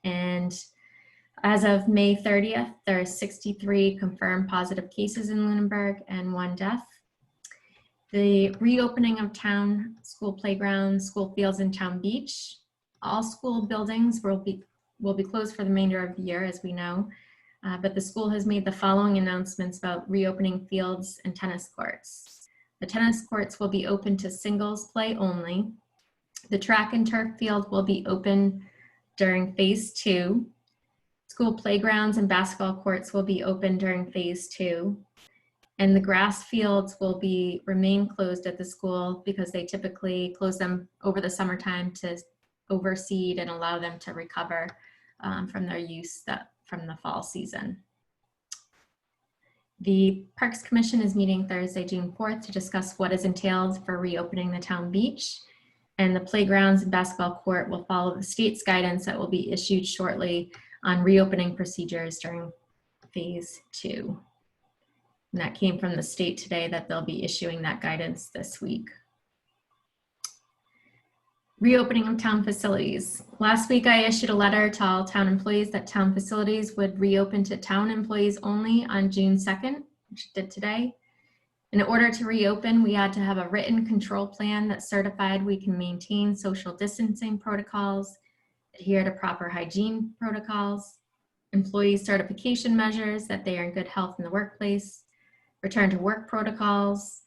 And as of May 30th, there are 63 confirmed positive cases in Lunenburg and 1 death. The reopening of town school playgrounds, school fields, and town beach. All school buildings will be closed for the remainder of the year, as we know. But the school has made the following announcements about reopening fields and tennis courts. The tennis courts will be open to singles play only. The track and turf field will be open during phase 2. School playgrounds and basketball courts will be open during phase 2. And the grass fields will remain closed at the school because they typically close them over the summertime to overseed and allow them to recover from their use from the fall season. The Parks Commission is meeting Thursday, June 4th to discuss what is entailed for reopening the town beach. And the playgrounds and basketball court will follow the state's guidance that will be issued shortly on reopening procedures during phase 2. And that came from the state today that they'll be issuing that guidance this week. Reopening of town facilities. Last week, I issued a letter to all town employees that town facilities would reopen to town employees only on June 2nd, which I did today. In order to reopen, we had to have a written control plan that certified we can maintain social distancing protocols, adhere to proper hygiene protocols, employee certification measures that they are in good health in the workplace, return to work protocols,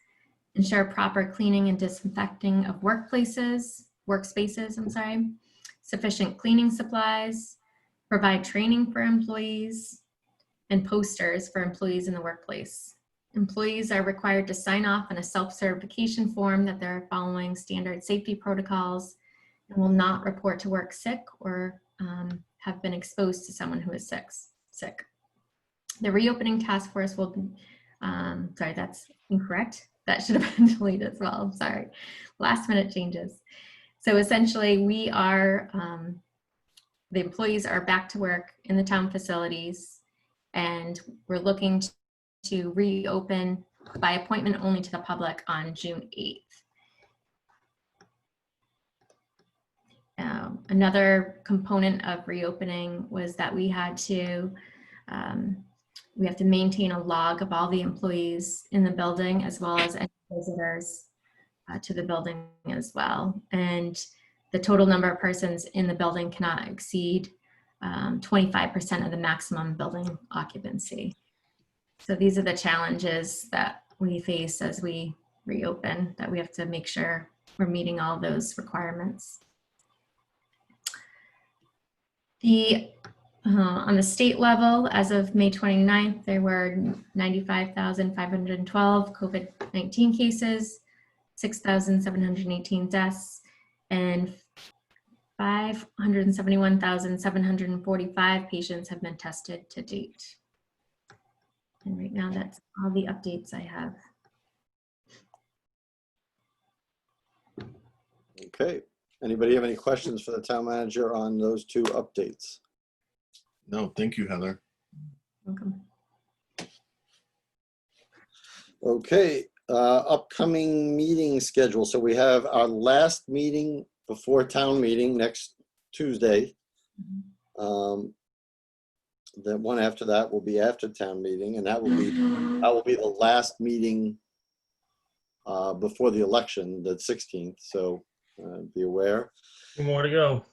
ensure proper cleaning and disinfecting of workspaces, sufficient cleaning supplies, provide training for employees, and posters for employees in the workplace. Employees are required to sign off on a self-certification form that they're following standard safety protocols and will not report to work sick or have been exposed to someone who is sick. The reopening task force will be, sorry, that's incorrect. That should have been deleted as well. I'm sorry. Last minute changes. So essentially we are, the employees are back to work in the town facilities, and we're looking to reopen by appointment only to the public on June 8th. Another component of reopening was that we had to, we have to maintain a log of all the employees in the building as well as any visitors to the building as well. And the total number of persons in the building cannot exceed 25% of the maximum building occupancy. So these are the challenges that we face as we reopen, that we have to make sure we're meeting all those requirements. On the state level, as of May 29th, there were 95,512 COVID-19 cases, 6,718 deaths, and 571,745 patients have been tested to date. And right now, that's all the updates I have. Okay. Anybody have any questions for the town manager on those two updates? No, thank you, Heather. Welcome. Okay, upcoming meeting schedule. So we have our last meeting before town meeting next Tuesday. The one after that will be after town meeting, and that will be the last meeting before the election, the 16th. So be aware. 2 more to go.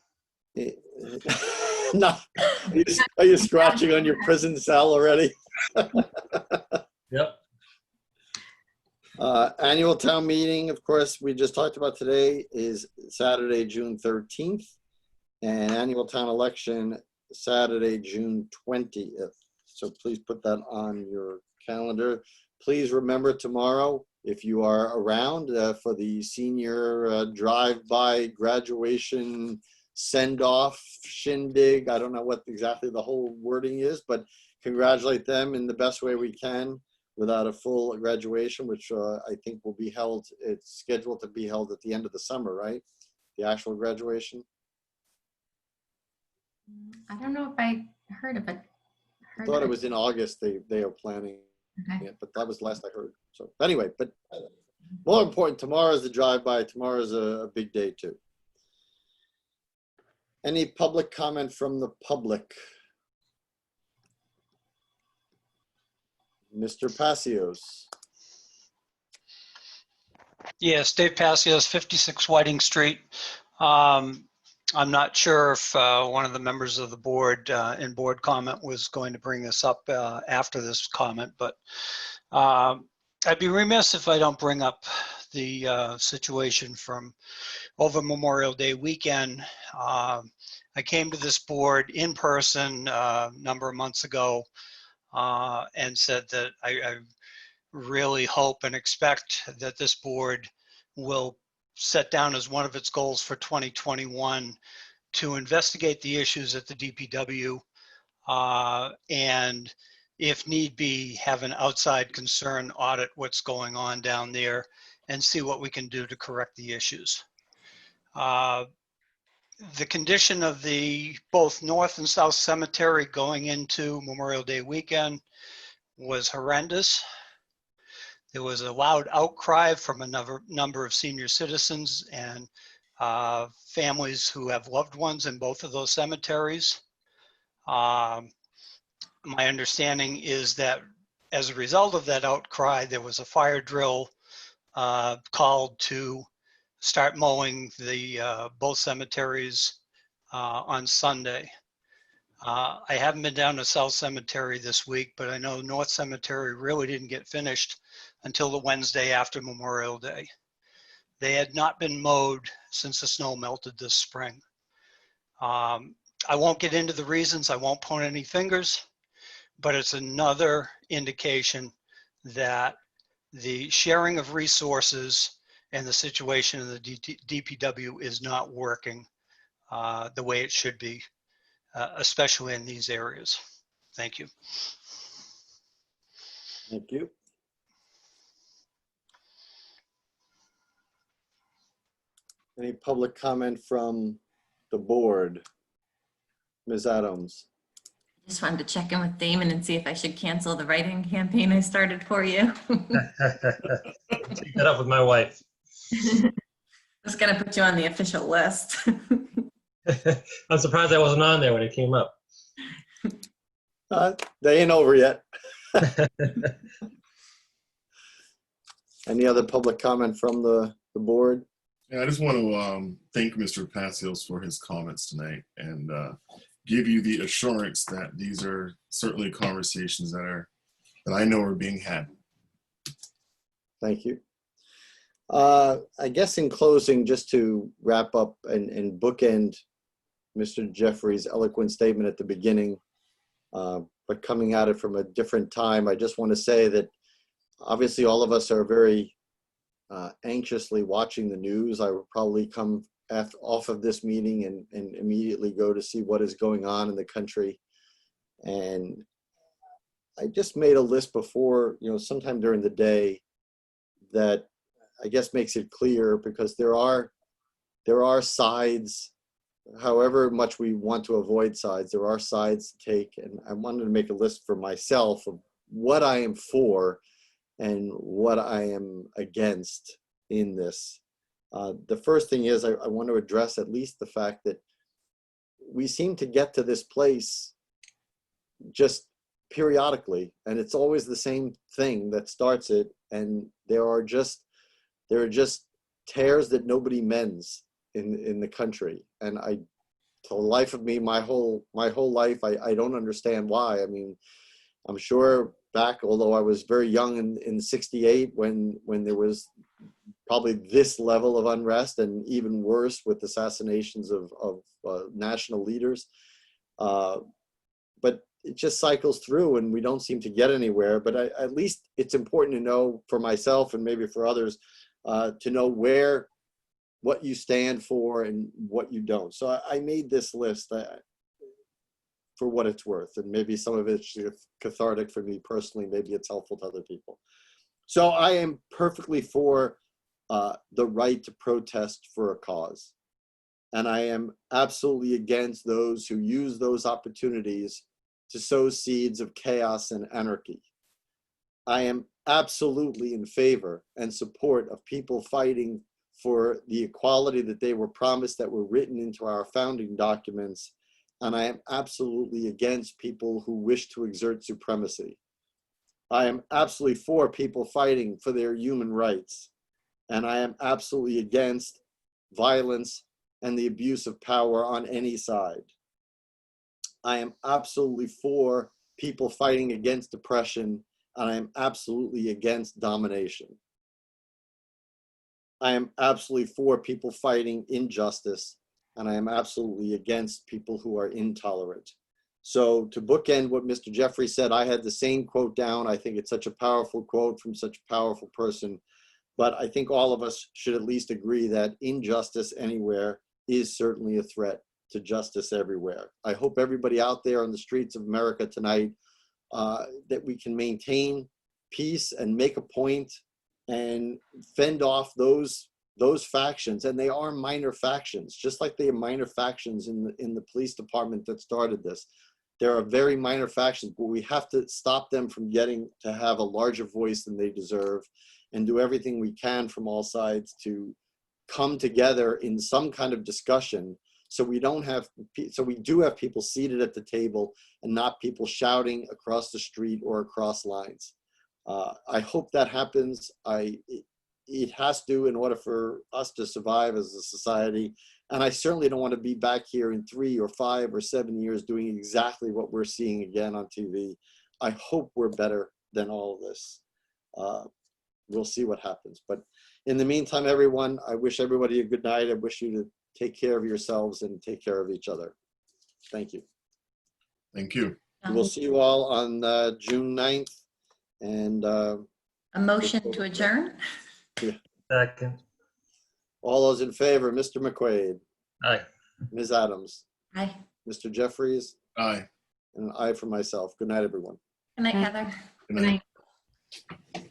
No, are you scratching on your prison cell already? Yep. Annual town meeting, of course, we just talked about today, is Saturday, June 13th, and annual town election, Saturday, June 20th. So please put that on your calendar. Please remember tomorrow, if you are around, for the senior drive-by graduation send-off shindig. I don't know what exactly the whole wording is, but congratulate them in the best way we can without a full graduation, which I think will be held, it's scheduled to be held at the end of the summer, right? The actual graduation? I don't know if I heard of it. I thought it was in August they are planning it, but that was the last I heard. So anyway, but more important, tomorrow is the drive-by. Tomorrow is a big day too. Any public comment from the public? Mr. Passios. Yes, Dave Passios, 56 Whiting Street. I'm not sure if one of the members of the board in board comment was going to bring this up after this comment, but I'd be remiss if I don't bring up the situation from over Memorial Day weekend. I came to this board in person a number of months ago and said that I really hope and expect that this board will set down as one of its goals for 2021 to investigate the issues at the DPW, and if need be, have an outside concern audit what's going on down there and see what we can do to correct the issues. The condition of the both North and South Cemetery going into Memorial Day weekend was horrendous. There was a loud outcry from a number of senior citizens and families who have loved ones in both of those cemeteries. My understanding is that as a result of that outcry, there was a fire drill called to start mowing the both cemeteries on Sunday. I haven't been down to South Cemetery this week, but I know North Cemetery really didn't get finished until the Wednesday after Memorial Day. They had not been mowed since the snow melted this spring. I won't get into the reasons, I won't point any fingers, but it's another indication that the sharing of resources and the situation in the DPW is not working the way it should be, especially in these areas. Thank you. Thank you. Any public comment from the board? Ms. Adams? Just wanted to check in with Damon and see if I should cancel the writing campaign I started for you. Take that up with my wife. I was gonna put you on the official list. I'm surprised I wasn't on there when it came up. They ain't over yet. Any other public comment from the board? Yeah, I just want to thank Mr. Passios for his comments tonight and give you the assurance that these are certainly conversations that I know are being had. Thank you. I guess in closing, just to wrap up and bookend Mr. Jeffrey's eloquent statement at the beginning, but coming at it from a different time, I just want to say that obviously all of us are very anxiously watching the news. I will probably come off of this meeting and immediately go to see what is going on in the country. And I just made a list before, sometime during the day that I guess makes it clear, because there are sides, however much we want to avoid sides, there are sides to take. And I wanted to make a list for myself of what I am for and what I am against in this. The first thing is I want to address at least the fact that we seem to get to this place just periodically, and it's always the same thing that starts it, and there are just tears that nobody mends in the country. And to the life of me, my whole life, I don't understand why. I mean, I'm sure back, although I was very young in 68 when there was probably this level of unrest, and even worse with assassinations of national leaders. But it just cycles through and we don't seem to get anywhere. But at least it's important to know for myself and maybe for others to know what you stand for and what you don't. So I made this list for what it's worth, and maybe some of it's cathartic for me personally, maybe it's helpful to other people. So I am perfectly for the right to protest for a cause. And I am absolutely against those who use those opportunities to sow seeds of chaos and anarchy. I am absolutely in favor and support of people fighting for the equality that they were promised, that were written into our founding documents. And I am absolutely against people who wish to exert supremacy. I am absolutely for people fighting for their human rights. And I am absolutely against violence and the abuse of power on any side. I am absolutely for people fighting against oppression, and I am absolutely against domination. I am absolutely for people fighting injustice, and I am absolutely against people who are intolerant. So to bookend what Mr. Jeffrey said, I had the same quote down. I think it's such a powerful quote from such a powerful person. But I think all of us should at least agree that injustice anywhere is certainly a threat to justice everywhere. I hope everybody out there on the streets of America tonight that we can maintain peace and make a point and fend off those factions. And they are minor factions, just like they are minor factions in the police department that started this. There are very minor factions, but we have to stop them from getting to have a larger voice than they deserve, and do everything we can from all sides to come together in some kind of discussion, so we do have people seated at the table and not people shouting across the street or across lines. I hope that happens. It has to, in order for us to survive as a society. And I certainly don't want to be back here in 3 or 5 or 7 years doing exactly what we're seeing again on TV. I hope we're better than all of this. We'll see what happens. But in the meantime, everyone, I wish everybody a good night. I wish you to take care of yourselves and take care of each other. Thank you. Thank you. We'll see you all on June 9th. And A motion to adjourn? Second. all those in favor, Mr. McQuaid, Aye. Ms. Adams, Aye. Mr. Jeffries, Aye. and I for myself. Good night, everyone. Good night, Aye. Heather. Good Good night. night.